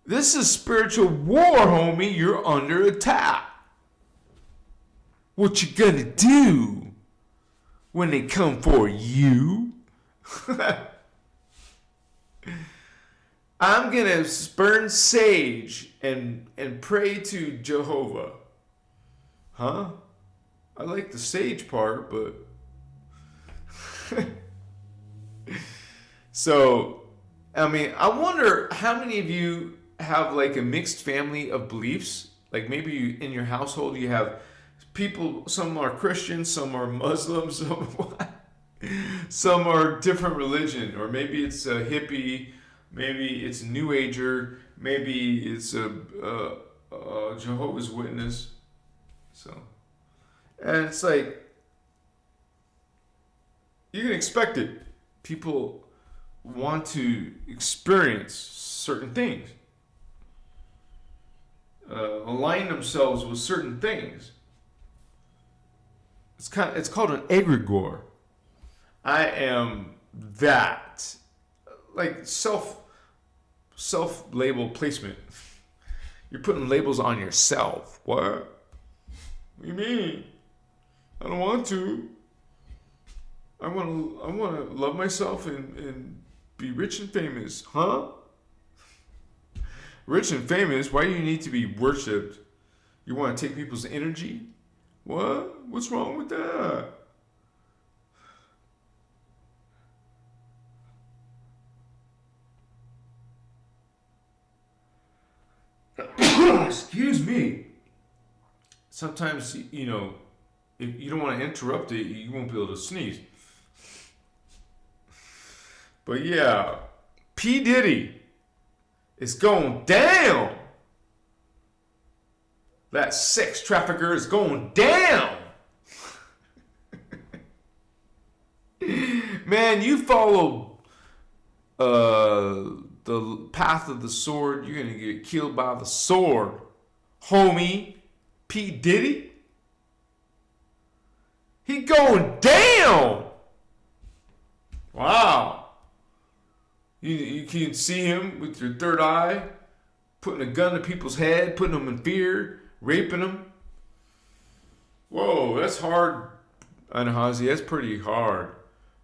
[SPEAKER 1] This is spiritual war, homie. You're under attack. What you gonna do when they come for you? I'm gonna burn sage and pray to Jehovah. Huh? I like the sage part, but so I wonder how many of you have like a mixed family of beliefs. Like maybe in your household you have people, some are Christian, some are Muslims, some are different religion, or maybe it's a hippie, maybe it's a New Ager, maybe it's a Jehovah's Witness. So, and it's like, you can expect it. People want to experience certain things, align themselves with certain things. It's called an egregore. I am that, like self-label placement. You're putting labels on yourself. What do you mean? I don't want to. I want to love myself and be rich and famous, huh? Rich and famous? Why do you need to be worshipped? You want to take people's energy? What? What's wrong with that? Excuse me. Sometimes, if you don't want to interrupt it, you won't be able to sneeze. But yeah, P. Diddy is going down. That sex trafficker is going down. Man, you follow the path of the sword, you're going to get killed by the sword. Homie, P. Diddy, he going down. Wow. You can see him with your third eye, putting a gun to people's head, putting them in fear, raping them. Whoa, that's hard, Anahazi. That's pretty hard.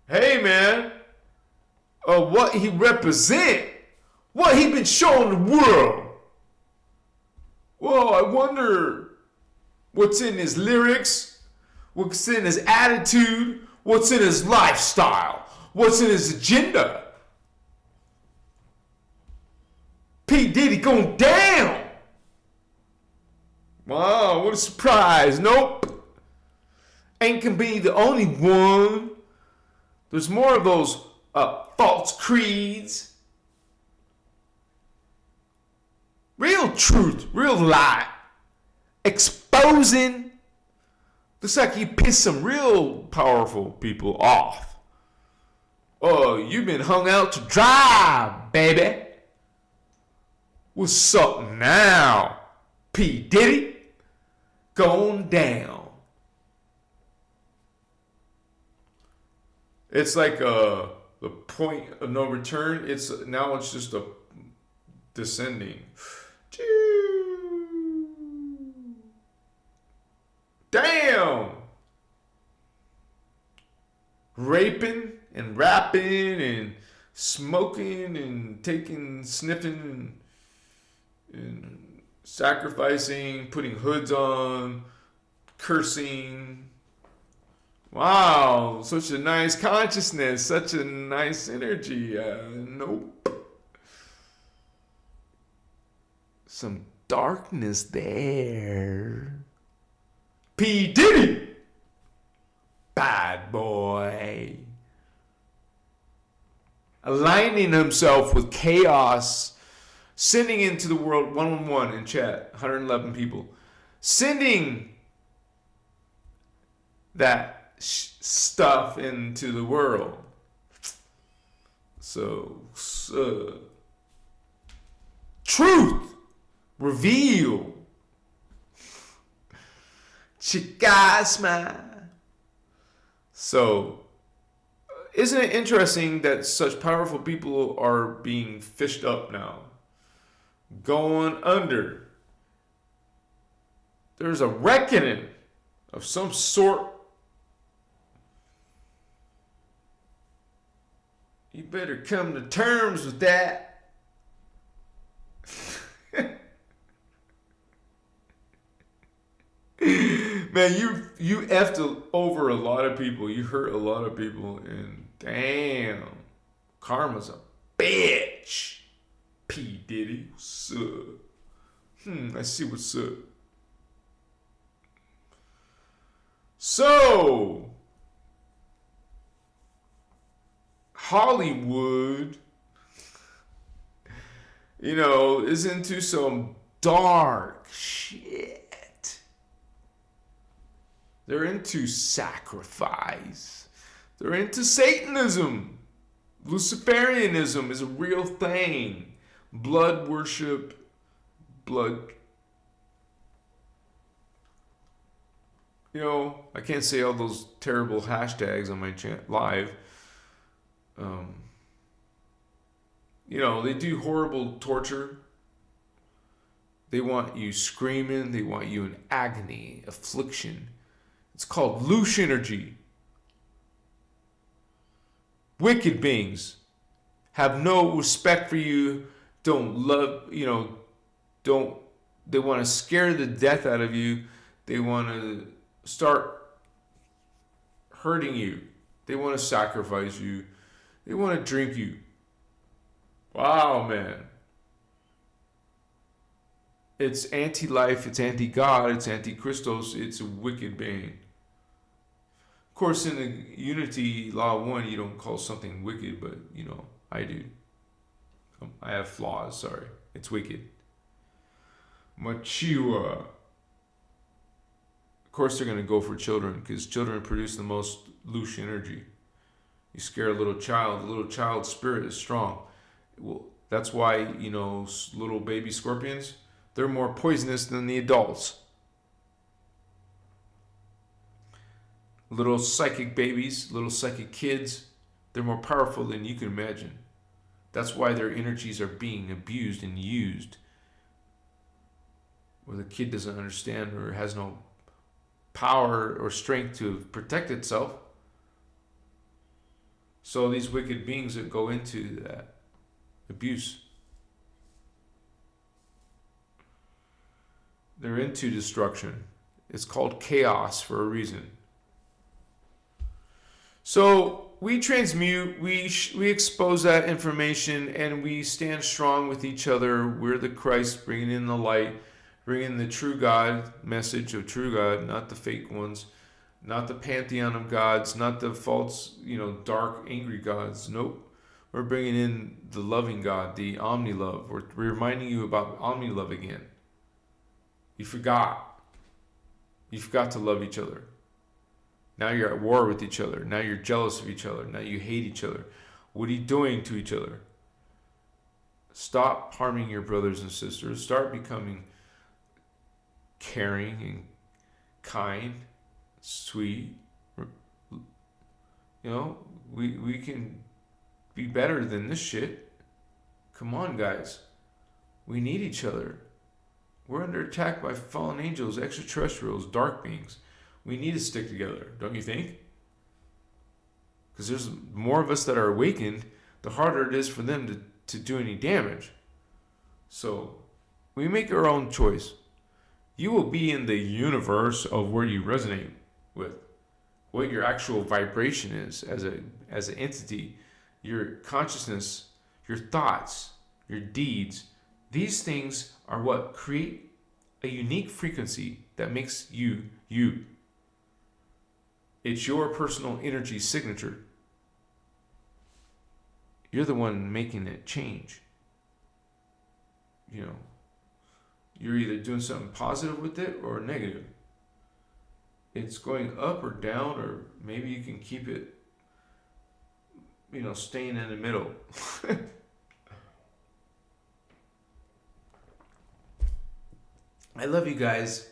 [SPEAKER 1] Hey, man. What he represent, what he been showing the world. Well, I wonder what's in his lyrics, what's in his attitude, what's in his lifestyle, what's in his agenda. P. Diddy going down. Wow, what a surprise. Nope. Ain't gonna be the only one. There's more of those false creeds. Real truth, real light. Exposing. Looks like you pissed some real powerful people off. Oh, you've been hung out to dry, baby. What's up now? P. Diddy going down. It's like the point of no return. Now it's just a descending. Damn! Raping and rapping and smoking and sniffing and sacrificing, putting hoods on, cursing. Wow, such a nice consciousness, such a nice energy. Nope. Some darkness there. P. Diddy! Bad boy. Aligning himself with chaos, sending into the world 111 in chat, 111 people. Sending that stuff into the world. So, truth reveal. Chikasma. So, isn't it interesting that such powerful people are being fished up now? Going under. There's a reckoning of some sort. You better come to terms with that. Man, you effed over a lot of people. You hurt a lot of people, and damn, karma's a bitch. P. Diddy, what's up? I see what's up. So, Hollywood, is into some dark shit. They're into sacrifice. They're into Satanism. Luciferianism is a real thing. Blood worship, blood. I can't say all those terrible hashtags on my live. They do horrible torture. They want you screaming. They want you in agony, affliction. It's called loose energy. Wicked beings have no respect for you. Don't love, they want to scare the death out of you. They want to start hurting you. They want to sacrifice you. They want to drink you. Wow, man. It's anti-life, it's anti-God, it's anti-Christos, it's a wicked being. Of course, in the Unity Law 1, you don't call something wicked, but, I do. I have flaws, sorry. It's wicked. Machiwa. Of course, they're going to go for children, because children produce the most loose energy. You scare a little child, the little child's spirit is strong. Well, that's why, little baby scorpions, they're more poisonous than the adults. Little psychic babies, little psychic kids, they're more powerful than you can imagine. That's why their energies are being abused and used. Where the kid doesn't understand or has no power or strength to protect itself. So these wicked beings that go into that abuse, they're into destruction. It's called chaos for a reason. So we transmute, we expose that information, and we stand strong with each other. We're the Christ bringing in the light, bringing the true God message of true God, not the fake ones, not the pantheon of gods, not the false, dark, angry gods. Nope. We're bringing in the loving God, the omni-love. We're reminding you about omni-love again. You forgot. You forgot to love each other. Now you're at war with each other. Now you're jealous of each other. Now you hate each other. What are you doing to each other? Stop harming your brothers and sisters. Start becoming caring and kind, sweet. We can be better than this shit. Come on, guys. We need each other. We're under attack by fallen angels, extraterrestrials, dark beings. We need to stick together, don't you think? Because there's more of us that are awakened, the harder it is for them to do any damage. So we make our own choice. You will be in the universe of where you resonate with, what your actual vibration is as an entity, your consciousness, your thoughts, your deeds. These things are what create a unique frequency that makes you you. It's your personal energy signature. You're the one making it change. You know, you're either doing something positive with it or negative. It's going up or down, or maybe you can keep it, you know, staying in the middle. I love you guys.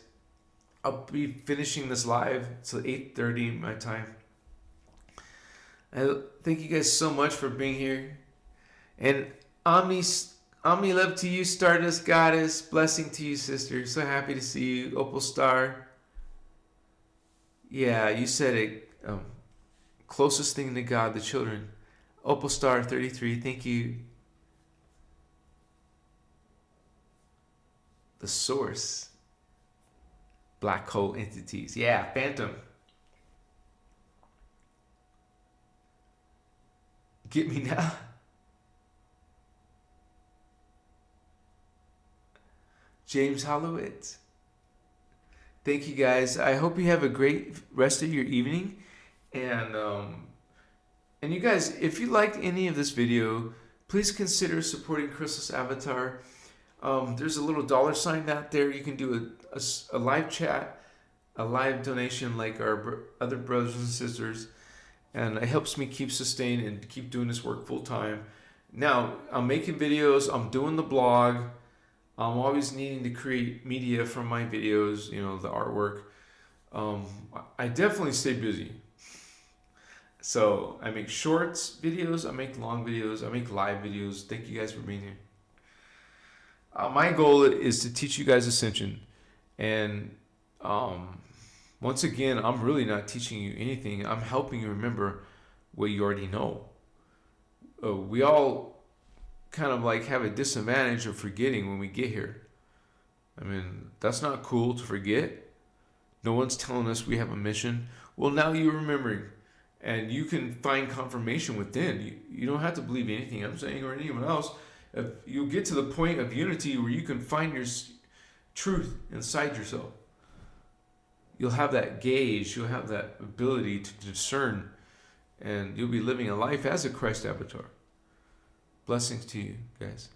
[SPEAKER 1] I'll be finishing this live. It's 8:30 my time. I thank you guys so much for being here. And Omni love to you, Stardust Goddess. Blessing to you, sister. So happy to see you, Opal Star. Yeah, you said it. Closest thing to God, the children. Opal Star 33. Thank you. The source. Black hole entities. Yeah, Phantom. Get me now. James Hollowitz. Thank you guys. I hope you have a great rest of your evening. And you guys, if you liked any of this video, please consider supporting Christos Avatar. There's a little $sign out there. You can do a live chat, a live donation like our other brothers and sisters. And it helps me keep sustained and keep doing this work full time. Now, I'm making videos. I'm doing the blog. I'm always needing to create media from my videos, you know, the artwork. I definitely stay busy. So I make shorts videos. I make long videos. I make live videos. Thank you guys for being here. My goal is to teach you guys Ascension. And once again, I'm really not teaching you anything. I'm helping you remember what you already know. We all kind of like have a disadvantage of forgetting when we get here. I mean, that's not cool to forget. No one's telling us we have a mission. Well, now you're remembering. And you can find confirmation within. You don't have to believe anything I'm saying or anyone else. If you get to the point of unity where you can find your truth inside yourself, you'll have that gauge, you'll have that ability to discern, and you'll be living a life as a Christ avatar. Blessings to you guys.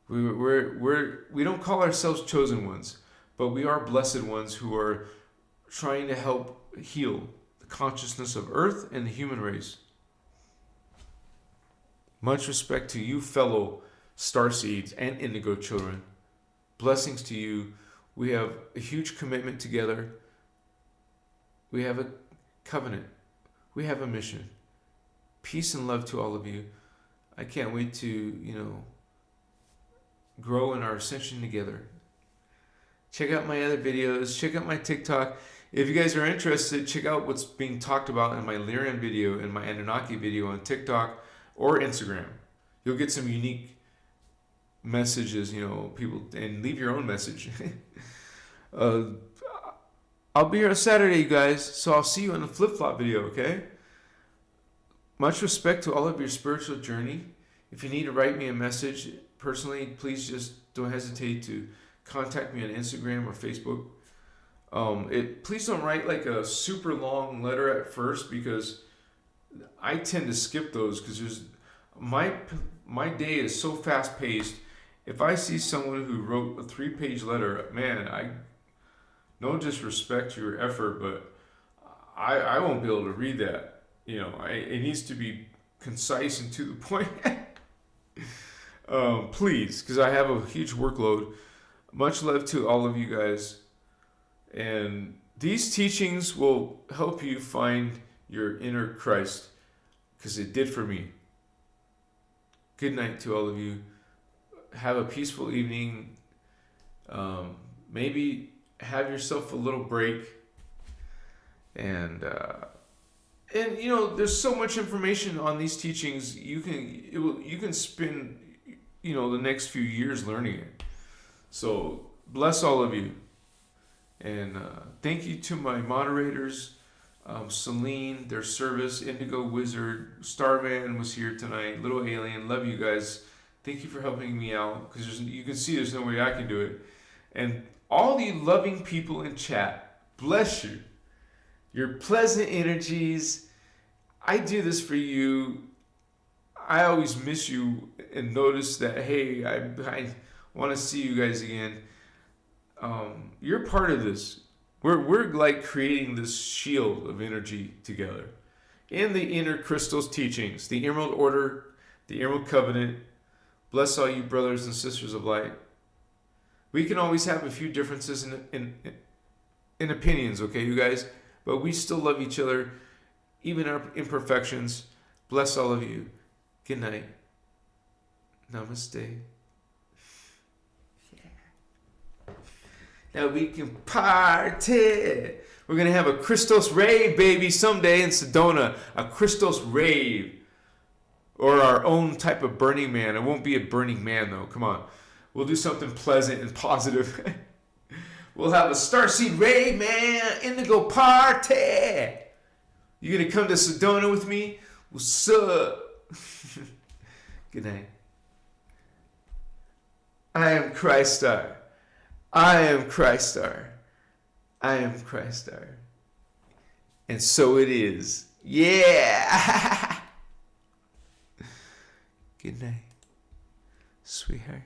[SPEAKER 1] We don't call ourselves chosen ones, but we are blessed ones who are trying to help heal the consciousness of Earth and the human race. Much respect to you, fellow Starseeds and Indigo Children. Blessings to you. We have a huge commitment together. We have a covenant. We have a mission. Peace and love to all of you. I can't wait to, grow in our ascension together. Check out my other videos. Check out my TikTok. If you guys are interested, check out what's being talked about in my Lyrian video and my Anunnaki video on TikTok or Instagram. You'll get some unique messages, people, and leave your own message. I'll be here on Saturday, you guys, so I'll see you in the flip-flop video, okay? Much respect to all of your spiritual journey. If you need to write me a message personally, please just don't hesitate to contact me on Instagram or Facebook. Please don't write like a super long letter at first, because I tend to skip those, because my day is so fast paced. If I see someone who wrote a 3-page letter, man, no disrespect to your effort, but I won't be able to read that. It needs to be concise and to the point. Please, because I have a huge workload. Much love to all of you guys. And these teachings will help you find your inner Christ. because it did for me. Good night to all of you. Have a peaceful evening. Maybe have yourself a little break. And you know, there's so much information on these teachings. You can spend, you know, the next few years learning it. So bless all of you. And thank you to my moderators, Celine, their service, Indigo Wizard, Starman was here tonight, Little Alien. Love you guys. Thank you for helping me out, because you can see there's no way I can do it. And all the loving people in chat, bless you. Your pleasant energies. I do this for you. I always miss you and notice that, hey, I want to see you guys again. You're part of this. We're like creating this shield of energy together. In the innerchristos teachings, the Emerald Order, the Emerald Covenant. Bless all you brothers and sisters of light. We can always have a few differences in opinions, okay, you guys? But we still love each other, even our imperfections. Bless all of you. Good night. Namaste. Yeah. Now we can party. We're going to have a Christos rave, baby, someday in Sedona. A Christos rave. Or our own type of Burning Man. It won't be a Burning Man, though. Come on. We'll do something pleasant and positive. We'll have a Starseed rave, man. Indigo party. You going to come to Sedona with me? What's up? Good night. I am Christos. I am Christos. I am Christos. And so it is. Yeah. Good night, sweetheart.